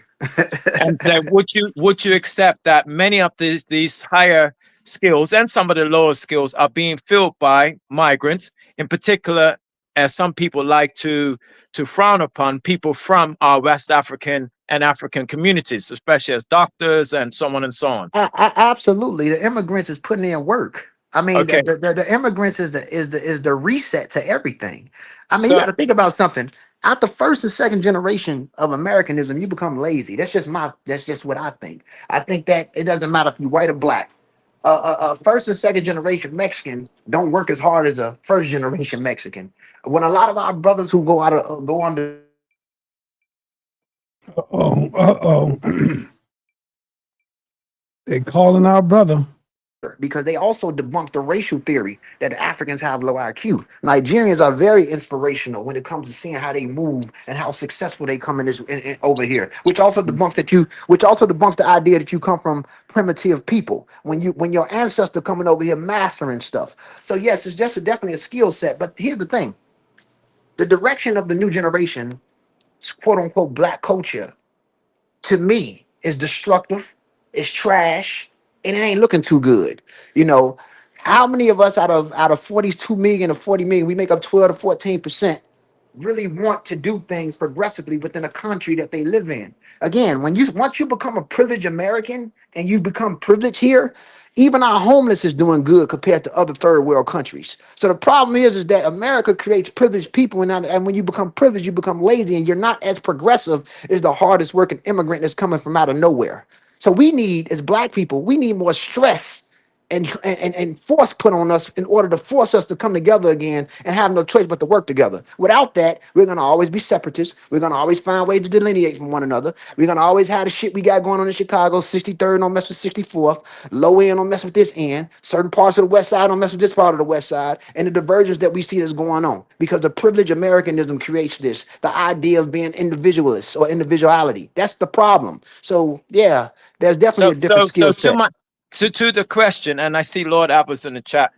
And would you accept that many of these higher skills and some of the lower skills are being filled by migrants, in particular, as some people like to frown upon people from our West African and African communities, especially as doctors and so on and so on. Absolutely, the immigrants is putting in work. I mean, Okay, the immigrants is the reset to everything. I mean, you so got to think about something. At the first and second generation of Americanism, you become lazy. That's just what I think. I think that it doesn't matter if you're white or black. First and second generation Mexican don't work as hard as a first generation Mexican. When a lot of our brothers who go under They calling our brother. because they also debunk the racial theory that Africans have low IQ. Nigerians are very inspirational when it comes to seeing how they move and how successful they come over here, which also debunks the idea that you come from primitive people when your ancestor coming over here mastering stuff. So yes, it's just definitely a skill set. But here's the thing: the direction of the new generation, quote unquote, black culture, to me is destructive, it's trash, and it ain't looking too good. You know, how many of us out of 42 million or 40 million, we make up 12 to 14%, really want to do things progressively within a country that they live in? Again, once you become a privileged American and you become privileged here, even our homeless is doing good compared to other third world countries. So the problem is that America creates privileged people, and when you become privileged, you become lazy, and you're not as progressive as the hardest working immigrant that's coming from out of nowhere. So we need, as black people, we need more stress and force put on us in order to force us to come together again and have no choice but to work together. Without that, we're gonna always be separatists. We're gonna always find ways to delineate from one another. We're gonna always have the shit we got going on in Chicago. 63rd don't mess with 64th. Low end don't mess with this end. Certain parts of the West Side don't mess with this part of the West Side. And the divergence that we see that's going on because the privileged Americanism creates this. The idea of being individualist or individuality. That's the problem. So yeah, there's definitely a different skill set. To the question, and I see Lord Apple's in the chat.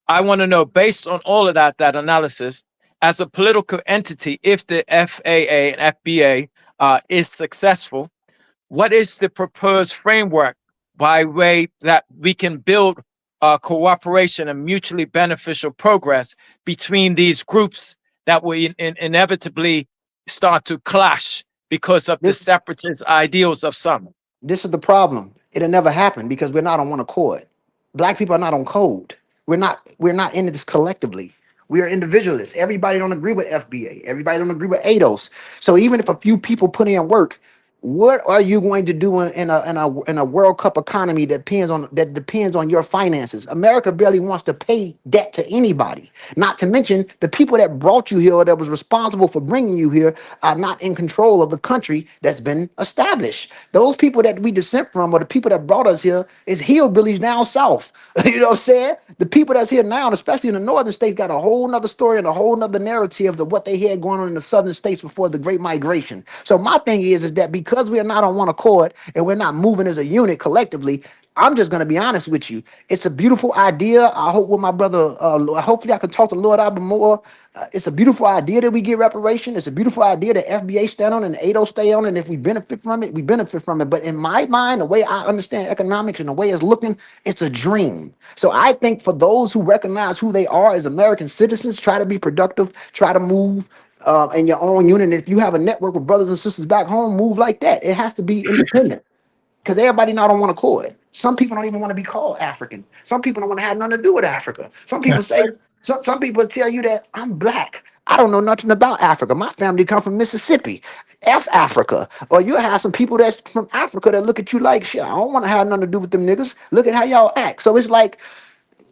I want to know, based on all of that analysis, as a political entity, if the FAA and FBA is successful, what is the proposed framework by way that we can build cooperation and mutually beneficial progress between these groups that will inevitably start to clash because of the separatist ideals of some? This is the problem. It'll never happen because we're not on one accord. Black people are not on code. We're not into this collectively. We are individualists. Everybody don't agree with FBA. Everybody don't agree with ADOS. So even if a few people put in work, what are you going to do in a World Cup economy that depends on your finances? America barely wants to pay debt to anybody. Not to mention the people that brought you here or that was responsible for bringing you here are not in control of the country that's been established. Those people that we descend from or the people that brought us here is hillbillies down south. You know what I'm saying? The people that's here now, and especially in the northern states, got a whole nother story and a whole nother narrative of what they had going on in the southern states before the Great Migration. So my thing is that because we are not on one accord and we're not moving as a unit collectively, I'm just going to be honest with you. It's a beautiful idea. I hope with my brother, hopefully I can talk to Lord Albert more. It's a beautiful idea that we get reparation. It's a beautiful idea that FBA stand on and ADO stay on. And if we benefit from it, we benefit from it. But in my mind, the way I understand economics and the way it's looking, it's a dream. So I think for those who recognize who they are as American citizens, try to be productive, try to move in your own unit. And if you have a network with brothers and sisters back home, move like that. It has to be independent. Because everybody not on one accord. Some people don't even want to be called African. Some people don't want to have nothing to do with Africa. Some people say, some people tell you that I'm black. I don't know nothing about Africa. My family come from Mississippi. F Africa. Or you'll have some people that's from Africa that look at you like, shit, I don't want to have nothing to do with them niggas. Look at how y'all act. So it's like,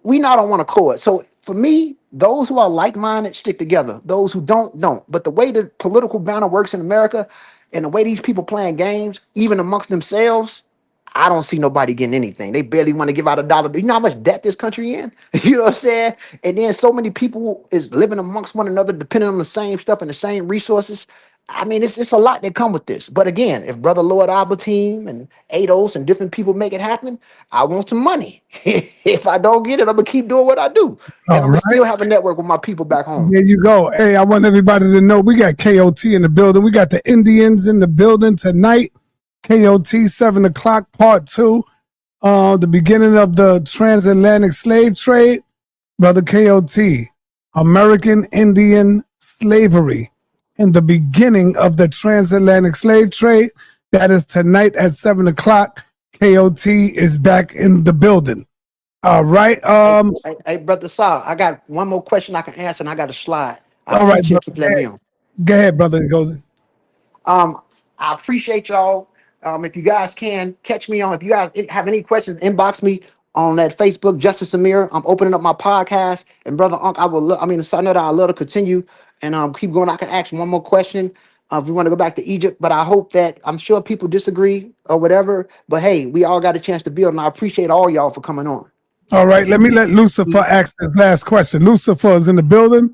we not on one accord. So for me, those who are like-minded stick together. Those who don't. But the way the political banner works in America and the way these people playing games, even amongst themselves, I don't see nobody getting anything. They barely want to give out a dollar. You know how much debt this country in? You know what I'm saying? And then so many people is living amongst one another, depending on the same stuff and the same resources. I mean, it's a lot that come with this. But again, if Brother Lord Albertine and Ados and different people make it happen, I want some money. If I don't get it, I'm going to keep doing what I do. And I'm going to still have a network with my people back home. There you go. Hey, I want everybody to know we got KOT in the building. We got the Indians in the building tonight. KOT 7 o'clock, part 2. The beginning of the transatlantic slave trade. Brother KOT, American Indian slavery and the beginning of the transatlantic slave trade. That is tonight at 7 o'clock. KOT is back in the building. All right. Hey, Brother Saul, I got one more question I can answer, and I got a slide. I All right, appreciate you letting me on. Go ahead, brother Ngozi. I appreciate y'all. If you guys can catch me on, if you guys have any questions, inbox me on that Facebook, Justice Amir. I'm opening up my podcast, and brother Unc, I know that I love to continue and keep going. I can ask one more question if we want to go back to Egypt, but I hope that I'm sure people disagree or whatever. But hey, we all got a chance to build, and I appreciate all y'all for coming on. All right, let me let Lucifer ask this last question. Lucifer is in the building.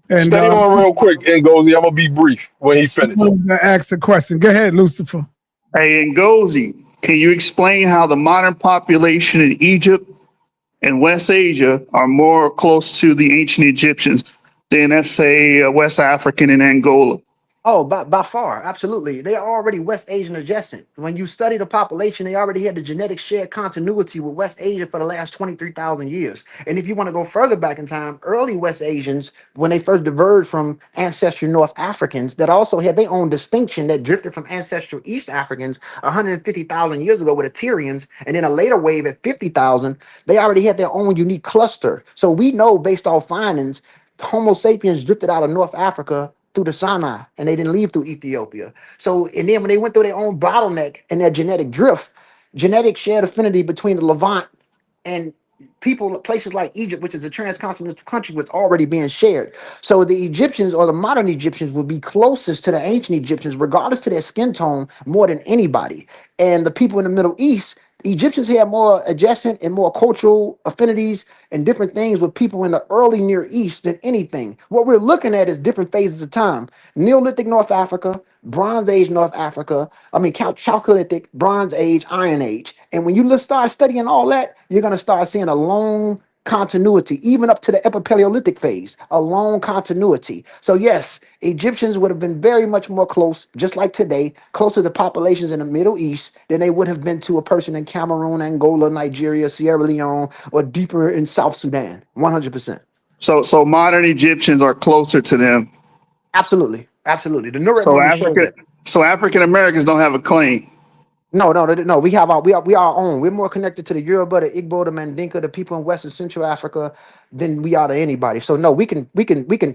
And stay on real quick, Ngozi. I'm gonna be brief when he finishes. Ask the question. Go ahead, Lucifer. Hey, Ngozi, can you explain how the modern population in Egypt and West Asia are more close to the ancient Egyptians than, let's say, West African and Angola? Oh, by far, absolutely. They are already West Asian adjacent. When you study the population, they already had the genetic shared continuity with West Asia for the last 23,000 years. And if you want to go further back in time, early West Asians, when they first diverged from ancestral North Africans, that also had their own distinction that drifted from ancestral East Africans 150,000 years ago with the Tyrians, and then a later wave at 50,000, they already had their own unique cluster. So we know based off findings, Homo sapiens drifted out of North Africa through the Sinai, and they didn't leave through Ethiopia. So, and then when they went through their own bottleneck and their genetic drift, genetic shared affinity between the Levant and people, places like Egypt, which is a transcontinental country, was already being shared. So the Egyptians or the modern Egyptians would be closest to the ancient Egyptians, regardless to their skin tone, more than anybody. And the people in the Middle East, Egyptians had more adjacent and more cultural affinities and different things with people in the early Near East than anything. What we're looking at is different phases of time. Neolithic North Africa, Bronze Age North Africa, Chalcolithic, Bronze Age, Iron Age. And when you start studying all that, you're going to start seeing a long continuity, even up to the Epipaleolithic phase, a long continuity. So yes, Egyptians would have been very much more close, just like today, closer to populations in the Middle East than they would have been to a person in Cameroon, Angola, Nigeria, Sierra Leone, or deeper in South Sudan. 100%. So modern Egyptians are closer to them. Absolutely. The Nubians. So African Americans don't have a claim. No. We are our own. We're more connected to the Yoruba, the Igbo, the Mandinka, the people in West and Central Africa than we are to anybody. So no, we can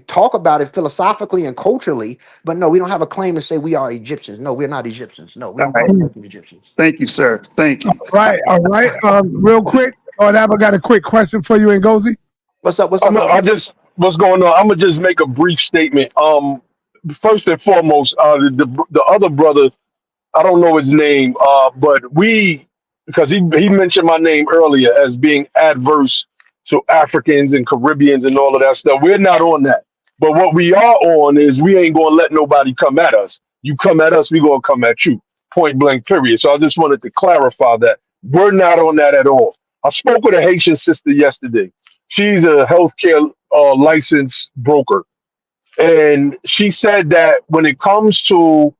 talk about it philosophically and culturally, but no, we don't have a claim to say we are Egyptians. No, we're not Egyptians. No, we don't call ourselves Egyptians. Thank you, sir. Thank you. All right. Real quick, I got a quick question for you, Ngozi. What's up? What's going on? I'm gonna just make a brief statement. First and foremost, the other brother, I don't know his name, but because he mentioned my name earlier as being adverse to Africans and Caribbeans and all of that stuff. We're not on that. But what we are on is we ain't gonna let nobody come at us. You come at us, we gonna come at you. Point blank, period. So I just wanted to clarify that we're not on that at all. I spoke with a Haitian sister yesterday. She's a healthcare licensed broker. And she said that when it comes to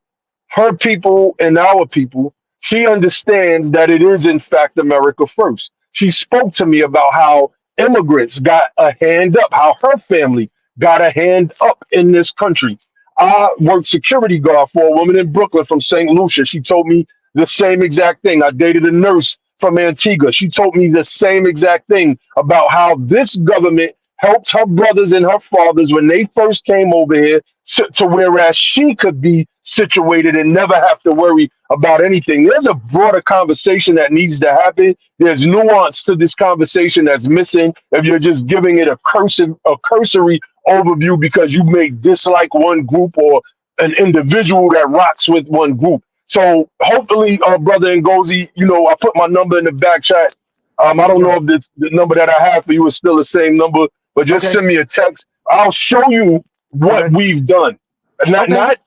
her people and our people, she understands that it is in fact America first. She spoke to me about how immigrants got a hand up, how her family got a hand up in this country. I worked security guard for a woman in Brooklyn from St. Lucia. She told me the same exact thing. I dated a nurse from Antigua. She told me the same exact thing about how this government helped her brothers and her fathers when they first came over here to whereas she could be situated and never have to worry about anything. There's a broader conversation that needs to happen. There's nuance to this conversation that's missing if you're just giving it a cursory overview because you may dislike one group or an individual that rocks with one group. So hopefully, brother Ngozi, I put my number in the back chat. I don't know if the number that I have for you is still the same number, but just send me a text. I'll show you what we've done. Not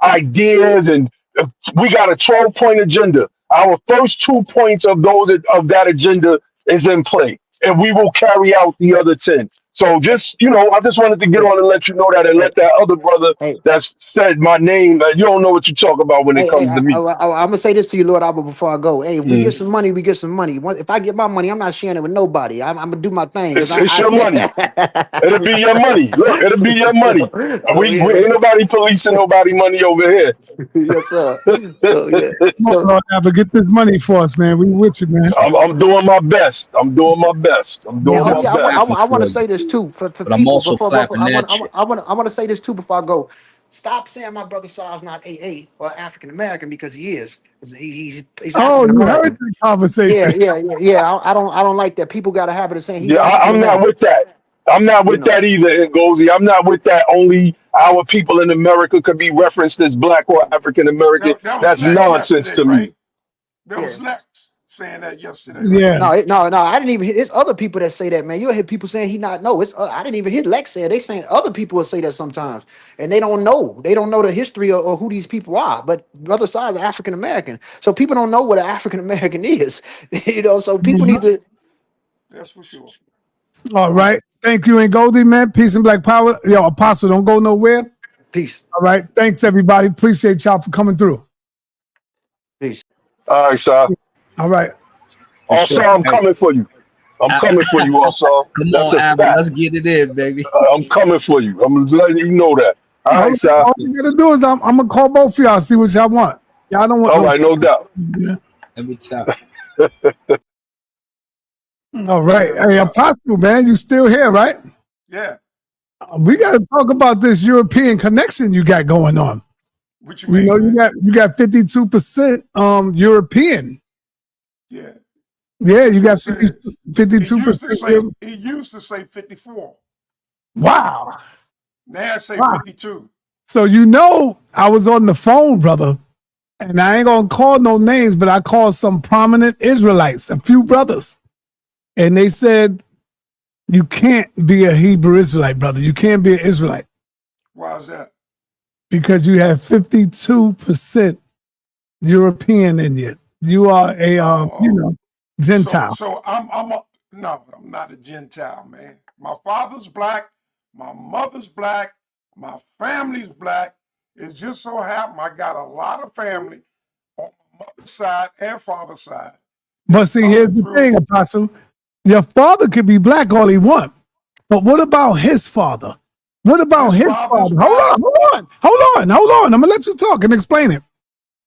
ideas, and we got a 12-point agenda. Our first 2 points of that agenda is in play, and we will carry out the other 10. So just, I just wanted to get on and let you know that, and Hey, let that other brother hey, that's said my name, that you don't know what you talk about when it hey, comes to me. I'm gonna say this to you, Lord Abba, before I go. Hey, if we get Mm. some money, we get some money. If I get my money, I'm not sharing it with nobody. I'm gonna do my thing because It's your money. It'll be your money. Look, it'll be your money. so We yeah, ain't nobody policing nobody money over here. yes sir. So yeah, Come on, so Lord, Abba, get this money for us, man. We with you, man. I'm doing my best. I'm doing my best. I'm man, doing oh my yeah, best. I want to say this too for But I'm people also before clapping that shit. I want to say this too before I go. Stop saying my brother Saul's not AA or African American because he is. He's Oh, African you heard American. the Yeah, conversation. I don't like that. People got a habit of saying he's Yeah, African I'm not American. with that. I'm not You with know. that either, Ngozi. I'm not with that. Only our people in America could be referenced as black or African American. That was That's Lex nonsense yesterday, to me. right? That Yeah. was Lex saying that yesterday, right? Yeah. No. I didn't even hear. It's other people that say that, man. You'll hear people saying he not. No, it's. I didn't even hear Lex say it. They saying other people will say that sometimes, and they don't know. They don't know the history or who these people are. But the other side is African American, so people don't know what an African American is. So people Mhm. need to That's for sure. All right. Thank you, and Goldie, man. Peace and black power. Yo, Apostle, don't go nowhere. peace, All right. Thanks, everybody. Appreciate y'all for coming through. peace. All right, sir. All right. For Also, sure. I'm Hey, coming for you. I'm I- coming for you, also. come That's on, a Abba, fact. let's get it in, baby. I'm coming for you. I'm letting you know that. All All right, right. sir. All you gotta do is I'm gonna call both of y'all, see what y'all want. Y'all don't want All no. right, no doubt. Every time. All right. Yeah, Hey, yeah, Apostle, man, you still here, right? yeah. We got to talk about this European connection you got going on. What you You know, mean, man? you got 52% European. Yeah. Yeah, you It got said it 52%. used to say 54. Wow. Now it say Wow. 52. So I was on the phone, brother, and I ain't gonna call no names, but I called some prominent Israelites, a few brothers, and they said you can't be a Hebrew Israelite, brother. You can't be an Israelite Why is that? because you have 52% European in you. You are a Oh, so Gentile. so no, I'm not a Gentile, man. My father's black, my mother's black, my family's black. It just so happened I got a lot of family on my mother's side and father's side But that's see, here's coming the thing, through. Apostle. Your father could be black all he want, but what about his father? What about His his father's father? Hold black. on, hold on, hold on, hold on. I'm gonna let you talk and explain it.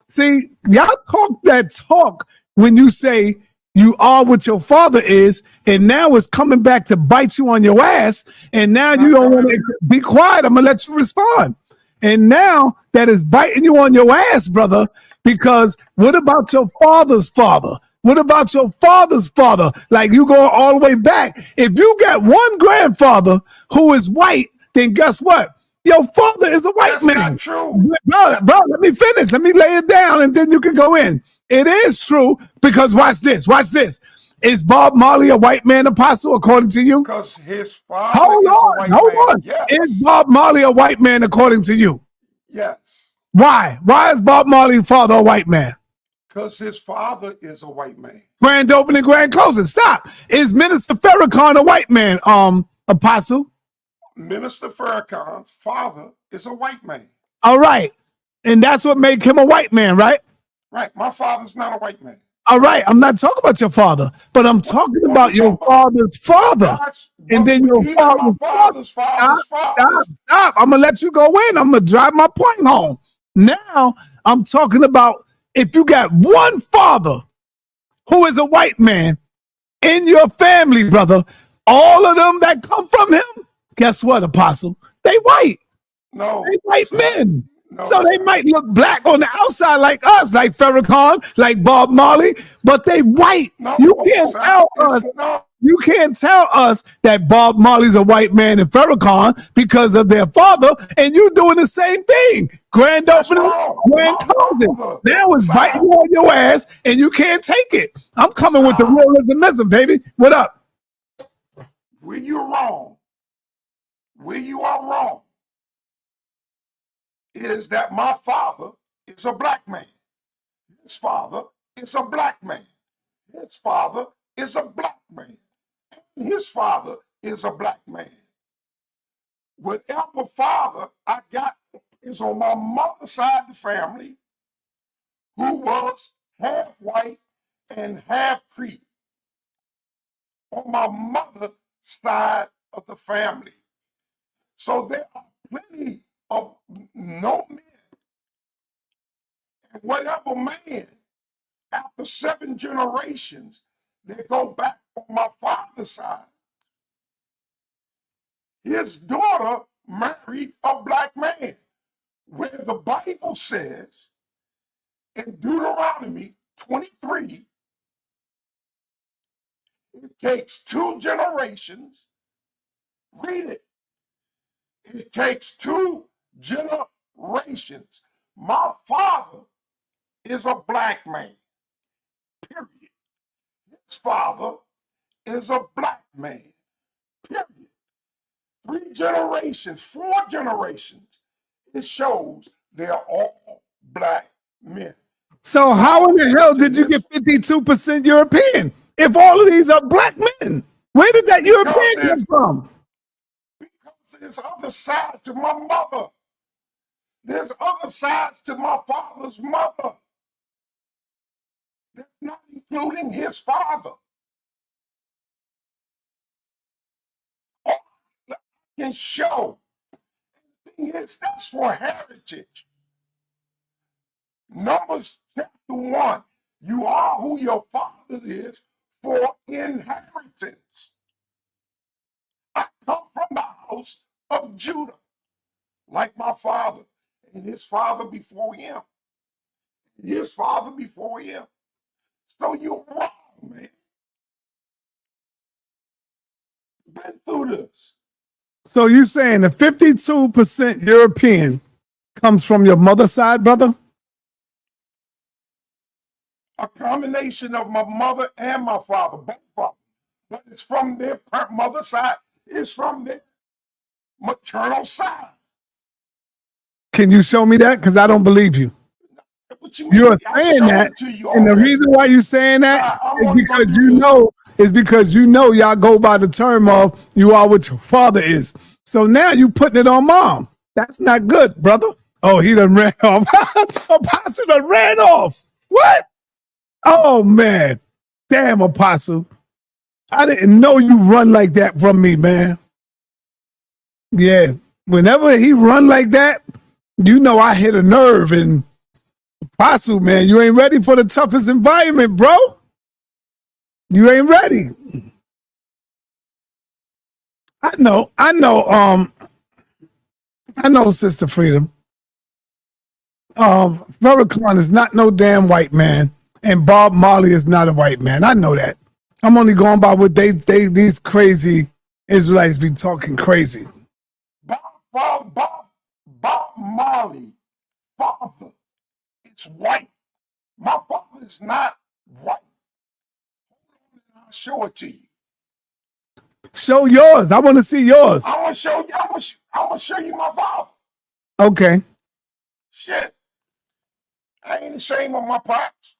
See, y'all talk that talk when you say you are what your father is, and now it's coming back to bite you on your ass, and now It's you not don't want coming. to be quiet. I'm gonna let you respond. And now that is biting you on your ass, brother, because what about your father's father? What about your father's father? Like you go all the way back. If you got one grandfather who is white, then guess what? Your father is a white That's not man. true. Bro, let me finish. Let me lay it down and then you can go in. It is true because watch this. Watch this. Is Bob Marley a white man, Apostle, according to you? Because his father Hold is a on. white Hold man. on. Is Yes. Bob Marley a white man, according to you? Yes. Why? Why is Bob Marley's father a white man? Because his father is a white man. Grand opening, grand closing. Stop. Is Minister Farrakhan a white man, Apostle? Minister Farrakhan's father is a white man. All right. And that's what make him a white man, right? Right. My father's not a white man. All right. I'm not talking about your father, but I'm talking What are we about your talking about? father's father. That's And what then your even my father's father. father's father's Stop, fathers. stop. I'm going to let you go in. I'm going to drive my point home. Now I'm talking about if you got one father who is a white man in your family, brother, all of them that come from him, guess what, Apostle? They white. They No, white sir. men. No, So they sir. might look black on the outside like us, like Farrakhan, like Bob Marley, but they white. You No, can't sir. tell It's us. no. You can't tell us that Bob Marley's a white man and Farrakhan because of their father, and you doing the same thing. Grand That's opening, wrong. grand My closing. father, Now it's biting sir, you on your ass, and you can't take it. I'm coming with the sir, realism, baby. What up? where you're wrong, where you are wrong, is that my father is a black man. His father is a black man. His father is a black man. His father is a black man. Whatever father I got is on my mother's side of the family, who was half white and half Cree. On my mother's side of the family. So there are plenty of no men. And whatever man, after 7 generations, they go back on my father's side. His daughter married a black man, where the Bible says in Deuteronomy 23, it takes 2 generations. Read it. It takes 2 generations. My father is a black man, period. His father is a black man, period. 3 generations, 4 generations, it shows they're all black men. So how in the hell did you get 52% European if all of these are black men? Where did that European come from? Because there's other side to my mother. There's other sides to my father's mother. That's not including his father. All I can show. The thing is, that's for heritage. Numbers chapter 1. You are who your father is for inheritance. I come from the house of Judah, like my father, and his father before him, and his father before him. So you're wrong, man. Been through this. So you saying the 52% European comes from your mother's side, brother? A combination of my mother and my father, both of them. But it's from their mother's side. It's from their maternal side. Can you show me that? Because I don't believe you. What you mean? You're saying that, and the reason why you're saying that is because you know y'all go by the term of you are what your father is. So now you putting it on mom. That's not good, brother. Oh, he done ran off. Apostle done ran off. What? Oh man, damn, Apostle. I didn't know you run like that from me, man. Yeah, whenever he run like that, you know I hit a nerve. And Apostle, man, you ain't ready for the toughest environment, bro. You ain't ready. I know, Sister Freedom. Farrakhan is not no damn white man, and Bob Marley is not a white man. I know that. I'm only going by what these crazy Israelites be talking crazy. Bob Marley, father, it's white. My father is not white. I'll show it to you. Show yours. I want to see yours. I want to show you. I want to show you my father. Okay. Shit. I ain't ashamed of my pops.